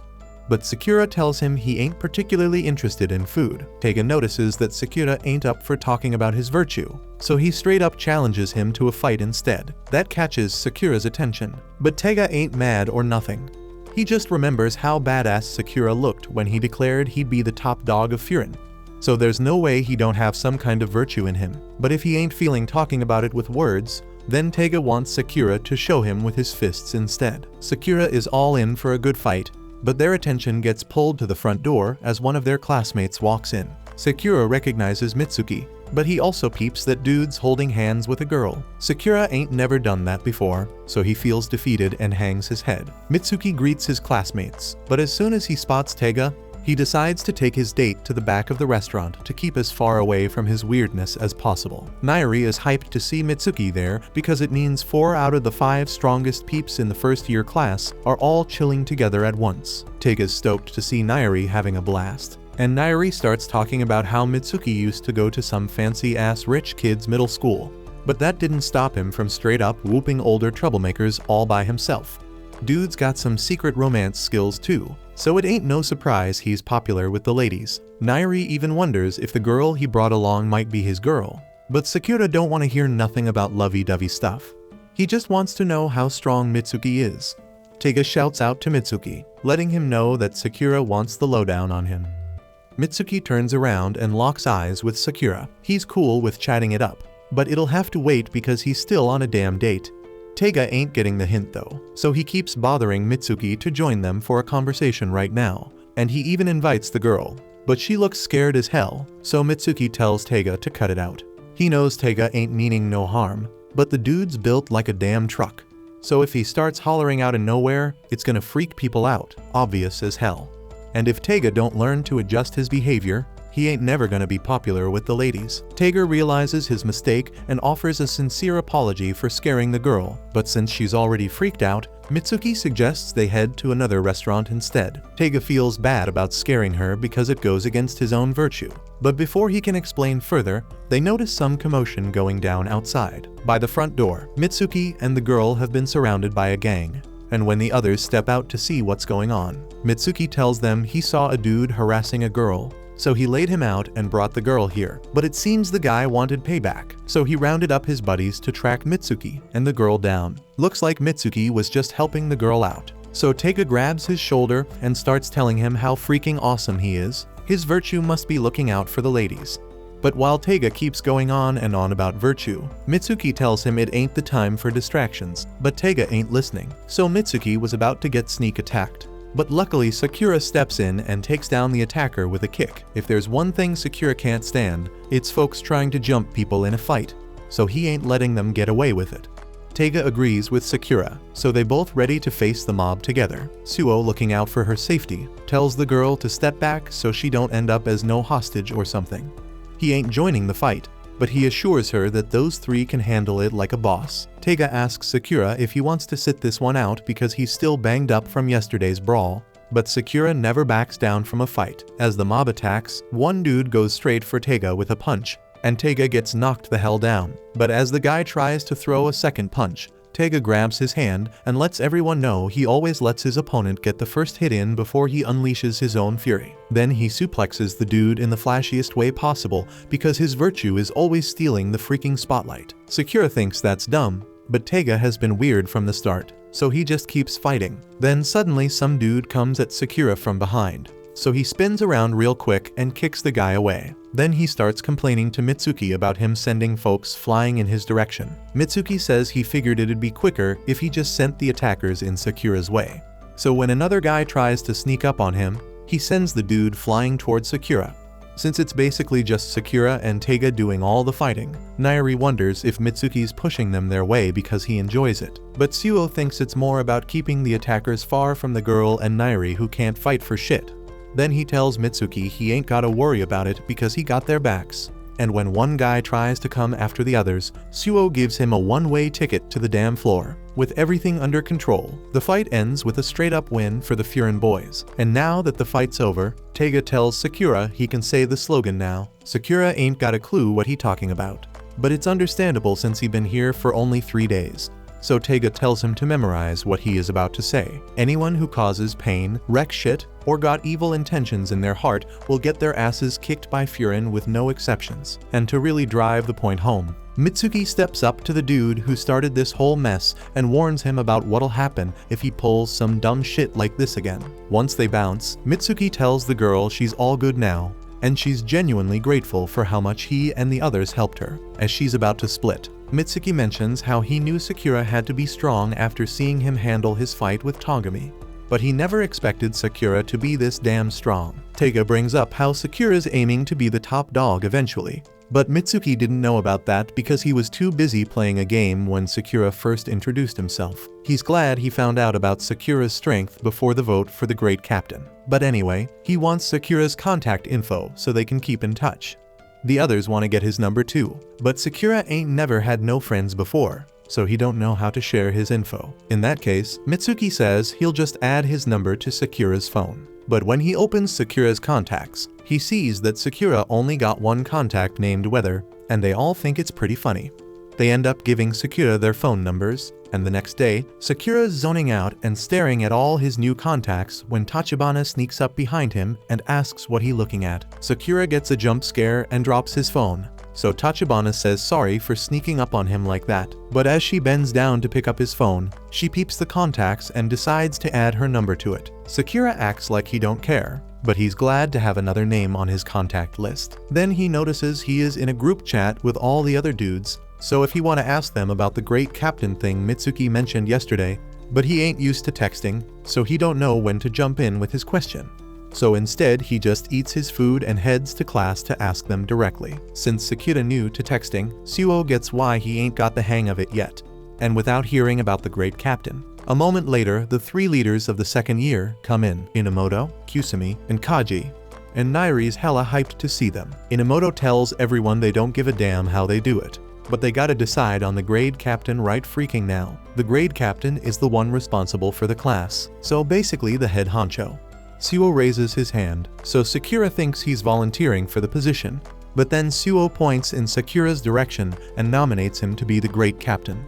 but Sakura tells him he ain't particularly interested in food. Taiga notices that Sakura ain't up for talking about his virtue, so he straight up challenges him to a fight instead. That catches Sakura's attention, but Taiga ain't mad or nothing. He just remembers how badass Sakura looked when he declared he'd be the top dog of Furin. So there's no way he don't have some kind of virtue in him. But if he ain't feeling talking about it with words, then Taiga wants Sakura to show him with his fists instead. Sakura is all in for a good fight, but their attention gets pulled to the front door as one of their classmates walks in. Sakura recognizes Mitsuki, but he also peeps that dude's holding hands with a girl. Sakura ain't never done that before, so he feels defeated and hangs his head. Mitsuki greets his classmates, but as soon as he spots Taiga, he decides to take his date to the back of the restaurant to keep as far away from his weirdness as possible. Nairi is hyped to see Mitsuki there because it means 4 out of the 5 strongest peeps in the first-year class are all chilling together at once. Taiga's stoked to see Nairi having a blast, and Nairi starts talking about how Mitsuki used to go to some fancy-ass rich kid's middle school, but that didn't stop him from straight-up whooping older troublemakers all by himself. Dude's got some secret romance skills too, so it ain't no surprise he's popular with the ladies. Nairi even wonders if the girl he brought along might be his girl, but Sakura don't want to hear nothing about lovey-dovey stuff. He just wants to know how strong Mitsuki is. Taiga shouts out to Mitsuki, letting him know that Sakura wants the lowdown on him. Mitsuki turns around and locks eyes with Sakura. He's cool with chatting it up, but it'll have to wait because he's still on a damn date. Taiga ain't getting the hint though, so he keeps bothering Mitsuki to join them for a conversation right now, and he even invites the girl, but she looks scared as hell, so Mitsuki tells Taiga to cut it out. He knows Taiga ain't meaning no harm, but the dude's built like a damn truck, so if he starts hollering out of nowhere, it's gonna freak people out, obvious as hell. And if Taiga don't learn to adjust his behavior, he ain't never gonna be popular with the ladies. Taiga realizes his mistake and offers a sincere apology for scaring the girl, but since she's already freaked out, Mitsuki suggests they head to another restaurant instead. Taiga feels bad about scaring her because it goes against his own virtue. But before he can explain further, they notice some commotion going down outside. By the front door, Mitsuki and the girl have been surrounded by a gang, and when the others step out to see what's going on, Mitsuki tells them he saw a dude harassing a girl, so he laid him out and brought the girl here. But it seems the guy wanted payback, so he rounded up his buddies to track Mitsuki and the girl down. Looks like Mitsuki was just helping the girl out. So Taiga grabs his shoulder and starts telling him how freaking awesome he is. His virtue must be looking out for the ladies. But while Taiga keeps going on and on about virtue, Mitsuki tells him it ain't the time for distractions, but Taiga ain't listening. So Mitsuki was about to get sneak attacked. But luckily Sakura steps in and takes down the attacker with a kick. If there's one thing Sakura can't stand, it's folks trying to jump people in a fight, so he ain't letting them get away with it. Taiga agrees with Sakura, so they both ready to face the mob together. Suo, looking out for her safety, tells the girl to step back so she don't end up as no hostage or something. He ain't joining the fight, but he assures her that those 3 can handle it like a boss. Taiga asks Sakura if he wants to sit this one out because he's still banged up from yesterday's brawl, but Sakura never backs down from a fight. As the mob attacks, one dude goes straight for Taiga with a punch, and Taiga gets knocked the hell down. But as the guy tries to throw a second punch, Taiga grabs his hand and lets everyone know he always lets his opponent get the first hit in before he unleashes his own fury. Then he suplexes the dude in the flashiest way possible because his virtue is always stealing the freaking spotlight. Sakura thinks that's dumb, but Taiga has been weird from the start, so he just keeps fighting. Then suddenly some dude comes at Sakura from behind, so he spins around real quick and kicks the guy away. Then he starts complaining to Mitsuki about him sending folks flying in his direction. Mitsuki says he figured it'd be quicker if he just sent the attackers in Sakura's way. So when another guy tries to sneak up on him, he sends the dude flying towards Sakura. Since it's basically just Sakura and Taiga doing all the fighting, Nairi wonders if Mitsuki's pushing them their way because he enjoys it. But Suo thinks it's more about keeping the attackers far from the girl and Nairi, who can't fight for shit. Then he tells Mitsuki he ain't gotta worry about it because he got their backs. And when one guy tries to come after the others, Suo gives him a one-way ticket to the damn floor. With everything under control, the fight ends with a straight-up win for the Furin boys. And now that the fight's over, Taiga tells Sakura he can say the slogan now. Sakura ain't got a clue what he talking about, but it's understandable since he been here for only 3 days. so Taiga tells him to memorize what he is about to say. Anyone who causes pain, wreck shit, or got evil intentions in their heart will get their asses kicked by Furin with no exceptions. And to really drive the point home, Mitsuki steps up to the dude who started this whole mess and warns him about what'll happen if he pulls some dumb shit like this again. Once they bounce, Mitsuki tells the girl she's all good now, and she's genuinely grateful for how much he and the others helped her. As she's about to split, Mitsuki mentions how he knew Sakura had to be strong after seeing him handle his fight with Togami, but he never expected Sakura to be this damn strong. Taiga brings up how Sakura's aiming to be the top dog eventually, but Mitsuki didn't know about that because he was too busy playing a game when Sakura first introduced himself. He's glad he found out about Sakura's strength before the vote for the great captain. But anyway, he wants Sakura's contact info so they can keep in touch. The others want to get his number too, but Sakura ain't never had no friends before, so he don't know how to share his info. In that case, Mitsuki says he'll just add his number to Sakura's phone. But when he opens Sakura's contacts, he sees that Sakura only got one contact named Weather, and they all think it's pretty funny. They end up giving Sakura their phone numbers, and the next day, Sakura's zoning out and staring at all his new contacts when Tachibana sneaks up behind him and asks what he's looking at. Sakura gets a jump scare and drops his phone, so Tachibana says sorry for sneaking up on him like that. But as she bends down to pick up his phone, she peeps the contacts and decides to add her number to it. Sakura acts like he don't care, but he's glad to have another name on his contact list. Then he notices he is in a group chat with all the other dudes, so if he want to ask them about the great captain thing Mitsuki mentioned yesterday, but he ain't used to texting, so he don't know when to jump in with his question. So instead, he just eats his food and heads to class to ask them directly. Since Sakura new to texting, Suo gets why he ain't got the hang of it yet, and without hearing about the great captain. A moment later, the three leaders of the second year come in: Inamoto, Kusumi, and Kaji, and Nairi's hella hyped to see them. Inamoto tells everyone they don't give a damn how they do it, but they gotta decide on the grade captain right freaking now. The grade captain is the one responsible for the class, so basically the head honcho. Suo raises his hand, so Sakura thinks he's volunteering for the position, but then Suo points in Sakura's direction and nominates him to be the great captain.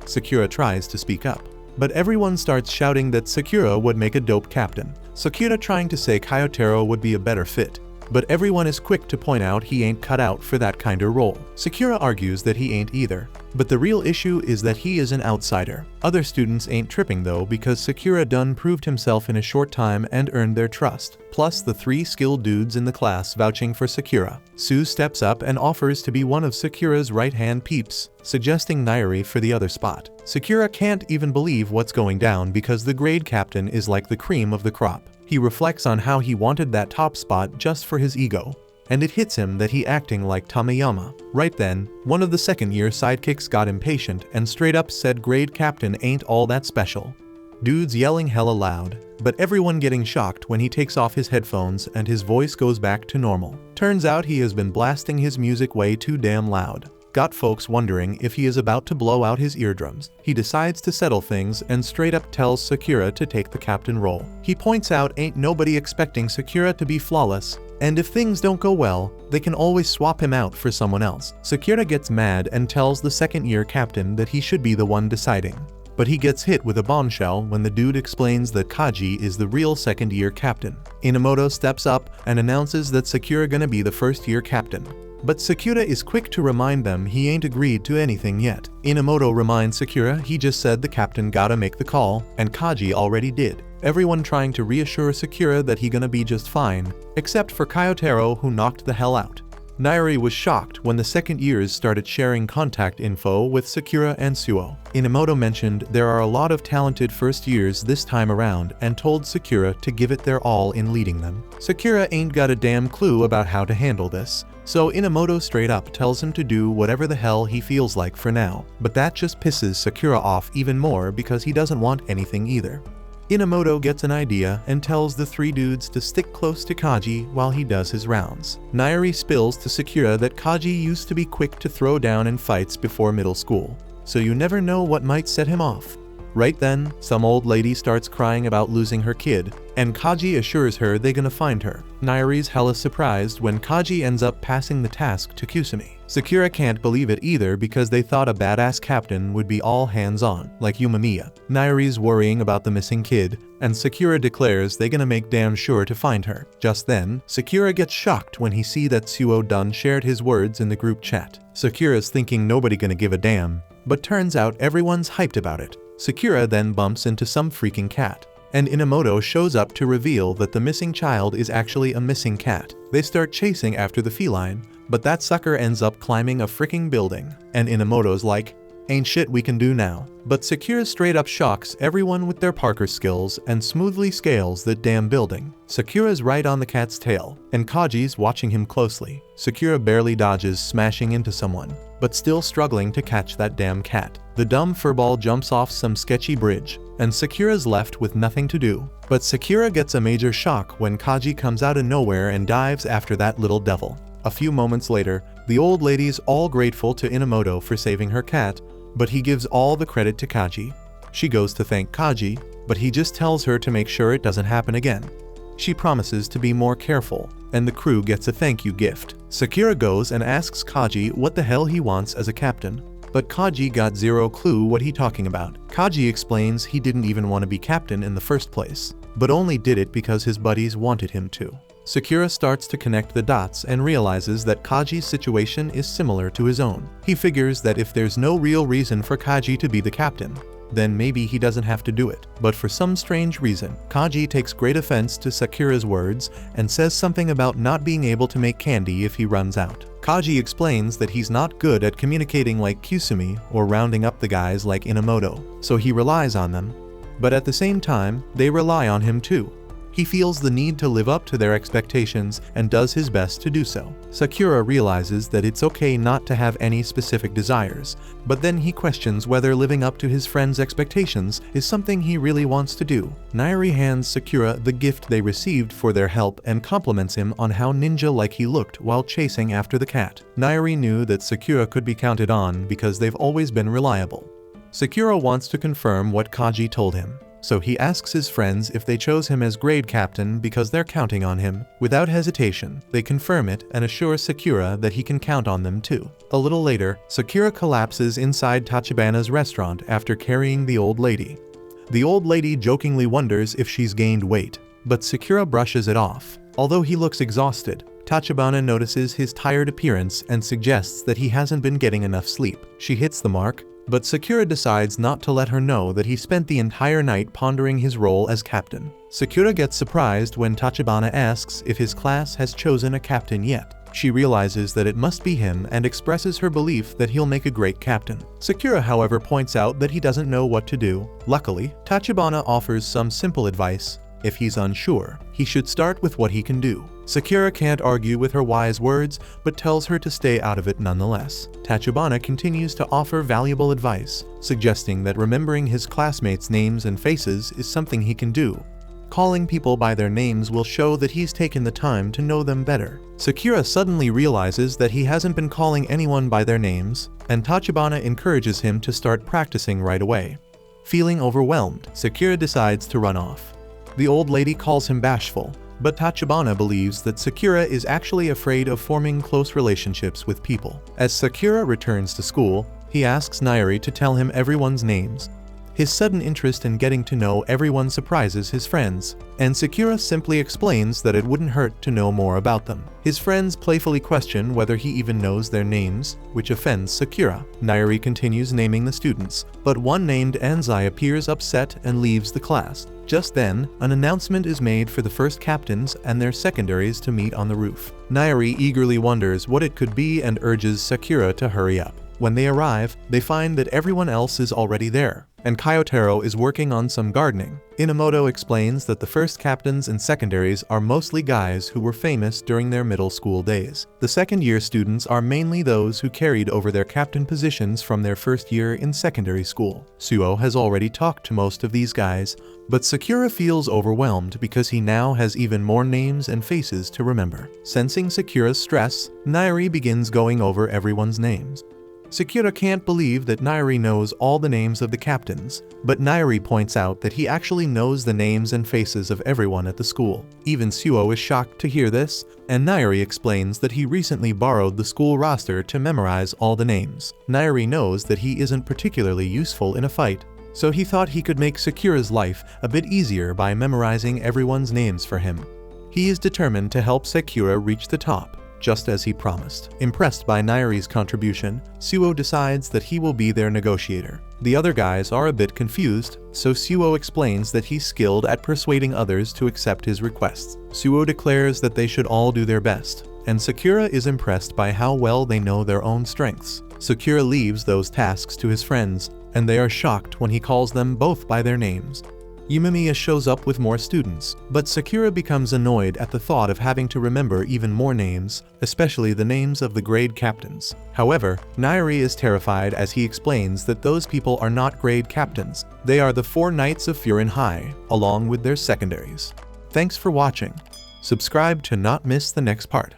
Sakura tries to speak up, but everyone starts shouting that Sakura would make a dope captain. Sakura trying to say Kyotaro would be a better fit, but everyone is quick to point out he ain't cut out for that kinda role. Sakura argues that he ain't either, but the real issue is that he is an outsider. Other students ain't tripping though because Sakura done proved himself in a short time and earned their trust, plus the three skilled dudes in the class vouching for Sakura. Sue steps up and offers to be one of Sakura's right-hand peeps, suggesting Nairi for the other spot. Sakura can't even believe what's going down because the grade captain is like the cream of the crop. He reflects on how he wanted that top spot just for his ego, and it hits him that he acting like Tamayama. Right then, one of the second-year sidekicks got impatient and straight up said grade captain ain't all that special. Dudes yelling hella loud, but everyone getting shocked when he takes off his headphones and his voice goes back to normal. Turns out he has been blasting his music way too damn loud. Got folks wondering if he is about to blow out his eardrums. He decides to settle things and straight up tells Sakura to take the captain role. He points out ain't nobody expecting Sakura to be flawless, and if things don't go well, they can always swap him out for someone else. Sakura gets mad and tells the second-year captain that he should be the one deciding. But he gets hit with a bombshell when the dude explains that Kaji is the real second-year captain. Inamoto steps up and announces that Sakura gonna be the first-year captain. But Sakura is quick to remind them he ain't agreed to anything yet. Inamoto reminds Sakura he just said the captain gotta make the call, and Kaji already did. Everyone trying to reassure Sakura that he gonna be just fine, except for Kyotaro who knocked the hell out. Nairi was shocked when the second years started sharing contact info with Sakura and Suo. Inamoto mentioned there are a lot of talented first years this time around and told Sakura to give it their all in leading them. Sakura ain't got a damn clue about how to handle this, so Inamoto straight up tells him to do whatever the hell he feels like for now. But that just pisses Sakura off even more because he doesn't want anything either. Inamoto gets an idea and tells the three dudes to stick close to Kaji while he does his rounds. Nairi spills to Sakura that Kaji used to be quick to throw down in fights before middle school, so you never know what might set him off. Right then, some old lady starts crying about losing her kid, and Kaji assures her they're gonna find her. Nairi's hella surprised when Kaji ends up passing the task to Kusumi. Sakura can't believe it either because they thought a badass captain would be all hands-on, like Umemiya. Nairi's worrying about the missing kid, and Sakura declares they're gonna make damn sure to find her. Just then, Sakura gets shocked when he sees that Suo-dun shared his words in the group chat. Sakura's thinking nobody gonna give a damn, but turns out everyone's hyped about it. Sakura then bumps into some freaking cat, and Inamoto shows up to reveal that the missing child is actually a missing cat. They start chasing after the feline, but that sucker ends up climbing a freaking building, and Inamoto's like, ain't shit we can do now. But Sakura straight up shocks everyone with their Parker skills and smoothly scales that damn building. Sakura's right on the cat's tail, and Kaji's watching him closely. Sakura barely dodges smashing into someone, but still struggling to catch that damn cat. The dumb furball jumps off some sketchy bridge, and Sakura's left with nothing to do. But Sakura gets a major shock when Kaji comes out of nowhere and dives after that little devil. A few moments later, the old lady's all grateful to Inamoto for saving her cat, but he gives all the credit to Kaji. She goes to thank Kaji, but he just tells her to make sure it doesn't happen again. She promises to be more careful, and the crew gets a thank you gift. Sakura goes and asks Kaji what the hell he wants as a captain, but Kaji got zero clue what he talking about. Kaji explains he didn't even want to be captain in the first place, but only did it because his buddies wanted him to. Sakura starts to connect the dots and realizes that Kaji's situation is similar to his own. He figures that if there's no real reason for Kaji to be the captain, then maybe he doesn't have to do it. But for some strange reason, Kaji takes great offense to Sakura's words and says something about not being able to make candy if he runs out. Kaji explains that he's not good at communicating like Kusumi or rounding up the guys like Inamoto, so he relies on them. But at the same time, they rely on him too. He feels the need to live up to their expectations and does his best to do so. Sakura realizes that it's okay not to have any specific desires, but then he questions whether living up to his friend's expectations is something he really wants to do. Nairi hands Sakura the gift they received for their help and compliments him on how ninja-like he looked while chasing after the cat. Nairi knew that Sakura could be counted on because they've always been reliable. Sakura wants to confirm what Kaji told him, so he asks his friends if they chose him as grade captain because they're counting on him. Without hesitation, they confirm it and assure Sakura that he can count on them too. A little later, Sakura collapses inside Tachibana's restaurant after carrying the old lady. The old lady jokingly wonders if she's gained weight, but Sakura brushes it off. Although he looks exhausted, Tachibana notices his tired appearance and suggests that he hasn't been getting enough sleep. She hits the mark, but Sakura decides not to let her know that he spent the entire night pondering his role as captain. Sakura gets surprised when Tachibana asks if his class has chosen a captain yet. She realizes that it must be him and expresses her belief that he'll make a great captain. Sakura, however, points out that he doesn't know what to do. Luckily, Tachibana offers some simple advice. If he's unsure, he should start with what he can do. Sakura can't argue with her wise words, but tells her to stay out of it nonetheless. Tachibana continues to offer valuable advice, suggesting that remembering his classmates' names and faces is something he can do. Calling people by their names will show that he's taken the time to know them better. Sakura suddenly realizes that he hasn't been calling anyone by their names, and Tachibana encourages him to start practicing right away. Feeling overwhelmed, Sakura decides to run off. The old lady calls him bashful, but Tachibana believes that Sakura is actually afraid of forming close relationships with people. As Sakura returns to school, he asks Nairi to tell him everyone's names. His sudden interest in getting to know everyone surprises his friends, and Sakura simply explains that it wouldn't hurt to know more about them. His friends playfully question whether he even knows their names, which offends Sakura. Nairi continues naming the students, but one named Anzai appears upset and leaves the class. Just then, an announcement is made for the first captains and their secondaries to meet on the roof. Nairi eagerly wonders what it could be and urges Sakura to hurry up. When they arrive, they find that everyone else is already there, and Kyotaro is working on some gardening. Inamoto explains that the first captains and secondaries are mostly guys who were famous during their middle school days. The second-year students are mainly those who carried over their captain positions from their first year in secondary school. Suo has already talked to most of these guys, but Sakura feels overwhelmed because he now has even more names and faces to remember. Sensing Sakura's stress, Nairi begins going over everyone's names. Sakura can't believe that Nairi knows all the names of the captains, but Nairi points out that he actually knows the names and faces of everyone at the school. Even Suo is shocked to hear this, and Nairi explains that he recently borrowed the school roster to memorize all the names. Nairi knows that he isn't particularly useful in a fight, so he thought he could make Sakura's life a bit easier by memorizing everyone's names for him. He is determined to help Sakura reach the top, just as he promised. Impressed by Nairi's contribution, Suo decides that he will be their negotiator. The other guys are a bit confused, so Suo explains that he's skilled at persuading others to accept his requests. Suo declares that they should all do their best, and Sakura is impressed by how well they know their own strengths. Sakura leaves those tasks to his friends, and they are shocked when he calls them both by their names. Yumemiya shows up with more students, but Sakura becomes annoyed at the thought of having to remember even more names, especially the names of the grade captains. However, Nairi is terrified as he explains that those people are not grade captains. They are the 4 Knights of Furin High, along with their secondaries. Thanks for watching. Subscribe to not miss the next part.